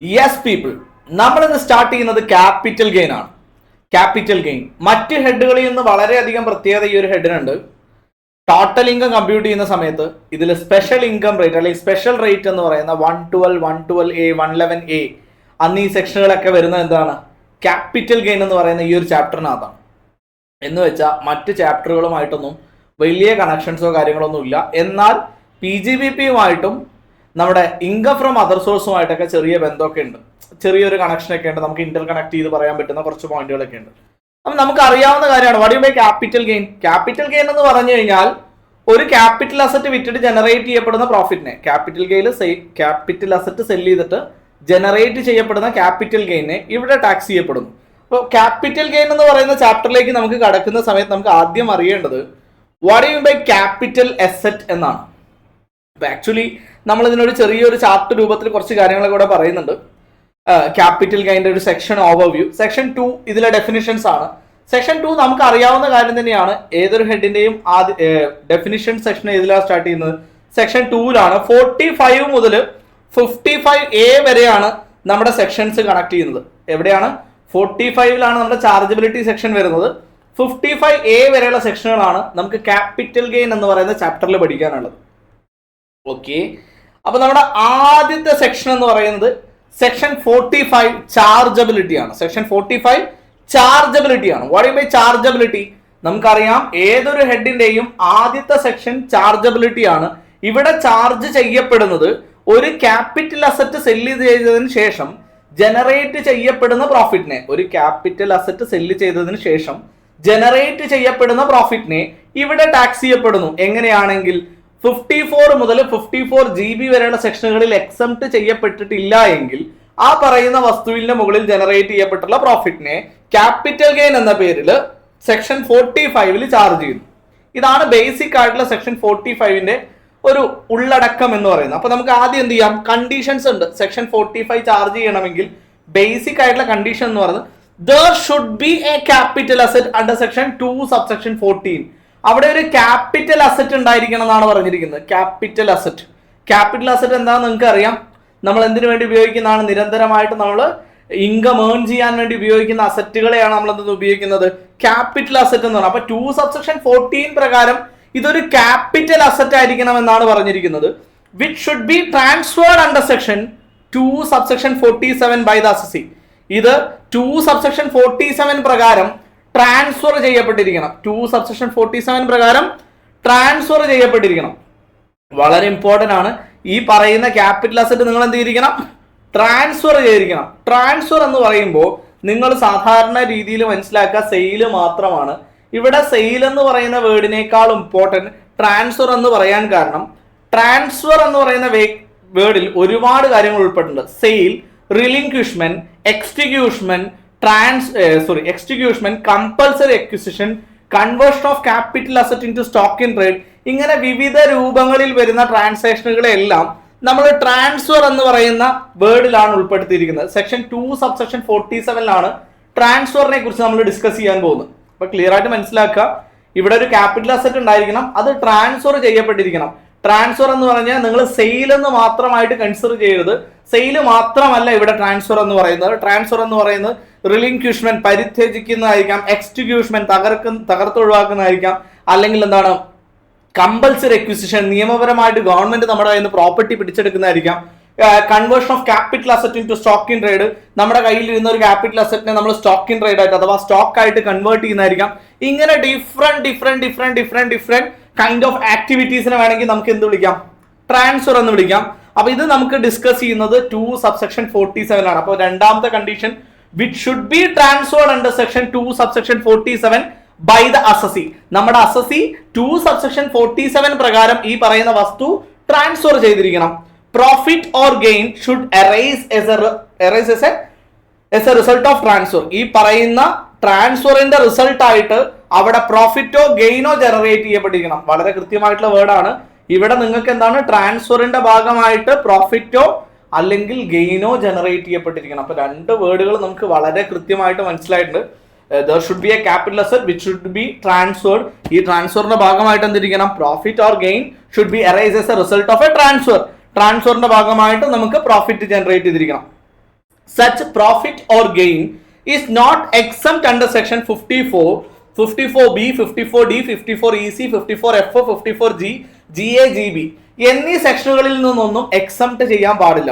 Yes people, നമ്മളിന്ന് start ചെയ്യുന്നത് capital gain ആണ്. ക്യാപിറ്റൽ ഗെയിൻ മറ്റ് ഹെഡുകളിൽ നിന്ന് വളരെയധികം പ്രത്യേകത ഈ ഒരു ഹെഡിനുണ്ട്. ടോട്ടൽ ഇൻകം കമ്പ്യൂട്ട് ചെയ്യുന്ന സമയത്ത് ഇതിൽ സ്പെഷ്യൽ ഇൻകം റേറ്റ് അല്ലെങ്കിൽ സ്പെഷ്യൽ റേറ്റ് എന്ന് പറയുന്ന 112, 112A, 111A അന്ന് ഈ സെക്ഷനുകളൊക്കെ വരുന്നത് എന്താണ്? ക്യാപിറ്റൽ ഗെയിൻ എന്ന് പറയുന്ന ഈ ഒരു ചാപ്റ്ററിനകത്താണ്. എന്ന് വെച്ചാൽ മറ്റ് ചാപ്റ്ററുകളുമായിട്ടൊന്നും വലിയ കണക്ഷൻസോ കാര്യങ്ങളൊന്നും ഇല്ല. എന്നാൽ PGBPയുമായിട്ടും നമ്മുടെ ഇൻകം ഫ്രം അതർ സോഴ്സുമായിട്ടൊക്കെ ചെറിയ ബന്ധമൊക്കെ ഉണ്ട്, ചെറിയൊരു കണക്ഷനൊക്കെ ഉണ്ട്. നമുക്ക് ഇന്റർ കണക്ട് ചെയ്ത് പറയാൻ പറ്റുന്ന കുറച്ച് പോയിന്റുകളൊക്കെ ഉണ്ട്. അപ്പം നമുക്ക് അറിയാവുന്ന കാര്യമാണ് what you by capital gain. Capital gain എന്ന് പറഞ്ഞു കഴിഞ്ഞാൽ ഒരു ക്യാപിറ്റൽ അസറ്റ് വിറ്റിട്ട് ജനറേറ്റ് ചെയ്യപ്പെടുന്ന പ്രോഫിറ്റിനെ, ക്യാപിറ്റൽ അസറ്റ് സെല് ചെയ്തിട്ട് ജനറേറ്റ് ചെയ്യപ്പെടുന്ന ക്യാപിറ്റൽ ഗെയിനെ ഇവിടെ ടാക്സ് ചെയ്യപ്പെടുന്നു. അപ്പോൾ ക്യാപിറ്റൽ ഗെയിൻ എന്ന് പറയുന്ന ചാപ്റ്ററിലേക്ക് നമുക്ക് കടക്കുന്ന സമയത്ത് നമുക്ക് ആദ്യം അറിയേണ്ടത് what you by capital asset എന്നാണ്. അപ്പൊ ആക്ച്വലി നമ്മൾ ഇതിനൊരു ചെറിയൊരു ചാർട്ട് രൂപത്തിൽ കുറച്ച് കാര്യങ്ങൾ കൂടെ പറയുന്നുണ്ട്. ക്യാപിറ്റൽ ഗെയിൻ്റെ ഒരു സെക്ഷൻ ഓവർവ്യൂ. സെക്ഷൻ 2 ഇതിലെ ഡെഫിനിഷൻസ് ആണ്. സെക്ഷൻ 2 നമുക്ക് അറിയാവുന്ന കാര്യം തന്നെയാണ്. ഏതൊരു ഹെഡിന്റെയും ഡെഫിനിഷൻ സെക്ഷൻ ഏതിലാണ് സ്റ്റാർട്ട് ചെയ്യുന്നത്? സെക്ഷൻ 2ലാണ്. 45 മുതൽ 55A വരെയാണ് നമ്മുടെ സെക്ഷൻസ് കണക്ട് ചെയ്യുന്നത്. എവിടെയാണ്? 45ലാണ് നമ്മുടെ ചാർജബിലിറ്റി സെക്ഷൻ വരുന്നത്. 55A വരെയുള്ള സെക്ഷനുകളാണ് നമുക്ക് ക്യാപിറ്റൽ ഗെയിൻ എന്ന് പറയുന്ന ചാപ്റ്ററിൽ പഠിക്കാനുള്ളത്. ഓക്കെ, അപ്പൊ നമ്മുടെ ആദ്യത്തെ സെക്ഷൻ എന്ന് പറയുന്നത് സെക്ഷൻ 45 ചാർജബിലിറ്റി ആണ്. സെക്ഷൻ 45 ചാർജബിലിറ്റി ആണ്. What you by chargeability? നമുക്കറിയാം ഏതൊരു ഹെഡിന്റെയും ആദ്യത്തെ സെക്ഷൻ ചാർജബിലിറ്റി ആണ്. ഇവിടെ ചാർജ് ചെയ്യപ്പെടുന്നത് ഒരു ക്യാപിറ്റൽ അസറ്റ് സെല്ല് ചെയ്തതിന് ശേഷം ജനറേറ്റ് ചെയ്യപ്പെടുന്ന പ്രോഫിറ്റിനെ, ഒരു ക്യാപിറ്റൽ അസറ്റ് സെല്ല് ചെയ്തതിന് ശേഷം ജനറേറ്റ് ചെയ്യപ്പെടുന്ന പ്രോഫിറ്റിനെ ഇവിടെ ടാക്സ് ചെയ്യപ്പെടുന്നു. എങ്ങനെയാണെങ്കിൽ 54 മുതൽ 54GB വരെയുള്ള സെക്ഷനുകളിൽ എക്സംപ്റ്റ് ചെയ്യപ്പെട്ടിട്ടില്ല എങ്കിൽ ആ പറയുന്ന വസ്തുവിന്റെ മുകളിൽ ജനറേറ്റ് ചെയ്യപ്പെട്ടുള്ള പ്രോഫിറ്റിനെ ക്യാപിറ്റൽ ഗെയിൻ എന്ന പേരിൽ സെക്ഷൻ 45 ചാർജ് ചെയ്യുന്നു. ഇതാണ് ബേസിക് ആയിട്ടുള്ള സെക്ഷൻ 45ന്റെ ഒരു ഉള്ളടക്കം എന്ന് പറയുന്നത്. അപ്പൊ നമുക്ക് ആദ്യം എന്ത് ചെയ്യാം? കണ്ടീഷൻസ് ഉണ്ട്. സെക്ഷൻ 45 ചാർജ് ചെയ്യണമെങ്കിൽ ബേസിക് ആയിട്ടുള്ള കണ്ടീഷൻ എന്ന് പറയുന്നത് there should be a capital asset under section 2 subsection 14. അവിടെ ഒരു ക്യാപിറ്റൽ അസറ്റ് ഉണ്ടായിരിക്കണം എന്നാണ് പറഞ്ഞിരിക്കുന്നത്. ക്യാപിറ്റൽ അസറ്റ്, ക്യാപിറ്റൽ അസറ്റ് എന്താണെന്ന് നിങ്ങൾക്ക് അറിയാം. നമ്മൾ എന്തിനു വേണ്ടി ഉപയോഗിക്കുന്നതാണ്? നിരന്തരമായിട്ട് നമ്മൾ ഇൻകം ഏൺ ചെയ്യാൻ വേണ്ടി ഉപയോഗിക്കുന്ന അസറ്റുകളെയാണ് നമ്മൾ എന്തെന്ന് ഉപയോഗിക്കുന്നത്? ക്യാപിറ്റൽ അസറ്റ് എന്ന് പറയുന്നത്. അപ്പൊ 2 subsection 14 പ്രകാരം ഇതൊരു ക്യാപിറ്റൽ അസറ്റ് ആയിരിക്കണം എന്നാണ് പറഞ്ഞിരിക്കുന്നത്. Which should be transferred under section 2 subsection 47 by the assessee. ഇത് 2 subsection 47 പ്രകാരം ട്രാൻസ്ഫർ ചെയ്യപ്പെട്ടിരിക്കണം. 2 subsection 47 പ്രകാരം ട്രാൻസ്ഫർ ചെയ്യപ്പെട്ടിരിക്കണം. വളരെ ഇമ്പോർട്ടന്റ് ആണ്. ഈ പറയുന്ന ക്യാപിറ്റൽ അസറ്റ് നിങ്ങൾ എന്ത് ചെയ്തിരിക്കണം? ട്രാൻസ്ഫർ ചെയ്തിരിക്കണം. ട്രാൻസ്ഫർ എന്ന് പറയുമ്പോൾ നിങ്ങൾ സാധാരണ രീതിയിൽ മനസ്സിലാക്കുക സെയില് മാത്രമാണ്. ഇവിടെ സെയിൽ എന്ന് പറയുന്ന വേർഡിനേക്കാൾ ഇമ്പോർട്ടന്റ് ട്രാൻസ്ഫർ എന്ന് പറയാൻ കാരണം ട്രാൻസ്ഫർ എന്ന് പറയുന്ന വേർഡിൽ ഒരുപാട് കാര്യങ്ങൾ ഉൾപ്പെട്ടിട്ടുണ്ട്. Sale, relinquishment, extinguishment, compulsory acquisition, conversion of capital asset into stock in trade, ഇങ്ങനെ വിവിധ രൂപങ്ങളിൽ വരുന്ന ട്രാൻസാക്ഷനുകളെല്ലാം നമ്മൾ ട്രാൻസ്ഫർ എന്ന് പറയുന്ന വേർഡിലാണ് ഉൾപ്പെടുത്തിയിരിക്കുന്നത്. സെക്ഷൻ 2 subsection 47ലാണ് ട്രാൻസ്ഫറിനെ കുറിച്ച് നമ്മൾ ഡിസ്കസ് ചെയ്യാൻ പോകുന്നത്. അപ്പൊ ക്ലിയർ ആയിട്ട് മനസ്സിലാക്കുക, ഇവിടെ ഒരു ക്യാപിറ്റൽ അസറ്റ് ഉണ്ടായിരിക്കണം, അത് ട്രാൻസ്ഫർ ചെയ്യപ്പെട്ടിരിക്കണം. ട്രാൻസ്ഫർ എന്ന് പറഞ്ഞാൽ നിങ്ങൾ സെയിൽ എന്ന് മാത്രമായിട്ട് കൺസിഡർ ചെയ്യരുത്. സെയിൽ മാത്രമല്ല ഇവിടെ ട്രാൻസ്ഫർ എന്ന് പറയുന്നത്. ട്രാൻസ്ഫർ എന്ന് പറയുന്നത് റിലിങ്ക്വിഷ്മെന്റ് പരിത്യജിക്കുന്നതായിരിക്കാം, എക്സ്റ്റിഗ്യൂഷ്മെന്റ് തകർത്തൊഴിവാക്കുന്നതായിരിക്കാം, അല്ലെങ്കിൽ എന്താണ് കമ്പൽസറി അക്വിസിഷൻ നിയമപരമായിട്ട് ഗവൺമെന്റ് നമ്മുടെ കയ്യിൽ നിന്ന് പ്രോപ്പർട്ടി പിടിച്ചെടുക്കുന്നതായിരിക്കാം, conversion of capital asset into stock in trade, നമ്മുടെ കയ്യിൽ ഇരുന്ന ഒരു ക്യാപിറ്റൽ അസറ്റിനെ നമ്മൾ സ്റ്റോക്ക് ഇൻ ട്രേഡ് ആയിട്ട് അഥവാ സ്റ്റോക്ക് ആയിട്ട് കൺവേർട്ട് ചെയ്യുന്നതായിരിക്കാം. ഇങ്ങനെ ഡിഫറെന്റ് കൈൻഡ് ഓഫ് ആക്ടിവിറ്റീസിനെ വേണമെങ്കിൽ നമുക്ക് എന്ത് വിളിക്കാം? ട്രാൻസ്ഫർ എന്ന് വിളിക്കാം. അപ്പൊ ഇത് നമുക്ക് ഡിസ്കസ് ചെയ്യുന്നത് 2 subsection 47 ആണ്. അപ്പൊ രണ്ടാമത്തെ condition which should be transferred under section 2 subsection 47 by the assessee. നമ്മുടെ അസസി 2 subsection 47 പ്രകാരം ഈ പറയുന്ന വസ്തു ട്രാൻസ്ഫർ ചെയ്തിരിക്കണം. Profit or gain should arise as a result of transfer. ഈ പറയുന്ന ട്രാൻസ്ഫറിന്റെ റിസൾട്ട് ആയിട്ട് അവിടെ പ്രോഫിറ്റോ ഗെയിനോ ജനറേറ്റ് ചെയ്യപ്പെട്ടിരിക്കണം. വളരെ കൃത്യമായിട്ടുള്ള വേർഡാണ്. ഇവിടെ നിങ്ങൾക്ക് എന്താണ്? ട്രാൻസ്ഫറിന്റെ ഭാഗമായിട്ട് പ്രോഫിറ്റോ അല്ലെങ്കിൽ ഗെയിനോ ജനറേറ്റ് ചെയ്യപ്പെട്ടിരിക്കണം. അപ്പൊ രണ്ട് വേർഡുകൾ നമുക്ക് വളരെ കൃത്യമായിട്ട് മനസ്സിലായിട്ടുണ്ട്. there should be a capital asset which should be transferred. ഈ ട്രാൻസ്ഫറിന്റെ ഭാഗമായിട്ട് എന്തിരിക്കണം? Profit or gain should be arise as a result of a transfer. ട്രാൻസ്ഫറിന്റെ ഭാഗമായിട്ട് നമുക്ക് പ്രോഫിറ്റ് ജനറേറ്റ് ചെയ്തിരിക്കണം. such profit or gain is not exempt under section 54, 54B, 54D, 54EC, 54F, 54G, GA, GB എന്നീ സെക്ഷനുകളിൽ നിന്നൊന്നും എക്സംപ്റ്റ് ചെയ്യാൻ പാടില്ല.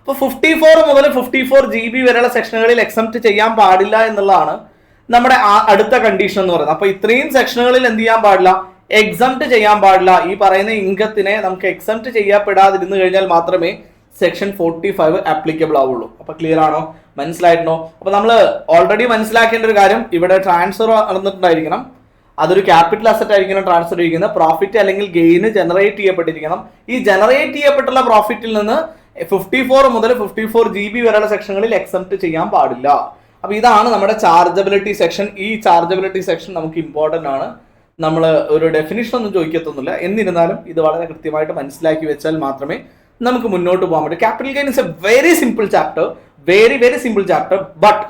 അപ്പോൾ 54 മുതൽ 54 GB വരെയുള്ള സെക്ഷനുകളിൽ എക്സംപ്റ്റ് ചെയ്യാൻ പാടില്ല എന്നുള്ളതാണ് നമ്മുടെ അടുത്ത കണ്ടീഷൻ എന്ന് പറയുന്നത്. അപ്പൊ ഇത്രയും സെക്ഷനുകളിൽ എന്ത് ചെയ്യാൻ പാടില്ല? എക്സംപ്റ്റ് ചെയ്യാൻ പാടില്ല. ഈ പറയുന്ന ഇൻകത്തിനെ നമുക്ക് എക്സംപ്റ്റ് ചെയ്യപ്പെടാതിരുന്നു കഴിഞ്ഞാൽ മാത്രമേ സെക്ഷൻ 45 ആപ്ലിക്കബിൾ ആവുള്ളൂ. അപ്പൊ ക്ലിയർ ആണോ? മനസ്സിലായിട്ടുണ്ടോ? അപ്പൊ നമ്മൾ ഓൾറെഡി മനസ്സിലാക്കേണ്ട ഒരു കാര്യം, ഇവിടെ ട്രാൻസ്ഫർ നടന്നിട്ടുണ്ടായിരിക്കണം, അതൊരു ക്യാപിറ്റൽ അസറ്റ് ആയിരിക്കണം ട്രാൻസ്ഫർ ചെയ്യുന്നത്. പ്രോഫിറ്റ് അല്ലെങ്കിൽ ഗെയിന് ജനറേറ്റ് ചെയ്യപ്പെട്ടിരിക്കണം. ഈ ജനറേറ്റ് ചെയ്യപ്പെട്ടുള്ള പ്രോഫിറ്റിൽ നിന്ന് 54 മുതൽ 54 GB വരെയുള്ള സെക്ഷനുകളിൽ എക്സംപ്റ്റ് ചെയ്യാൻ പാടില്ല. അപ്പൊ ഇതാണ് നമ്മുടെ ചാർജബിലിറ്റി സെക്ഷൻ. ഈ ചാർജബിലിറ്റി സെക്ഷൻ നമുക്ക് ഇമ്പോർട്ടന്റ് ആണ്. നമ്മൾ ഒരു ഡെഫിനിഷൻ ഒന്നും ചോദിക്കത്തൊന്നുമില്ല. എന്നിരുന്നാലും ഇത് വളരെ കൃത്യമായിട്ട് മനസ്സിലാക്കി വെച്ചാൽ മാത്രമേ നമുക്ക് മുന്നോട്ട് പോകാൻ പറ്റും. Capital gain is A very simple chapter, very simple chapter. But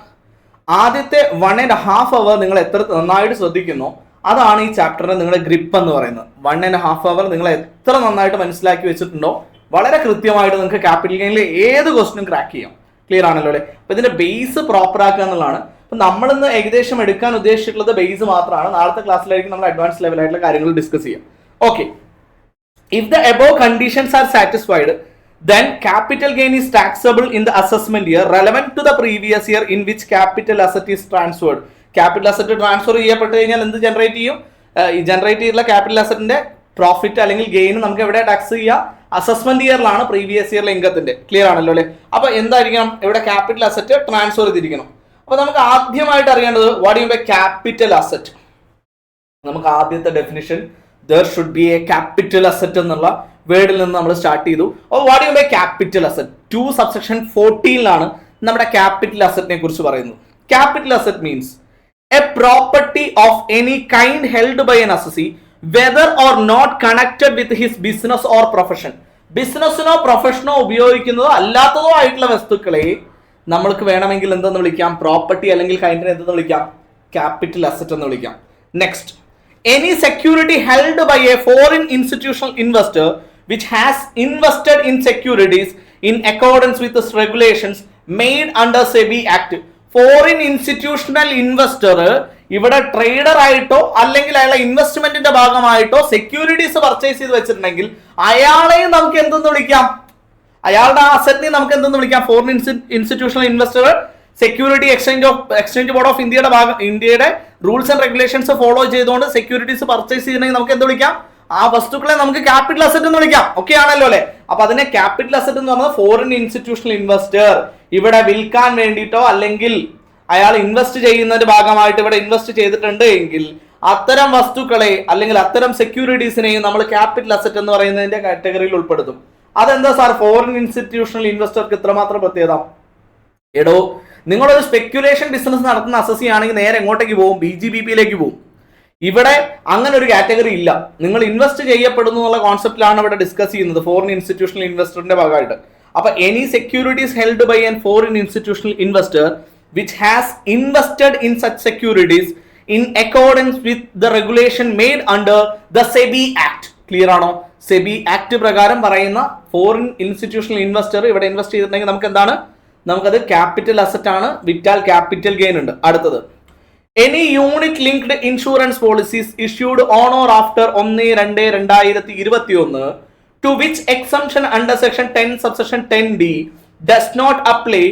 ആദ്യത്തെ 1.5 hour നിങ്ങൾ എത്ര നന്നായിട്ട് ശ്രദ്ധിക്കുന്നോ അതാണ് ഈ ചാപ്റ്ററിന് നിങ്ങളുടെ ഗ്രിപ്പ് എന്ന് പറയുന്നത്. 1.5 hour നിങ്ങൾ എത്ര നന്നായിട്ട് മനസ്സിലാക്കി വെച്ചിട്ടുണ്ടോ വളരെ കൃത്യമായിട്ട് നിങ്ങൾക്ക് ക്യാപിറ്റൽ ഗെയിനിൽ ഏത് ക്വസ്റ്റിനും ക്രാക്ക് ചെയ്യാം. ക്ലിയർ ആണല്ലോ അല്ലേ? അപ്പൊ ഇതിന്റെ ബേസ് പ്രോപ്പർ ആക്കുക എന്നുള്ളതാണ്. അപ്പൊ നമ്മളിന്ന് ഏകദേശം എടുക്കാൻ ഉദ്ദേശിച്ചിട്ടുള്ളത് ബേസ് മാത്രമാണ്. നാളത്തെ ക്ലാസ്സിലായിരിക്കും നമ്മൾ അഡ്വാൻസ് ലെവലായിട്ടുള്ള കാര്യങ്ങൾ ഡിസ്കസ് ചെയ്യാം. Okay, if the above conditions are satisfied, then capital gain is taxable in the assessment year relevant to the previous year in which capital asset is transferred. Capital asset transfer ചെയ്യപ്പെട്ട് കഴിഞ്ഞാൽ എന്ത് generate ചെയ്യും? ഈ generate ചെയ്തിട്ടുള്ള capital അസറ്റിന്റെ profit അല്ലെങ്കിൽ gain നമുക്ക് എവിടെ ടാക്സ് ചെയ്യാം? അസസ്മെന്റ് ഇയറിലാണ്, പ്രീവിയസ് ഇയറിലെ ഇൻകത്തിന്റെ. ക്ലിയർ ആണല്ലോ അല്ലെ? അപ്പൊ എന്തായിരിക്കണം? ഇവിടെ ക്യാപിറ്റൽ അസറ്റ് ട്രാൻസ്ഫർ ചെയ്തിരിക്കണം. അപ്പൊ നമുക്ക് ആദ്യമായിട്ട് അറിയേണ്ടത് what you mean by capital asset. നമുക്ക് ആദ്യത്തെ definition there should be a capital asset എന്നുള്ള വേർഡിൽ നിന്ന് നമ്മൾ സ്റ്റാർട്ട് ചെയ്തു. What you mean by capital asset? 2 subsection 14 നമ്മുടെ ക്യാപിറ്റൽ അസറ്റിനെ കുറിച്ച് പറയുന്നത്. Capital asset means a property of any kind held by an assessee whether or not connected with his business or profession. ബിസിനസ്സിനോ പ്രൊഫഷനോ ഉപയോഗിക്കുന്നതോ അല്ലാത്തതോ ആയിട്ടുള്ള വസ്തുക്കളെ നമ്മൾക്ക് വേണമെങ്കിൽ എന്തെന്ന് വിളിക്കാം? പ്രോപ്പർട്ടി അല്ലെങ്കിൽ കൈൻഡിനെ എന്തെന്ന് വിളിക്കാം? ക്യാപിറ്റൽ അസറ്റ് എന്ന് വിളിക്കാം. Next, any security held by a foreign institutional investor which has invested in securities in accordance with the regulations made under SEBI Act. Foreign institutional investor ഇവിടെ ട്രേഡർ ആയിട്ടോ അല്ലെങ്കിൽ അയാളെ ഇൻവെസ്റ്റ്മെന്റിന്റെ ഭാഗമായിട്ടോ സെക്യൂരിറ്റീസ് പർച്ചേസ് ചെയ്ത് വെച്ചിട്ടുണ്ടെങ്കിൽ അയാളെയും നമുക്ക് എന്തെന്ന് വിളിക്കാം? അയാളുടെ അസറ്റിനെ നമുക്ക് എന്തെന്ന് വിളിക്കാം? Foreign institutional investor security exchange board of ഇന്ത്യയുടെ റൂൾസ് ആൻഡ് റെഗുലേഷൻസ് ഫോളോ ചെയ്തുകൊണ്ട് സെക്യൂരിറ്റീസ് പർച്ചേസ് ചെയ്തിട്ടുണ്ടെങ്കിൽ നമുക്ക് എന്ത് വിളിക്കാം? ആ വസ്തുക്കളെ നമുക്ക് ക്യാപിറ്റൽ അസറ്റ് എന്ന് വിളിക്കാം. ഓക്കെ ആണല്ലോ അല്ലെ? അപ്പൊ അതിനെ ക്യാപിറ്റൽ അസറ്റ് എന്ന് പറഞ്ഞാൽ ഫോറിൻ ഇൻസ്റ്റിറ്റ്യൂഷണൽ ഇൻവെസ്റ്റർ ഇവിടെ വിൽക്കാൻ വേണ്ടിയിട്ടോ അല്ലെങ്കിൽ അയാൾ ഇൻവെസ്റ്റ് ചെയ്യുന്നതിന്റെ ഭാഗമായിട്ട് ഇവിടെ ഇൻവെസ്റ്റ് ചെയ്തിട്ടുണ്ട് എങ്കിൽ അത്തരം വസ്തുക്കളെ അല്ലെങ്കിൽ അത്തരം സെക്യൂരിറ്റീസിനെയും നമ്മൾ ക്യാപിറ്റൽ അസറ്റ് എന്ന് പറയുന്നതിന്റെ കാറ്റഗറിയിൽ ഉൾപ്പെടുത്തും. അതെന്താ സാർ ഫോറിൻ ഇൻസ്റ്റിറ്റ്യൂഷണൽ ഇൻവെസ്റ്റർക്ക് ഇത്രമാത്രം പ്രത്യേകത? എടോ, നിങ്ങളൊരു സ്പെക്യുലേഷൻ ബിസിനസ് നടത്തുന്ന അസസി ആണെങ്കിൽ നേരെ എങ്ങോട്ടേക്ക് പോകും? BGBPയിലേക്ക് പോകും. ഇവിടെ അങ്ങനെ ഒരു കാറ്റഗറി ഇല്ല. നിങ്ങൾ ഇൻവെസ്റ്റ് ചെയ്യപ്പെടുന്നു എന്നുള്ള കോൺസെപ്റ്റിലാണ് ഇവിടെ ഡിസ്കസ് ചെയ്യുന്നത് ഫോറിൻ ഇൻസ്റ്റിറ്റ്യൂഷണൽ ഇൻവെസ്റ്ററിന്റെ ഭാഗമായിട്ട്. അപ്പൊ any securities held by an foreign institutional investor which has invested in such securities in accordance with the regulation made under the SEBI act. Clear ആണോ? സെബി ആക്ട് പ്രകാരം പറയുന്ന ഫോറിൻ ഇൻസ്റ്റിറ്റ്യൂഷണൽ ഇൻവെസ്റ്റർ ഇവിടെ invest ചെയ്തിട്ടുണ്ടെങ്കിൽ നമുക്ക് എന്താണ്? നമുക്കത് capital asset ആണ്. വിറ്റാൽ ക്യാപിറ്റൽ ഗെയിൻ ഉണ്ട്. അടുത്തത്, any unit linked insurance policies issued on or after 1/2/2021 to which exemption under section 10 subsection 10D does not apply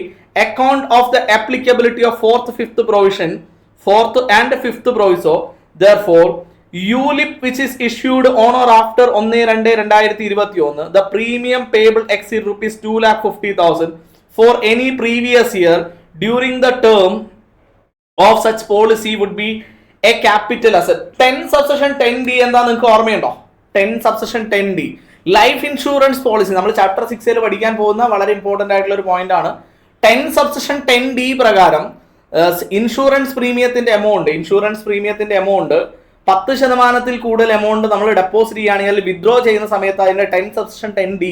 account of the applicability of 4th, 5th provision, 4th and 5th proviso. Therefore, ULIP which is issued on or after 1/2/2021 the premium payable exceed rupees 2,50,000 for any previous year during the term of such policy would be a capital asset. 10 subsection 10D എന്താ നിങ്ങൾക്ക് ഓർമ്മയുണ്ടോ? 10 subsection 10D life insurance policy നമ്മൾ chapter 6 പഠിക്കാൻ പോകുന്ന വളരെ important ആയിട്ടുള്ള ഒരു point ആണ്. 10 subsection 10D പ്രകാരം ഇൻഷുറൻസ് പ്രീമിയത്തിന്റെ എമൗണ്ട് 10% കൂടുതൽ എമൗണ്ട് നമ്മൾ ഡെപ്പോസിറ്റ് ചെയ്യുകയാണെങ്കിൽ വിത്ഡ്രോ ചെയ്യുന്ന സമയത്ത് അതിന്റെ 10 subsection 10D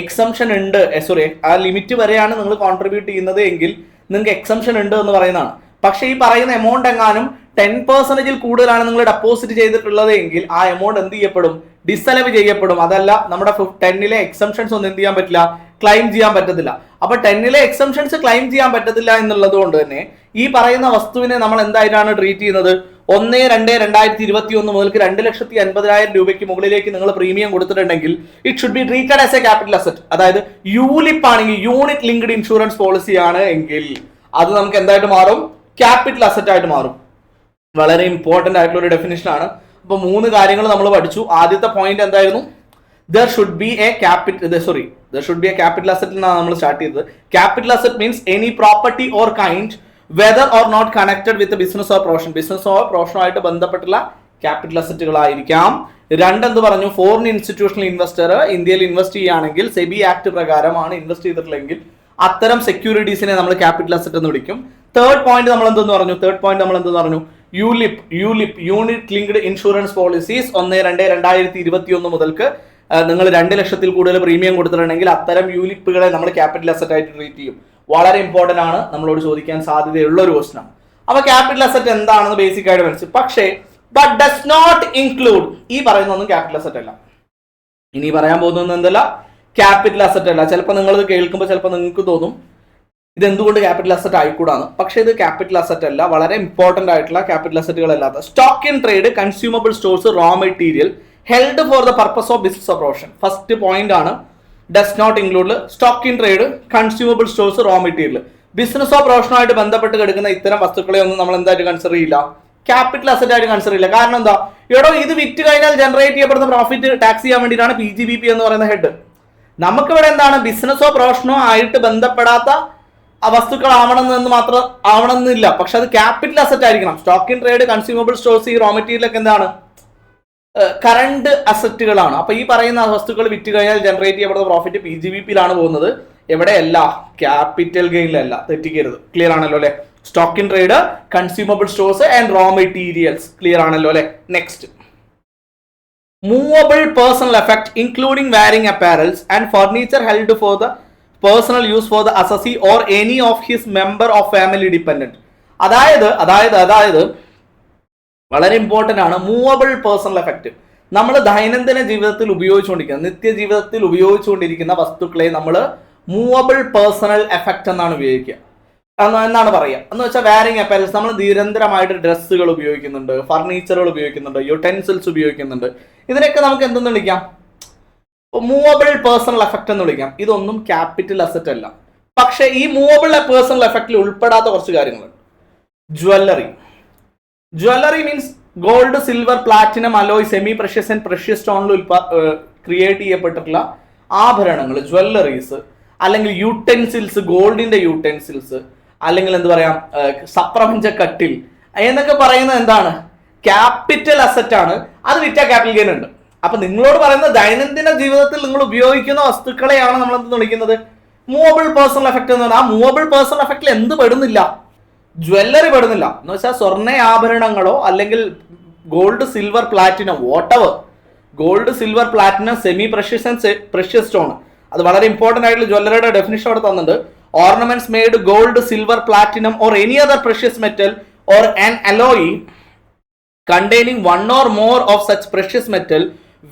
എക്സംഷൻ ഉണ്ട്. സോറി, ആ ലിമിറ്റ് വരെയാണ് നിങ്ങൾ കോൺട്രിബ്യൂട്ട് ചെയ്യുന്നത് എങ്കിൽ നിങ്ങൾക്ക് എക്സംഷൻ ഉണ്ട് എന്ന് പറയുന്നതാണ്. പക്ഷെ ഈ പറയുന്ന എമൗണ്ട് എങ്ങാനും 10% കൂടുതലാണ് നിങ്ങൾ ഡെപ്പോസിറ്റ് ചെയ്തിട്ടുള്ളത് എങ്കിൽ ആ എമൗണ്ട് എന്ത് ചെയ്യപ്പെടും? ഡിസലവ് ചെയ്യപ്പെടും. അതല്ല നമ്മുടെ 10ലെ എക്സംഷൻസ് ഒന്നും എന്ത് ചെയ്യാൻ പറ്റില്ല? ക്ലെയിം ചെയ്യാൻ പറ്റത്തില്ല. അപ്പൊ 10-ലെ എക്സംഷൻസ് ക്ലെയിം ചെയ്യാൻ പറ്റത്തില്ല എന്നുള്ളത് കൊണ്ട് തന്നെ ഈ പറയുന്ന വസ്തുവിനെ നമ്മൾ എന്തായിട്ടാണ് ട്രീറ്റ് ചെയ്യുന്നത്? 1/2/2021 മുതൽക്ക് 2,50,000 രൂപയ്ക്ക് മുകളിലേക്ക് നിങ്ങൾ പ്രീമിയം കൊടുത്തിട്ടുണ്ടെങ്കിൽ it should be treated as A capital asset. അതായത് യൂലിപ്പ് ആണെങ്കിൽ, യൂണിറ്റ് ലിങ്ക്ഡ് ഇൻഷുറൻസ് പോളിസി ആണ് എങ്കിൽ അത് നമുക്ക് എന്തായിട്ട് മാറും? ക്യാപിറ്റൽ അസറ്റ് ആയിട്ട് മാറും. വളരെ ഇമ്പോർട്ടന്റ് ആയിട്ടുള്ള ഒരു ഡെഫിനിഷൻ ആണ്. അപ്പൊ 3 കാര്യങ്ങൾ നമ്മൾ പഠിച്ചു. ആദ്യത്തെ പോയിന്റ് എന്തായിരുന്നു? there should be a capital asset എന്നാണ് നമ്മൾ സ്റ്റാർട്ട് ചെയ്തത്. Capital asset means any property or kind whether or not connected with business or profession. Business or പ്രൊഫഷനുമായിട്ട് ബന്ധപ്പെട്ടുള്ള ക്യാപിറ്റൽ അസറ്റുകളായിരിക്കാം. 2 എന്ത് പറഞ്ഞു? ഫോറിൻ ഇൻസ്റ്റിറ്റ്യൂഷണൽ ഇൻവെസ്റ്റർ ഇന്ത്യയിൽ ഇൻവെസ്റ്റ് ചെയ്യുകയാണെങ്കിൽ സെബി ആക്ട് പ്രകാരമാണ് ഇൻവെസ്റ്റ് ചെയ്തിട്ടുള്ളെങ്കിൽ അത്തരം സെക്യൂരിറ്റീസിനെ നമ്മൾ ക്യാപിറ്റൽ അസറ്റ് എന്ന് വിളിക്കും. തേർഡ് പോയിന്റ് നമ്മൾ എന്തെന്ന് പറഞ്ഞു? ULIP unit linked insurance policies 1/2/2021 മുതൽക്ക് നിങ്ങൾ 2 ലക്ഷത്തിൽ കൂടുതൽ പ്രീമിയം കൊടുത്തിട്ടുണ്ടെങ്കിൽ അത്തരം യൂലിപ്പുകളെ നമ്മൾ ക്യാപിറ്റൽ അസറ്റ് ആയിട്ട് ട്രീറ്റ് ചെയ്യും. വളരെ ഇമ്പോർട്ടന്റ് ആണ്, നമ്മളോട് ചോദിക്കാൻ സാധ്യതയുള്ള ഒരു ക്വസ്റ്റൻ ആണ്. അപ്പൊ ക്യാപിറ്റൽ അസറ്റ് എന്താണെന്ന് ബേസിക് ആയിട്ട് മനസ്സിലായി. പക്ഷേ ബട്ട് ഡസ് നോട്ട് ഇൻക്ലൂഡ്, ഈ പറയുന്നൊന്നും ക്യാപിറ്റൽ അസറ്റ് അല്ല. ഇനി പറയാൻ പോകുന്നത് എന്തല്ല? ക്യാപിറ്റൽ അസറ്റ് അല്ല. ചിലപ്പോൾ നിങ്ങൾ ഇത് കേൾക്കുമ്പോൾ ചിലപ്പോൾ നിങ്ങൾക്ക് തോന്നും ഇത് എന്തുകൊണ്ട് ക്യാപിറ്റൽ അസറ്റ് ആയിക്കൂടാന്ന്. പക്ഷേ ഇത് ക്യാപിറ്റൽ അസറ്റ് അല്ല. വളരെ ഇമ്പോർട്ടന്റ് ആയിട്ടുള്ള ക്യാപിറ്റൽ അസറ്റുകളല്ലാത്ത stock in trade, consumable stores, raw material held for the purpose of business or profession. First point ആണ് does not include stock in trade, consumable stores, raw material. Business or പ്രൊഫഷനുമായിട്ട് ബന്ധപ്പെട്ട് കിടക്കുന്ന ഇത്തരം വസ്തുക്കളെ ഒന്നും നമ്മൾ എന്തായിട്ട് കൺസിഡർ ചെയ്യില്ല? ക്യാപിറ്റൽ അസറ്റ് ആയിട്ട് കൺസിഡർ ചെയ്യില്ല. കാരണം എന്താ? ഇത് വിറ്റ് കഴിഞ്ഞാൽ ജനറേറ്റ് ചെയ്യപ്പെടുന്ന പ്രോഫിറ്റ് ടാക്സ് ചെയ്യാൻ വേണ്ടിയിട്ടാണ് PGBP എന്ന് പറയുന്ന ഹെഡ്. നമുക്കിവിടെ എന്താണ്? ബിസിനസ്സോ പ്രൊഫഷനോ ആയിട്ട് ബന്ധപ്പെടാത്ത വസ്തുക്കൾ ആവണമെന്നില്ല. പക്ഷെ അത് ക്യാപിറ്റൽ അസറ്റ് ആയിരിക്കണം. Stock in trade, consumable stores, ഈ റോ മെറ്റീരിയൽ ഒക്കെ എന്താണ്? കറണ്ട് അസറ്റുകളാണ്. അപ്പൊ ഈ പറയുന്ന വസ്തുക്കൾ വിറ്റ് കഴിഞ്ഞാൽ ജനറേറ്റ് ചെയ്യപ്പെടുന്ന പ്രോഫിറ്റ് PGBPയിലാണ് പോകുന്നത്. എവിടെയല്ല? ക്യാപിറ്റൽ ഗെയിനിലല്ല. തെറ്റിക്കരുത്. ക്ലിയർ ആണല്ലോ അല്ലെ? Stock in trade, consumable stores and raw materials. Clear ആണല്ലോ അല്ലെ? Next, movable personal effect including wearing apparels and furniture held for the personal use for the assessee or any of his member of family dependent. അതായത് വളരെ important ആണ് movable personal effect. നമ്മൾ ദൈനംദിന ജീവിതത്തിൽ ഉപയോഗിച്ചുകൊണ്ടിരിക്കുന്ന, നിത്യജീവിതത്തിൽ ഉപയോഗിച്ചുകൊണ്ടിരിക്കുന്ന വസ്തുക്കളെ നമ്മൾ മൂവബിൾ പേഴ്സണൽ എഫക്റ്റ് എന്നാണ് ഉപയോഗിക്കുക, എന്നാണ് പറയുക. എന്ന് വെച്ചാൽ വെയറിംഗ് അപ്പാരൽസ്, നമ്മൾ നിരന്തരമായിട്ട് ഡ്രസ്സുകൾ ഉപയോഗിക്കുന്നുണ്ട്, ഫർണിച്ചറുകൾ ഉപയോഗിക്കുന്നുണ്ട്, യുടെൻസിൽസ് ഉപയോഗിക്കുന്നുണ്ട്. ഇതിനൊക്കെ നമുക്ക് എന്തെന്ന് വിളിക്കാം? മൂവബിൾ പേഴ്സണൽ എഫക്റ്റ് എന്ന് വിളിക്കാം. ഇതൊന്നും ക്യാപിറ്റൽ അസറ്റ് അല്ല. പക്ഷെ ഈ മൂവബിൾ പേഴ്സണൽ എഫക്റ്റിൽ ഉൾപ്പെടാത്ത കുറച്ച് കാര്യങ്ങളുണ്ട്. Jewellery means gold, silver, platinum, alloy, semi precious and precious സ്റ്റോണിൽ ക്രിയേറ്റ് ചെയ്യപ്പെട്ടിട്ടുള്ള ആഭരണങ്ങൾ, ജ്വല്ലറീസ്, അല്ലെങ്കിൽ യൂടെൻസിൽസ്, ഗോൾഡിന്റെ യൂടെൻസിൽസ്, അല്ലെങ്കിൽ എന്ത് പറയാം, സപ്രപഞ്ച കട്ടിൽ എന്നൊക്കെ പറയുന്നത് എന്താണ്? ക്യാപിറ്റൽ അസറ്റ് ആണ്. അത് വിറ്റ ക്യാപിറ്റൽ ഗെയിൻ ഉണ്ട്. അപ്പൊ നിങ്ങളോട് പറയുന്നത് ദൈനംദിന ജീവിതത്തിൽ നിങ്ങൾ ഉപയോഗിക്കുന്ന വസ്തുക്കളെയാണ് നമ്മൾ എന്ത് വിളിക്കുന്നത്? മൂവബിൾ പേഴ്സണൽ എഫക്റ്റ് എന്ന് പറഞ്ഞാൽ ആ മൂവബിൾ പേഴ്സണൽ എഫക്റ്റിൽ എന്ത് പെടുന്നില്ല? ജ്വല്ലറി പെടുന്നില്ല. എന്ന് വെച്ചാൽ സ്വർണ്ണ ആഭരണങ്ങളോ അല്ലെങ്കിൽ gold, silver, platinum, വോട്ടവർ, gold, silver, platinum, semi precious and precious stone. അത് വളരെ ഇമ്പോർട്ടന്റ് ആയിട്ടുള്ള ജ്വല്ലറിയുടെ ഡെഫിനിഷൻ അവിടെ തന്നിട്ടുണ്ട്. Ornaments made gold, silver, platinum or any other precious metal or an alloy containing one or more of such precious metal,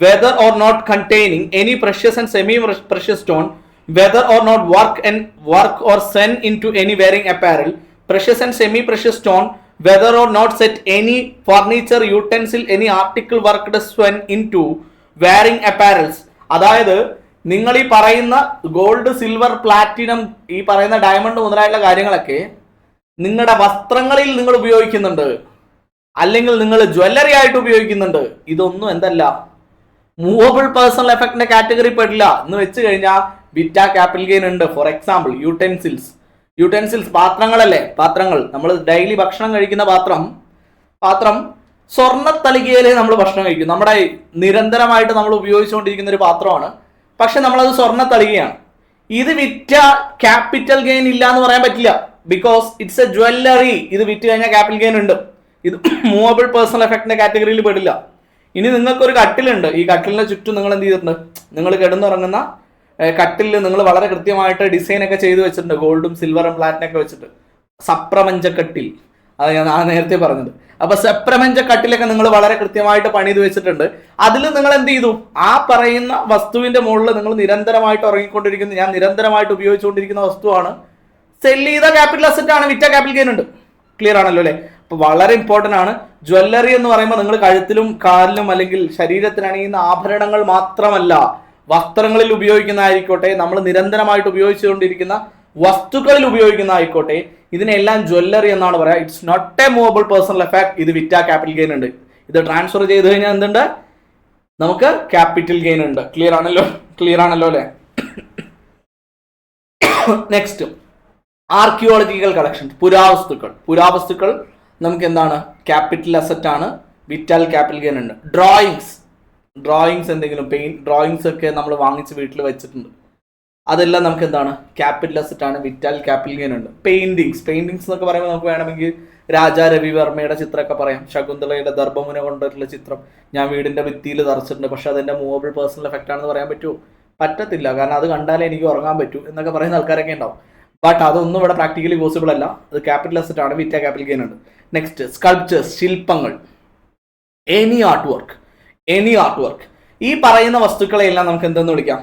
whether or not containing any precious and semi-precious stone, whether or not work or sent into any wearing apparel, precious and semi-precious stone, whether or not set any furniture, utensil, any article worked sent into wearing apparels. അതായത് നിങ്ങൾ ഈ പറയുന്ന gold, silver, platinum, ഈ പറയുന്ന diamond മുതലായുള്ള കാര്യങ്ങളൊക്കെ നിങ്ങളുടെ വസ്ത്രങ്ങളിൽ നിങ്ങൾ ഉപയോഗിക്കുന്നുണ്ട്, അല്ലെങ്കിൽ നിങ്ങൾ ജ്വല്ലറി ആയിട്ട് ഉപയോഗിക്കുന്നുണ്ട്. ഇതൊന്നും എന്തല്ല? മൂവബിൾ പേഴ്സണൽ എഫക്റ്റിന്റെ കാറ്റഗറി പെടില്ല. എന്ന് വെച്ച് കഴിഞ്ഞാൽ വിറ്റ ക്യാപിറ്റൽ ഗെയിൻ ഉണ്ട്. ഫോർ എക്സാമ്പിൾ യൂടെൻസിൽസ് പാത്രങ്ങളല്ലേ? പാത്രങ്ങൾ, നമ്മൾ ഡെയിലി ഭക്ഷണം കഴിക്കുന്ന പാത്രം സ്വർണ്ണ തളികയിലെ നമ്മൾ ഭക്ഷണം കഴിക്കും. നമ്മുടെ നിരന്തരമായിട്ട് നമ്മൾ ഉപയോഗിച്ചുകൊണ്ടിരിക്കുന്ന ഒരു പാത്രമാണ്. പക്ഷെ നമ്മളത് സ്വർണ്ണ തളികയാണ്. ഇത് വിറ്റ ക്യാപിറ്റൽ ഗെയിൻ ഇല്ല എന്ന് പറയാൻ പറ്റില്ല. Because it's A jewellery. ഇത് വിറ്റ് കഴിഞ്ഞാൽ ക്യാപിറ്റൽ ഗെയിൻ ഉണ്ട്. ഇത് മൂവബിൾ പേഴ്സണൽ എഫക്റ്റിന്റെ കാറ്റഗറിയിൽ പെടില്ല. ഇനി നിങ്ങൾക്കൊരു കട്ടിലുണ്ട്. ഈ കട്ടിലിന്റെ ചുറ്റും നിങ്ങൾ എന്ത് ചെയ്തിട്ടുണ്ട്? നിങ്ങൾ കിടന്നുറങ്ങുന്ന കട്ടിലിൽ നിങ്ങൾ വളരെ കൃത്യമായിട്ട് ഡിസൈൻ ഒക്കെ ചെയ്ത് വെച്ചിട്ടുണ്ട്, ഗോൾഡും സിൽവറും പ്ലാറ്റിനൊക്കെ വെച്ചിട്ട്. സപ്രപഞ്ച കട്ടിൽ, അത് ഞാൻ നേരത്തെ പറഞ്ഞത്. അപ്പൊ സെപ്രമെഞ്ച കട്ടിലൊക്കെ നിങ്ങൾ വളരെ കൃത്യമായിട്ട് പണിത് വെച്ചിട്ടുണ്ട്. അതിൽ നിങ്ങൾ എന്ത് ചെയ്തു? ആ പറയുന്ന വസ്തുവിന്റെ മുകളിൽ നിങ്ങൾ നിരന്തരമായിട്ട് ഉറങ്ങിക്കൊണ്ടിരിക്കുന്ന, ഞാൻ നിരന്തരമായിട്ട് ഉപയോഗിച്ചുകൊണ്ടിരിക്കുന്ന വസ്തുവാണ്. സെൽ ചെയ്ത ക്യാപിറ്റൽ അസറ്റ് ആണ്, വിറ്റ ക്യാപിറ്റൽ ഗെയിൻ ഉണ്ട്. ക്ലിയർ ആണല്ലോ അല്ലെ? അപ്പൊ വളരെ ഇമ്പോർട്ടന്റ് ആണ്. ജ്വല്ലറി എന്ന് പറയുമ്പോൾ നിങ്ങൾ കഴുത്തിലും കാലിലും അല്ലെങ്കിൽ ശരീരത്തിന് അണിയുന്ന ആഭരണങ്ങൾ മാത്രമല്ല, വസ്ത്രങ്ങളിൽ ഉപയോഗിക്കുന്നതായിക്കോട്ടെ, നമ്മൾ നിരന്തരമായിട്ട് ഉപയോഗിച്ചുകൊണ്ടിരിക്കുന്ന വസ്തുക്കളിൽ ഉപയോഗിക്കുന്ന ആയിക്കോട്ടെ, ഇതിനെല്ലാം ജ്വല്ലറി എന്നാണ് പറയാ. It's not a movable personal effect. ഇത് വിറ്റ ക്യാപിറ്റൽ ഗെയിൻ ഉണ്ട്. ഇത് ട്രാൻസ്ഫർ ചെയ്ത് കഴിഞ്ഞാൽ എന്തുണ്ട്? നമുക്ക് ക്യാപിറ്റൽ ഗെയിൻ ഉണ്ട്. ക്ലിയർ ആണല്ലോ അല്ലെ? നെക്സ്റ്റ്, ആർക്കിയോളജിക്കൽ കളക്ഷൻ, പുരാവസ്തുക്കൾ നമുക്ക് എന്താണ്? ക്യാപിറ്റൽ അസറ്റ് ആണ്, വിറ്റാൽ ക്യാപിറ്റൽ ഗെയിൻ ഉണ്ട്. ഡ്രോയിങ്സ് എന്തെങ്കിലും ഡ്രോയിങ്സ് ഒക്കെ നമ്മൾ വാങ്ങിച്ച് വീട്ടിൽ വെച്ചിട്ടുണ്ട്, അതെല്ലാം നമുക്ക് എന്താണ്? ക്യാപിറ്റൽ അസറ്റ് ആണ്, വിറ്റാൽ ക്യാപിറ്റൽ ഗെയിൻ ഉണ്ട്. പെയിന്റിങ്സ് എന്നൊക്കെ പറയുമ്പോൾ നമുക്ക് വേണമെങ്കിൽ രാജാ രവിവർമ്മയുടെ ചിത്രമൊക്കെ പറയാം. ശകുന്തളയുടെ ദർഭമുന കൊണ്ടിട്ടുള്ള ചിത്രം ഞാൻ വീടിന്റെ ഭിത്തിയിൽ തറച്ചിട്ടുണ്ട്, പക്ഷെ അതെന്റെ മൂവബിൾ പേഴ്സണൽ എഫക്റ്റ് ആണെന്ന് പറയാൻ പറ്റുമോ? പറ്റത്തില്ല. കാരണം അത് കണ്ടാലേ എനിക്ക് ഉറങ്ങാൻ പറ്റൂ എന്നൊക്കെ പറയുന്ന ആൾക്കാരൊക്കെ ഉണ്ടാവും. ബട്ട് അതൊന്നും ഇവിടെ പ്രാക്ടിക്കലി പോസിബിൾ അല്ല. അത് ക്യാപിറ്റൽ അസറ്റ് ആണ്, വിറ്റ ക്യാപിറ്റൽ ഗെയിൻ ഉണ്ട്. നെക്സ്റ്റ്, സ്കൾപ്ചേഴ്സ്, ശില്പങ്ങൾ, എനി ആർട്ട് വർക്ക്. ഈ പറയുന്ന വസ്തുക്കളെല്ലാം നമുക്ക് എന്തെന്ന് വിളിക്കാം?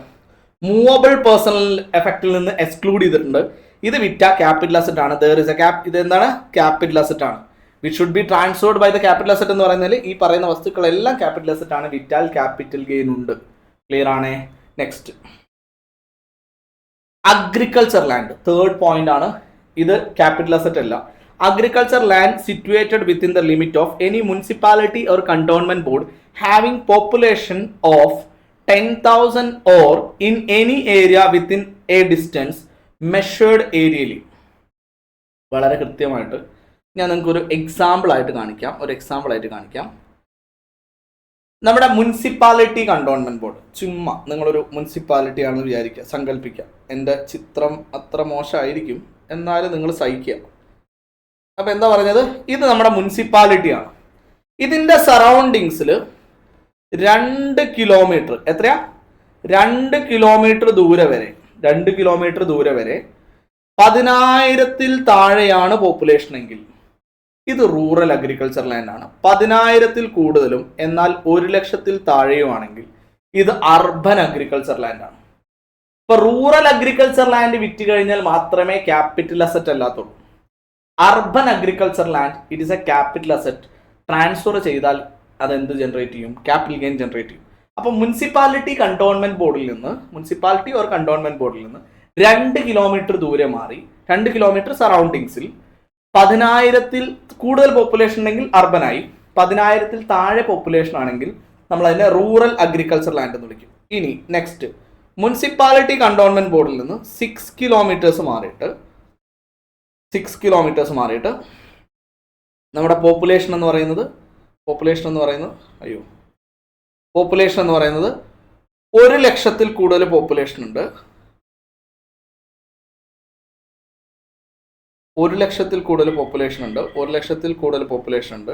മൂവബിൾ പേഴ്സണൽ എഫക്റ്റിൽ നിന്ന് എക്സ്ക്ലൂഡ് ചെയ്തിട്ടുണ്ട്. ഇത് വിറ്റ ക്യാപിറ്റൽ അസറ്റ് ആണ്. ഇത് എന്താണ്? ക്യാപിറ്റൽ അസറ്റ് ആണ്. Which should be transferred by the capital asset എന്ന് പറയുന്നതിൽ ഈ പറയുന്ന വസ്തുക്കളെല്ലാം ക്യാപിറ്റൽ അസറ്റ് ആണ്, വിറ്റാൽ ക്യാപിറ്റൽ ഗെയിൻ ഉണ്ട്. ക്ലിയർ ആണേ? Next, agriculture land, third point ആണ്. ഇത് ക്യാപിറ്റൽ അസറ്റ് അല്ല. Agriculture land situated within the limit of any municipality or cantonment board having population of 10,000 or in any area within a distance measured aerially. വളരെ കൃത്യമായിട്ട് ഞാൻ നിങ്ങൾക്ക് ഒരു example ആയിട്ട് കാണിക്കാം. നമ്മുടെ മുനിസിപ്പാലിറ്റി കണ്ടോൺമെന്റ് ബോർഡ്, ചുമ്മാ നിങ്ങളൊരു മുനിസിപ്പാലിറ്റി ആണെന്ന് വിചാരിക്കുക, സങ്കല്പിക്കുക. എൻ്റെ ചിത്രം അത്ര മോശമായിരിക്കും, എന്നാലും നിങ്ങൾ സഹിക്കുക. അപ്പൊ എന്താ പറഞ്ഞത്? ഇത് നമ്മുടെ മുനിസിപ്പാലിറ്റിയാണ്. ഇതിന്റെ സറൗണ്ടിങ്സിൽ 2 കിലോമീറ്റർ, എത്രയാ? 2 കിലോമീറ്റർ ദൂരെ വരെ 10,000-ൽ താഴെയാണ് പോപ്പുലേഷൻ എങ്കിൽ ഇത് റൂറൽ അഗ്രികൾച്ചർ ലാൻഡ് ആണ്. 10,000-ൽ കൂടുതലും എന്നാൽ 1,00,000-ൽ താഴെയുമാണെങ്കിൽ ഇത് അർബൻ അഗ്രികൾച്ചർ ലാൻഡ് ആണ്. ഇപ്പൊ റൂറൽ അഗ്രികൾച്ചർ ലാൻഡ് വിറ്റ് കഴിഞ്ഞാൽ മാത്രമേ ക്യാപിറ്റൽ അസറ്റ് അല്ലാത്തുള്ളൂ. Urban agriculture land it is a capital asset. Transfer ചെയ്താൽ അതെന്ത് ജനറേറ്റ് ചെയ്യും? ക്യാപിറ്റൽ ഗെയിൻ ജനറേറ്റ് ചെയ്യും. അപ്പൊ മുനിസിപ്പാലിറ്റി ഓർ കണ്ടോൺമെന്റ് ബോർഡിൽ നിന്ന് 2 കിലോമീറ്റർ ദൂരെ മാറി, 2 കിലോമീറ്റർ സറൗണ്ടിങ്സിൽ 10,000-ൽ കൂടുതൽ പോപ്പുലേഷൻ ഉണ്ടെങ്കിൽ അർബനായി, 10,000-ൽ താഴെ പോപ്പുലേഷൻ ആണെങ്കിൽ നമ്മൾ അതിനെ റൂറൽ അഗ്രികൾച്ചർ ലാൻഡ് എന്ന് വിളിക്കും. ഇനി നെക്സ്റ്റ്, മുനിസിപ്പാലിറ്റി കണ്ടോൺമെന്റ് ബോർഡിൽ നിന്ന് 6 കിലോമീറ്റേഴ്സ് മാറിയിട്ട് നമ്മുടെ പോപ്പുലേഷൻ എന്ന് പറയുന്നത് 1,00,000-ൽ കൂടുതൽ പോപ്പുലേഷൻ ഉണ്ട്. 1,00,000-ൽ കൂടുതൽ പോപ്പുലേഷൻ ഉണ്ട്.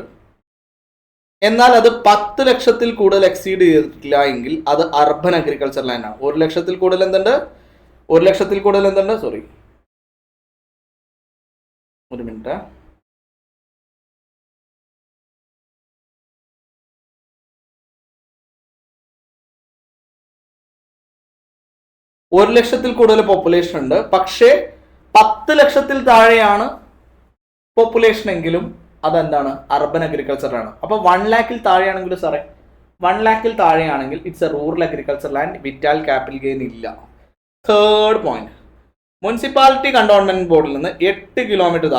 എന്നാൽ അത് 10,00,000-ൽ കൂടുതൽ എക്സീഡ് ചെയ്തിട്ടില്ല എങ്കിൽ അത് അർബൻ അഗ്രികൾച്ചർ ലാൻഡ് ആണ്. 1,00,000-ൽ കൂടുതൽ എന്തുണ്ട്? സോറി, ഒരു മിനിറ്റ്. ഒരു 1,00,000-ൽ കൂടുതൽ പോപ്പുലേഷൻ ഉണ്ട്, പക്ഷേ 10,00,000-ൽ താഴെയാണ് പോപ്പുലേഷൻ എങ്കിലും അതെന്താണ്? അർബൻ അഗ്രികൾച്ചർ ആണ്. അപ്പൊ 1,00,000-ൽ താഴെയാണെങ്കിലും സാറേ, 1,00,000-ൽ താഴെയാണെങ്കിൽ it's a rural agriculture land, വിറ്റാൽ ക്യാപിറ്റൽ ഗെയിൻ ഇല്ല. തേർഡ് പോയിന്റ്, മുനിസിപ്പാലിറ്റി കണ്ടോൺമെന്റ് ബോർഡിൽ നിന്ന് 8 കിലോമീറ്റർ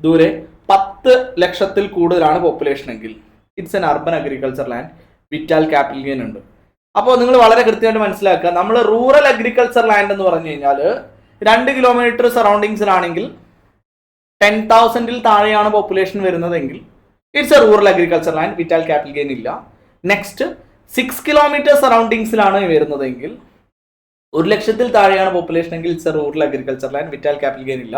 ദൂരെ 10,00,000-ൽ കൂടുതലാണ് പോപ്പുലേഷൻ എങ്കിൽ it's an urban agriculture land, വിറ്റാൽ ക്യാപിറ്റൽ ഗെയിൻ ഉണ്ട്. അപ്പോൾ നിങ്ങൾ വളരെ കൃത്യമായിട്ട് മനസ്സിലാക്കുക, നമ്മൾ റൂറൽ അഗ്രികൾച്ചർ ലാൻഡ് എന്ന് പറഞ്ഞു കഴിഞ്ഞാൽ 2 കിലോമീറ്റർ സറൗണ്ടിങ്സിലാണെങ്കിൽ 10,000-ൽ താഴെയാണ് പോപ്പുലേഷൻ വരുന്നതെങ്കിൽ it's a rural agriculture land, വിറ്റാൽ ക്യാപിറ്റൽ ഗെയിൻ ഇല്ല. നെക്സ്റ്റ്, 6 കിലോമീറ്റർ സറൗണ്ടിങ്സിലാണ് വരുന്നതെങ്കിൽ 1,00,000-ൽ താഴെയാണ് പോപ്പുലേഷൻ എങ്കിൽ it's a rural agriculture land, വിറ്റാൽ ക്യാപിറ്റൽ ഗെയിൻ ഇല്ല.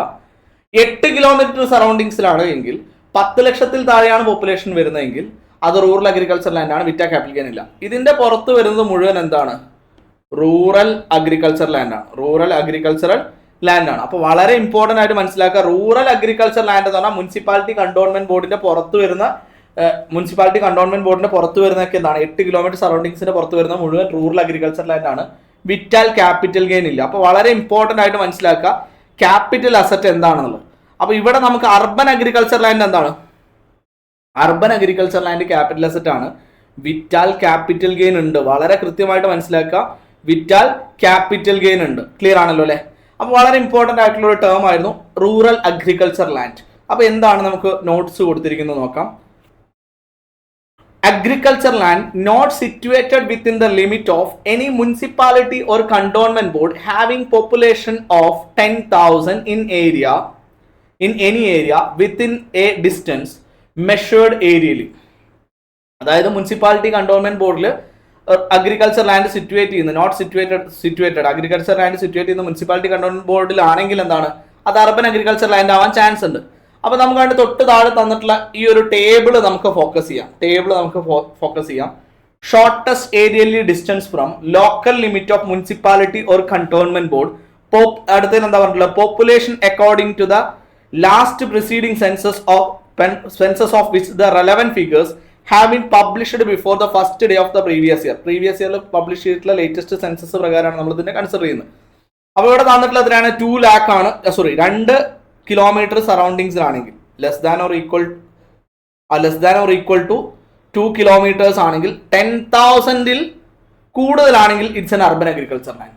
8 കിലോമീറ്റർ സറൗണ്ടിങ്സിലാണ് എങ്കിൽ 10,00,000-ൽ താഴെയാണ് പോപ്പുലേഷൻ വരുന്നതെങ്കിൽ അത് റൂറൽ അഗ്രികൾച്ചർ ലാൻഡ് ആണ്, വിറ്റാൽ ക്യാപിറ്റൽ ഗെയിൻ ഇല്ല. ഇതിന്റെ പുറത്ത് വരുന്നത് മുഴുവൻ എന്താണ്? റൂറൽ അഗ്രികൾച്ചർ ലാൻഡ് ആണ്. റൂറൽ അഗ്രികൾച്ചറൽ ലാൻഡ് ആണ്. അപ്പോൾ വളരെ ഇമ്പോർട്ടന്റ് ആയിട്ട് മനസ്സിലാക്കുക, റൂറൽ അഗ്രികൾച്ചർ ലാൻഡ് എന്ന് പറഞ്ഞാൽ മുനിസിപ്പാലിറ്റി കണ്ടോൺമെന്റ് ബോർഡിന്റെ പുറത്ത് വരുന്നൊക്കെ എന്താണ് 8 കിലോമീറ്റർ സറൗണ്ടിങ്സിന്റെ പുറത്ത് വരുന്ന മുഴുവൻ റൂറൽ അഗ്രികൾച്ചർ ലാൻഡ് ആണ്. വിറ്റാൽ ക്യാപിറ്റൽ ഗെയിൻ ഇല്ല. അപ്പോൾ വളരെ ഇമ്പോർട്ടന്റ് ആയിട്ട് മനസ്സിലാക്കുക ക്യാപിറ്റൽ അസറ്റ് എന്താണെന്നുള്ളത്. അപ്പോൾ ഇവിടെ നമുക്ക് അർബൻ അഗ്രികൾച്ചർ ലാൻഡ് എന്താണ്? Urban agriculture land capital asset ആണ്. വിറ്റാൽ ക്യാപിറ്റൽ ഗെയിൻ ഉണ്ട്. വളരെ കൃത്യമായിട്ട് മനസ്സിലാക്കുക, വിറ്റാൽ ക്യാപിറ്റൽ ഗെയിൻ ഉണ്ട്. ക്ലിയർ ആണല്ലോ അല്ലെ? അപ്പോൾ വളരെ ഇമ്പോർട്ടന്റ് ആയിട്ടുള്ള ഒരു ടേം ആയിരുന്നു റൂറൽ അഗ്രികൾച്ചർ ലാൻഡ്. അപ്പോൾ എന്താണ് നമുക്ക് നോട്ട്സ് കൊടുത്തിരിക്കുന്നത് നോക്കാം. Agriculture land not situated within the limit of any municipality or cantonment board having population of 10,000 in any area within a distance measured aerially. അതായത് മുനിസിപ്പാലിറ്റി കണ്ടോൺമെന്റ് ബോർഡിൽ agriculture land situate ചെയ്യുന്നത് agriculture land situate ചെയ്യുന്ന municipality cantonment ബോർഡിലാണെങ്കിൽ എന്താണ്, അത് urban agriculture land ആവാൻ chance ഉണ്ട്. അപ്പൊ നമുക്ക് അതിന്റെ തൊട്ട് താഴെ തന്നിട്ടുള്ള ഈ ഒരു ടേബിൾ നമുക്ക് ഫോക്കസ് ചെയ്യാം. Shortest aerially distance from local limit of municipality or cantonment board. അടുത്തതിന് എന്താ പറഞ്ഞിട്ടുള്ളത്? Population according to the last preceding census of which the relevant figures have been published before the first day of the previous ഇയറിൽ publish ചെയ്തിട്ടുള്ള latest census പ്രകാരമാണ് നമ്മൾ ഇതിനെ consider ചെയ്യുന്നത്. അപ്പോൾ ഇവിടെ തന്നിട്ടുള്ള എത്രയാണ്? 2 lakh ആണ്. 2 കിലോമീറ്റർ സറൗണ്ടിങ്സിലാണെങ്കിൽ less than or equal to 2 kilometres ആണെങ്കിൽ 10,000 കൂടുതലാണെങ്കിൽ it's an urban agriculture land.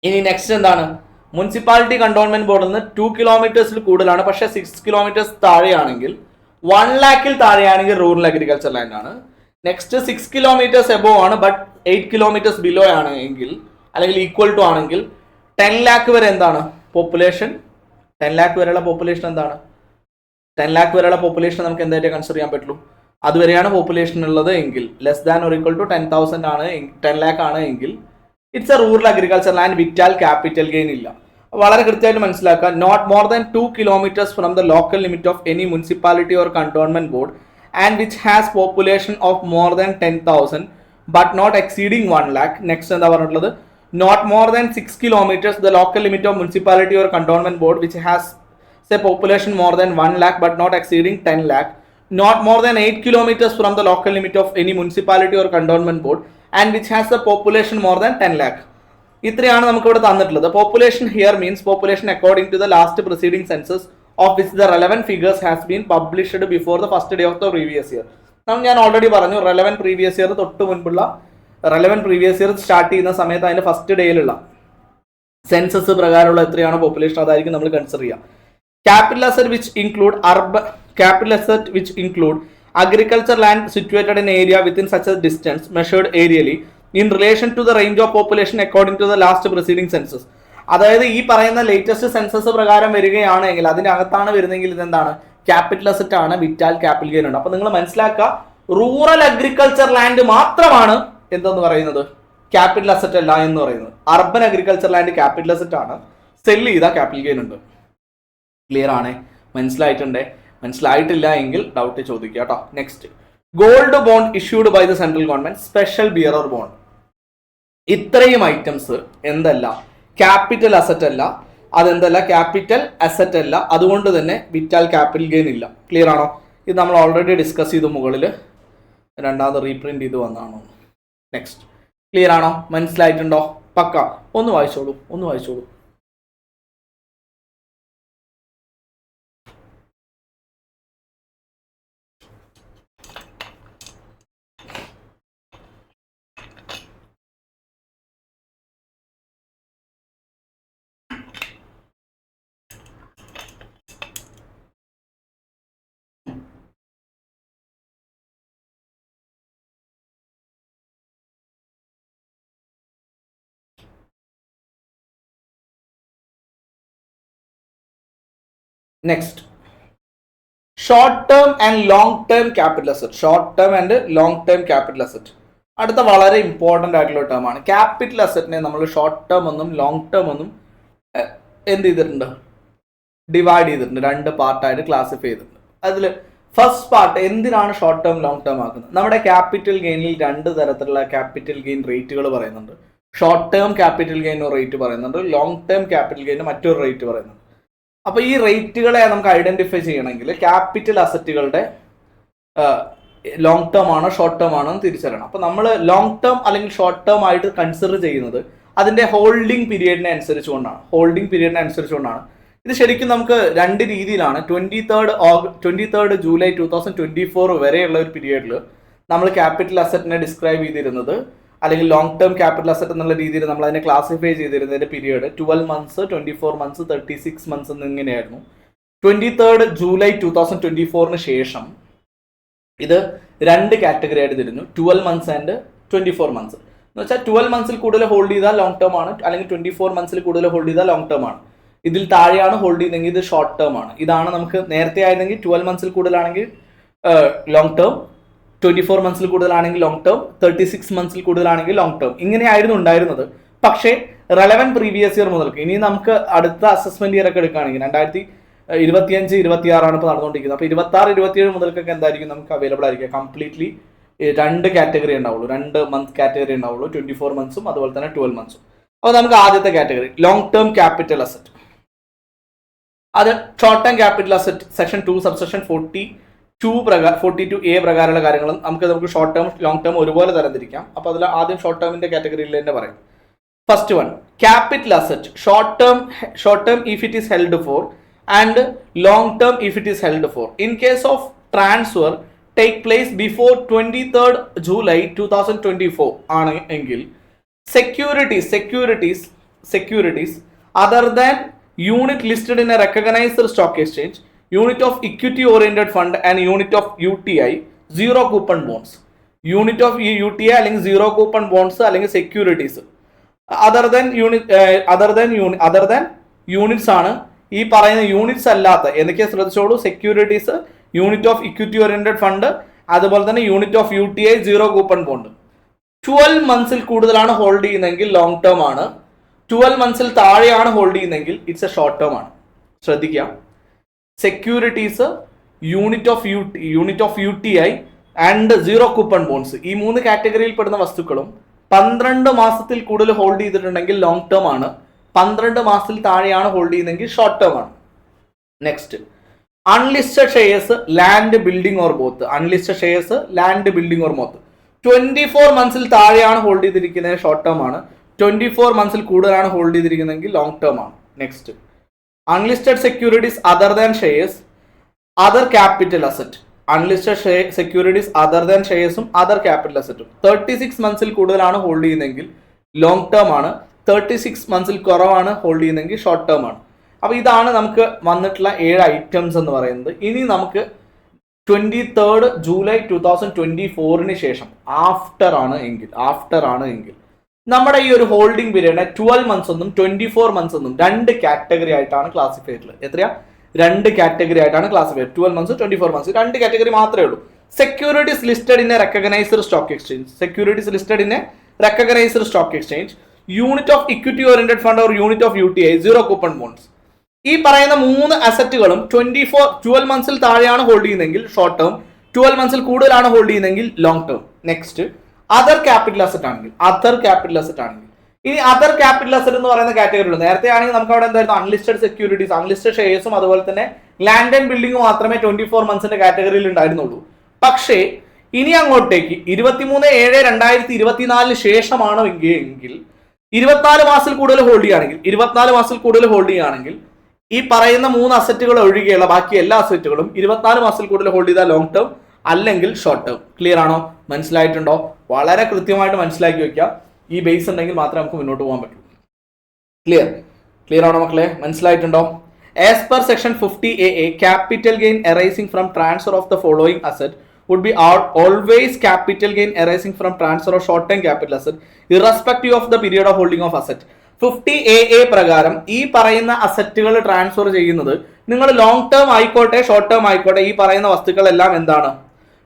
ഇനി നെക്സ്റ്റ് എന്താണ്? മുനിസിപ്പാലിറ്റി കണ്ടോൺമെന്റ് ബോർഡിൽ നിന്ന് 2 കിലോമീറ്റേഴ്സിൽ കൂടുതലാണ്, പക്ഷേ 6 കിലോമീറ്റേഴ്സ് താഴെയാണെങ്കിൽ 1 lakh താഴെയാണെങ്കിൽ റൂറൽ അഗ്രികൾച്ചർ ലാൻഡ് ആണ്. നെക്സ്റ്റ് 6 കിലോമീറ്റേഴ്സ് എബോവ് ആണ്, ബട്ട് 8 കിലോമീറ്റേഴ്സ് ബിലോ ആണെങ്കിൽ അല്ലെങ്കിൽ ഈക്വൽ ടു ആണെങ്കിൽ 10 lakh വരെ എന്താണ് പോപ്പുലേഷൻ? 10 lakh വരെയുള്ള പോപ്പുലേഷൻ എന്താണ്? 10 lakh വരെയുള്ള പോപ്പുലേഷൻ നമുക്ക് എന്തായിട്ട് കൺസിഡർ ചെയ്യാൻ പറ്റുള്ളൂ? അതുവരെയാണ് പോപ്പുലേഷൻ ഉള്ളത് എങ്കിൽ less than or equal to 10,000 ആണ്, 10 lakh ആണ് എങ്കിൽ it's a rural agriculture land. വിറ്റാൽ ക്യാപിറ്റൽ ഗെയിൻ ഇല്ല. വളരെ കൃത്യമായിട്ട് മനസ്സിലാക്കുക, not more than 2 kilometres from the local limit of any municipality or cantonment board and which has population of more than 10,000 but not exceeding 1 lakh. Next എന്താ പറഞ്ഞിട്ടുള്ളത്? Not more than 6 kilometers the local limit of municipality or cantonment board which has say population more than 1 lakh but not exceeding 10 lakh. Not more than 8 kilometers from the local limit of any municipality or cantonment board and which has the population more than 10 lakh. ഇത്രയാണ് നമുക്ക് ഇവിടെ തന്നിട്ടുള്ളത്. Population here means population according to the last preceding census of which the relevant figures has been published before the first day of the previous year. ഞാൻ already പറഞ്ഞു, relevant previous year തൊട്ട് മുൻപുള്ള relevant previous year start ചെയ്യുന്ന സമയത്ത് അതിന്റെ first ഡേയിലുള്ള census പ്രകാരമുള്ള എത്രയാണ് population അതായിരിക്കും നമ്മൾ കൺസിഡർ ചെയ്യുക. Capital asset which include agriculture land situated in area within such a distance measured aerially in relation to the range of population according to the last preceding census. അതായത് ഈ പറയുന്ന latest census പ്രകാരം വരികയാണെങ്കിൽ അതിനകത്താണ് വരുന്നെങ്കിൽ ഇതെന്താണ്? Capital asset ആണ്. വിറ്റാൽ ക്യാപിറ്റൽ ഗെയിൻ ഉണ്ട്. അപ്പൊ നിങ്ങൾ മനസ്സിലാക്കുക, റൂറൽ അഗ്രികൾച്ചർ ലാൻഡ് മാത്രമാണ് എന്തെന്ന് പറയുന്നത്? ക്യാപിറ്റൽ അസറ്റ് അല്ല എന്ന് പറയുന്നത്. Urban agriculture land capital asset ആണ്. സെല്ല് ചെയ്ത ക്യാപിറ്റൽ ഗെയിൻ ഉണ്ട്. ക്ലിയർ ആണേ? മനസ്സിലായിട്ടില്ല എങ്കിൽ ഡൗട്ട് ചോദിക്കുക കേട്ടോ. Next, gold bond issued by the central government, special bearer bond. ഇത്രയും ഐറ്റംസ് എന്തല്ല? ക്യാപിറ്റൽ അസറ്റ് അല്ല. അതെന്തല്ല? ക്യാപിറ്റൽ അസറ്റ് അല്ല. അതുകൊണ്ട് തന്നെ വിറ്റാൽ ക്യാപിറ്റൽ ഗെയിൻ ഇല്ല. ക്ലിയർ ആണോ? ഇത് നമ്മൾ ഓൾറെഡി ഡിസ്കസ് ചെയ്തു. മുകളിൽ രണ്ടാമത് റീപ്രിന്റ് ചെയ്ത് വന്നാണോ? നെക്സ്റ്റ്, ക്ലിയർ ആണോ? മനസ്സിലായിട്ടുണ്ടോ? പക്ക. ഒന്ന് വായിച്ചോളൂ. Next, short term and long term capital asset. അടുത്ത വളരെ ഇമ്പോർട്ടൻ്റ് ആയിട്ടുള്ള ടേം ആണ്. ക്യാപിറ്റൽ അസറ്റിനെ നമ്മൾ ഷോർട്ട് ടേം ഒന്നും ലോങ് ടേം ഒന്നും എന്ത് ചെയ്തിട്ടുണ്ട്? ഡിവൈഡ് ചെയ്തിട്ടുണ്ട്. 2 പാർട്ടായിട്ട് ക്ലാസിഫൈ ചെയ്തിട്ടുണ്ട്. അതിൽ ഫസ്റ്റ് പാർട്ട് എന്തിനാണ് ഷോർട്ട് ടേം ലോങ് ടേം ആക്കുന്നത്? നമ്മുടെ ക്യാപിറ്റൽ ഗെയിനിൽ 2 തരത്തിലുള്ള ക്യാപിറ്റൽ ഗെയിൻ റേറ്റുകൾ പറയുന്നുണ്ട്. Short term capital gain rate പറയുന്നുണ്ട്, ലോങ് ടേം ക്യാപിറ്റൽ ഗെയിൻ മറ്റൊരു റേറ്റ് പറയുന്നുണ്ട്. അപ്പൊ ഈ റേറ്റുകളെ നമുക്ക് ഐഡന്റിഫൈ ചെയ്യണമെങ്കിൽ ക്യാപിറ്റൽ അസറ്റുകളുടെ ലോങ് ടേം ആണോ ഷോർട്ട് ടേം ആണോ എന്ന് തിരിച്ചറിയണം. അപ്പൊ നമ്മൾ ലോങ് ടേം അല്ലെങ്കിൽ ഷോർട്ട് ടേം ആയിട്ട് കൺസിഡർ ചെയ്യുന്നത് അതിന്റെ ഹോൾഡിംഗ് പീരീഡിനെ അനുസരിച്ചുകൊണ്ടാണ്. ഇത് ശരിക്കും നമുക്ക് രണ്ട് രീതിയിലാണ്. 23rd ജൂലൈ 2024 വരെയുള്ള ഒരു പീരീഡിൽ നമ്മൾ ക്യാപിറ്റൽ അസറ്റിനെ ഡിസ്ക്രൈബ് ചെയ്തിരുന്നത്, അല്ലെങ്കിൽ ലോങ് ടേം ക്യാപിറ്റൽ അസറ്റ് എന്നുള്ള രീതിയിൽ നമ്മൾ അതിനെ ക്ലാസിഫൈ ചെയ്തിരുന്നതിന്റെ പീരീഡ് 12 months, 24 months, 36 months എന്നിങ്ങനെയായിരുന്നു. 23rd ജൂലൈ 2024 ശേഷം ഇത് രണ്ട് കാറ്റഗറി ആയിട്ട് തിരിഞ്ഞു, 12 months ആൻഡ് 24 months. എന്ന് വെച്ചാൽ 12 months കൂടുതൽ ഹോൾഡ് ചെയ്താൽ ലോങ് ടേം ആണ്, അല്ലെങ്കിൽ 24 months കൂടുതൽ ഹോൾഡ് ചെയ്താൽ ലോങ് ടേം ആണ്. ഇതിൽ താഴെയാണ് ഹോൾഡ് ചെയ്യുന്നതെങ്കിൽ ഇത് ഷോർട്ട് ടേം ആണ്. ഇതാണ് നമുക്ക് നേരത്തെ ആയിരുന്നെങ്കിൽ 12 months കൂടുതലാണെങ്കിൽ ലോങ് ടേം, 24 months കൂടുതലാണെങ്കിൽ ലോങ് ടേം, 36 months കൂടുതലാണെങ്കിൽ ലോങ് ടേം, ഇങ്ങനെയായിരുന്നു ഉണ്ടായിരുന്നത്. പക്ഷേ റെലവൻറ്റ് പ്രീവിയസ് ഇയർ മുതൽക്ക് ഇനി നമുക്ക് അടുത്ത അസസ്മെന്റ് ഇയർ ഒക്കെ എടുക്കുകയാണെങ്കിൽ 2025-26 ഇപ്പോൾ നടന്നുകൊണ്ടിരിക്കുന്നത്. അപ്പോൾ 26-27 മുതൽക്കൊക്കെ എന്തായിരിക്കും നമുക്ക് അവൈലബിൾ ആയിരിക്കുക? കംപ്ലീറ്റ്ലി രണ്ട് കാറ്റഗറി ഉണ്ടാവുള്ളൂ, 2 month കാറ്റഗറി ഉണ്ടാവുള്ളൂ, 24 months അതുപോലെ തന്നെ 12 months. അപ്പോൾ നമുക്ക് ആദ്യത്തെ category long term capital asset. അത് short term capital asset section 2 subsection 42A പ്രകാരമുള്ള കാര്യങ്ങളും നമുക്ക് ഷോർട്ട് ടേം ലോങ് ടേം ഒരുപോലെ തരംതിരിക്കാം. അപ്പോൾ അതിൽ ആദ്യം ഷോർട്ട് ടേമിന്റെ കാറ്റഗറിയിൽ തന്നെ പറയും. First one, capital asset short term if it is held for and long term if it is held for. In case of transfer take place before 23rd July 2024 ആണ് എങ്കിൽ securities other than unit listed in a recognized stock exchange, unit of equity oriented fund and unit of UTI, zero coupon bonds. Unit of UTI അല്ലെങ്കിൽ zero coupon bonds അല്ലെങ്കിൽ securities other than units ആണ്. ഈ പറയുന്ന units അല്ലാത്ത എന്തൊക്കെയാ ശ്രദ്ധിച്ചോളൂ, securities, unit of equity oriented fund, അതുപോലെ തന്നെ unit of UTI, zero coupon bond. 12 months കൂടുതലാണ് ഹോൾഡ് ചെയ്യുന്നതെങ്കിൽ ലോങ് ടേം ആണ്, 12 months താഴെയാണ് ഹോൾഡ് ചെയ്യുന്നതെങ്കിൽ ഇറ്റ്സ് എ ഷോർട്ട് ടേം ആണ്. ശ്രദ്ധിക്കാം, securities, unit of UTI and zero coupon bonds, ഈ 3 കാറ്റഗറിയിൽ പെടുന്ന വസ്തുക്കളും 12 മാസത്തിൽ കൂടുതൽ ഹോൾഡ് ചെയ്തിട്ടുണ്ടെങ്കിൽ ലോങ് ടേം ആണ്, 12 മാസത്തിൽ താഴെയാണ് ഹോൾഡ് ചെയ്യുന്നതെങ്കിൽ ഷോർട്ട് ടേം ആണ്. Next, unlisted shares, land, building or both. Unlisted shares, land, building or both 24 months താഴെയാണ് ഹോൾഡ് ചെയ്തിരിക്കുന്നത് ഷോർട്ട് ടേം ആണ്, 24 months കൂടുതലാണ് ഹോൾഡ് ചെയ്തിരിക്കുന്നതെങ്കിൽ ലോങ് ടേം ആണ്. Next, unlisted securities other than shares, other capital asset. Unlisted securities other than ഷെയർസും other capital അസറ്റും 36 months കൂടുതലാണ് hold ചെയ്യുന്നതെങ്കിൽ ലോങ് ടേം ആണ്, 36 months കുറവാണ് ഹോൾഡ് ചെയ്യുന്നതെങ്കിൽ ഷോർട്ട് ടേം ആണ്. അപ്പോൾ ഇതാണ് നമുക്ക് വന്നിട്ടുള്ള 7 ഐറ്റംസ് എന്ന് പറയുന്നത്. ഇനി നമുക്ക് 23rd ജൂലൈ 2024 ശേഷം ആഫ്റ്റർ ആണ് എങ്കിൽ നമ്മുടെ ഈ ഒരു ഹോൾഡിംഗ് പീരീഡിനെ 12 months എന്നും 24 months എന്നും 2 കാറ്റഗറി ആയിട്ടാണ് ക്ലാസിഫൈ ചെയ്തിട്ടുള്ളത്. എത്രയാ? 2 കാറ്റഗറി ആയിട്ടാണ് ക്ലാസിഫൈ. 12 months, 24 months, 2 കാറ്റഗറി മാത്രമേ ഉള്ളൂ. Securities listed in A recognised stock exchange, unit of equity oriented fund or unit of UTI, zero coupon bonds. ഈ പറയുന്ന 3 അസറ്റുകളും 12 months താഴെയാണ് ഹോൾഡ് ചെയ്യുന്നതെങ്കിൽ ഷോർട്ട് ടേം, 12 months കൂടുതലാണ് ഹോൾഡ് ചെയ്യുന്നതെങ്കിൽ long term. Next, other capital asset ആണെങ്കിൽ ഇനി other capital asset എന്ന് പറയുന്ന കാറ്റഗറി ഉള്ളൂ. നേരത്തെ ആണെങ്കിൽ നമുക്ക് അവിടെ എന്തായിരുന്നു? അൺലിസ്റ്റഡ് സെക്യൂരിറ്റീസ്, അൺലിസ്റ്റഡ് ഷെയർസും അതുപോലെ തന്നെ ലാൻഡ് ആൻഡ് ബിൽഡിംഗ് മാത്രമേ 24 months കാറ്റഗറിയിൽ ഉണ്ടായിരുന്നുള്ളൂ. പക്ഷേ ഇനി അങ്ങോട്ടേക്ക് 23/7/2024 ശേഷമാണോ എങ്കിൽ 24 മാസത്തിൽ കൂടുതൽ ഹോൾഡ് ചെയ്യുകയാണെങ്കിൽ ഈ പറയുന്ന 3 അസറ്റുകൾ ഒഴികെയുള്ള ബാക്കി എല്ലാ അസറ്റുകളും 24 മാസത്തിൽ കൂടുതൽ ഹോൾഡ് ചെയ്താൽ ലോങ് ടേം, അല്ലെങ്കിൽ ഷോർട്ട് ടേം. ക്ലിയർ ആണോ? മനസ്സിലായിട്ടുണ്ടോ? വളരെ കൃത്യമായിട്ട് മനസ്സിലാക്കി വെക്കുക. ഈ ബേസ് ഉണ്ടെങ്കിൽ മാത്രമേ നമുക്ക് മുന്നോട്ട് പോകാൻ പറ്റൂ. ക്ലിയർ ആണോ മക്കളെ? മനസ്സിലായിട്ടുണ്ടോ? As per section 50AA, capital gain arising from transfer of the following asset would be always capital gain arising from transfer of short term capital asset irrespective of the period of holding of asset. 50AA പ്രകാരം ഈ പറയുന്ന അസറ്റുകൾ transfer ചെയ്യുന്നത് നിങ്ങൾ long term ആയിക്കോട്ടെ short term ആയിക്കോട്ടെ, ഈ പറയുന്ന വസ്തുക്കളെല്ലാം എന്താണ്?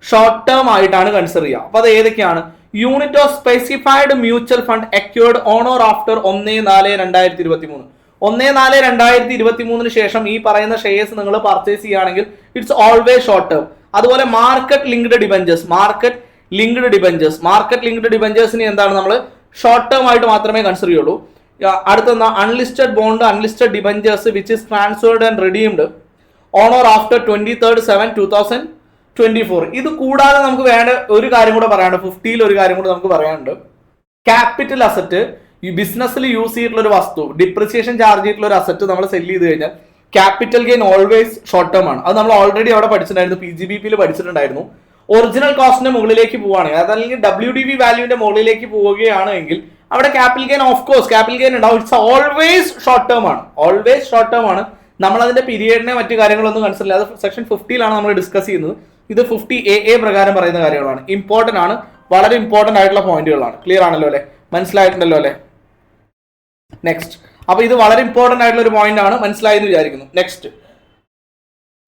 ഷോർട്ട് ടേം ആയിട്ടാണ് കൺസിഡർ ചെയ്യുക. അപ്പൊ അത് ഏതൊക്കെയാണ്? Unit of specified mutual fund acquired on or after 1/4/2023. 1/4/2023 ശേഷം ഈ പറയുന്ന ഷെയർസ് നിങ്ങൾ പർച്ചേസ് ചെയ്യുകയാണെങ്കിൽ ഇറ്റ്സ് ഓൾവേസ് ഷോർട്ട് ടേം. അതുപോലെ മാർക്കറ്റ് ലിങ്ക്ഡ് ഡിബഞ്ചേഴ്സിന് എന്താണ് നമ്മൾ ഷോർട്ട് ടേം ആയിട്ട് മാത്രമേ കൺസിഡർ ചെയ്യുള്ളൂ. അടുത്ത unlisted bond, unlisted debentures which is transferred and redeemed on or after 23/7/2024. ഇത് കൂടാതെ നമുക്ക് വേണ്ട ഒരു കാര്യം കൂടെ പറയാനുണ്ട്. 50 ഒരു കാര്യം കൂടെ നമുക്ക് പറയാനുണ്ട്. ക്യാപിറ്റൽ അസറ്റ്, ഈ ബിസിനസ്സിൽ യൂസ് ചെയ്തിട്ടുള്ള ഒരു വസ്തു ഡിപ്രിസിയേഷൻ ചാർജ് ചെയ്തിട്ടുള്ള ഒരു അസറ്റ് നമ്മൾ സെല് ചെയ്ത് കഴിഞ്ഞാൽ capital gain always short term ആണ്. അത് നമ്മൾ ഓൾറെഡി അവിടെ പഠിച്ചിട്ടുണ്ടായിരുന്നു, PGBP പഠിച്ചിട്ടുണ്ടായിരുന്നു. ഒറിജിനൽ കോസ്റ്റിന്റെ മുകളിലേക്ക് പോവുകയാണെങ്കിൽ, അതല്ലെങ്കിൽ WDV വാല്യൂവിന്റെ മുകളിലേക്ക് പോവുകയാണ് എങ്കിൽ അവിടെ capital gain of course capital gain ഉണ്ടാവും. ഇറ്റ്സ് ഓൾവേസ് ഷോർട്ട് ടേം ആണ്, ഓൾവേസ് ഷോർട്ട് ടേം ആണ്. നമ്മൾ അതിന്റെ പീരിയഡിനെ മറ്റു കാര്യങ്ങളൊന്നും കൺസിഡർ ചെയ്യാതെ സെക്ഷൻ 50 നമ്മൾ ഡിസ്കസ് ചെയ്യുന്നത്. ഇത് 50A പ്രകാരം പറയുന്ന കാര്യങ്ങളാണ്. ഇമ്പോർട്ടന്റ് ആണ്, വളരെ ഇമ്പോർട്ടന്റ് ആയിട്ടുള്ള പോയിന്റുകളാണ്. ക്ലിയർ ആണല്ലോ അല്ലെ? മനസ്സിലായിട്ടുണ്ടല്ലോ അല്ലെ? നെക്സ്റ്റ്, അപ്പൊ ഇത് വളരെ ഇമ്പോർട്ടന്റ് ആയിട്ടുള്ള ഒരു പോയിന്റ് ആണ്, മനസ്സിലായെന്ന് വിചാരിക്കുന്നു. Next,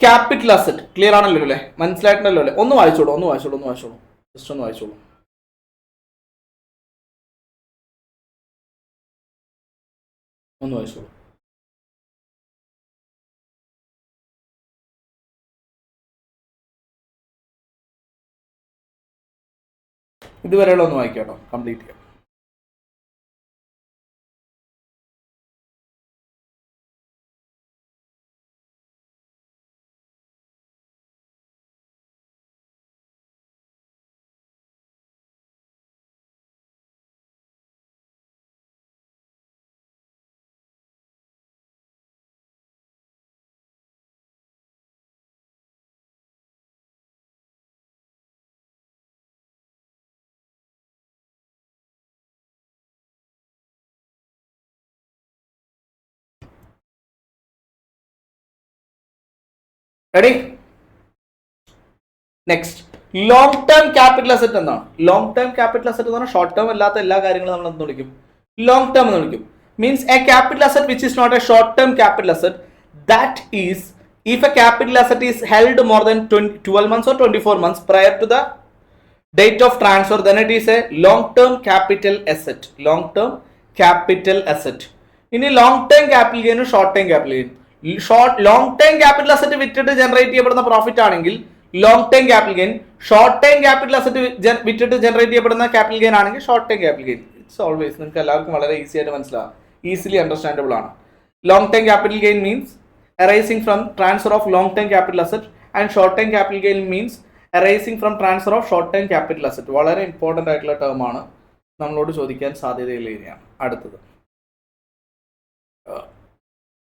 capital asset. ക്ലിയർ ആണല്ലോ അല്ലെ? മനസ്സിലായിട്ടുണ്ടല്ലോ അല്ലെ? ഒന്ന് വായിച്ചോളൂ ജസ്റ്റ് ഒന്ന് വായിച്ചോളൂ. ഇതുവരെയുള്ള ഒന്ന് വായിക്കാട്ടോ, കംപ്ലീറ്റ് ചെയ്യാം. Ready? Next, long term capital asset എന്താണ്? ലോങ് ടേം ക്യാപിറ്റൽ അസറ്റ് എന്ന് പറഞ്ഞാൽ ഷോർട്ട് ടേം അല്ലാത്ത എല്ലാ കാര്യങ്ങളും നമ്മൾ എന്ത് വിളിക്കും? ലോങ് ടേം എന്ന് വിളിക്കും. Means a capital asset which is not a short term capital asset, that is if a capital asset is held more than 12 months or 24 months prior to the date of transfer, then it is a long term capital asset. Long term capital asset. ഇനി long term capital ഗെയിനും short term capital gain. Long term capital asset വിറ്റിട്ട് generate ചെയ്യപ്പെടുന്ന profit ആണെങ്കിൽ long term capital gain. Short term capital asset വിറ്റിട്ട് generate ചെയ്യപ്പെടുന്ന capital gain ആണെങ്കിൽ short term capital gain. It's always, നിങ്ങൾക്ക് എല്ലാവർക്കും വളരെ ഈസി ആയിട്ട് മനസ്സിലാവും, ഈസിലി അണ്ടർസ്റ്റാൻഡബിൾ ആണ്. Long term capital gain means arising from transfer of long term capital asset, and short term capital gain means arising from transfer of short term capital asset. വളരെ important ആയിട്ടുള്ള term ആണ്, നമ്മളോട് ചോദിക്കാൻ സാധ്യതയുള്ള ഏരിയയാണ്. അടുത്തത്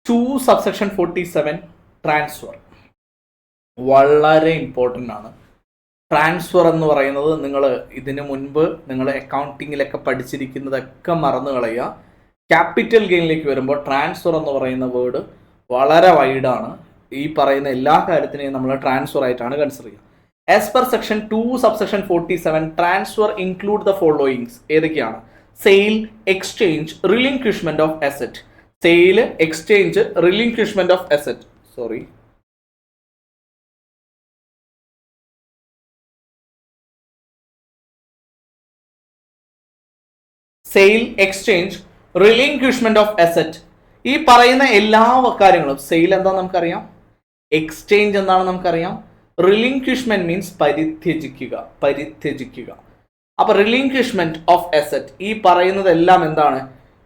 2/47 transfer. വളരെ ഇമ്പോർട്ടൻ്റ് ആണ്. ട്രാൻസ്ഫർ എന്ന് പറയുന്നത് നിങ്ങൾ ഇതിനു മുൻപ് നിങ്ങൾ അക്കൗണ്ടിങ്ങിലൊക്കെ പഠിച്ചിരിക്കുന്നതൊക്കെ മറന്നു കളയുക. ക്യാപിറ്റൽ ഗെയിനിലേക്ക് വരുമ്പോൾ ട്രാൻസ്ഫർ എന്ന് പറയുന്ന വേർഡ് വളരെ വൈഡാണ്. ഈ പറയുന്ന എല്ലാ കാര്യത്തിനെയും നമ്മൾ ട്രാൻസ്ഫർ ആയിട്ടാണ് കൺസിഡർ ചെയ്യുക. As per section 2/47 transfer include the followings. ഏതൊക്കെയാണ്? Sale, exchange, relinquishment of asset. Sale, exchange, relinquishment of asset. Sale, exchange, relinquishment of asset. ഈ പറയുന്ന എല്ലാ കാര്യങ്ങളും, സെയിൽ എന്താണെന്ന് നമുക്കറിയാം, എക്സ്ചേഞ്ച് എന്താണെന്ന് നമുക്കറിയാം, റിലിൻക്വിഷ്മെന്റ് മീൻസ് പരിത്യജിക്കുക. അപ്പൊ റിലിൻക്വിഷ്മെന്റ് ഓഫ് അസറ്റ് ഈ പറയുന്നതെല്ലാം എന്താണ്?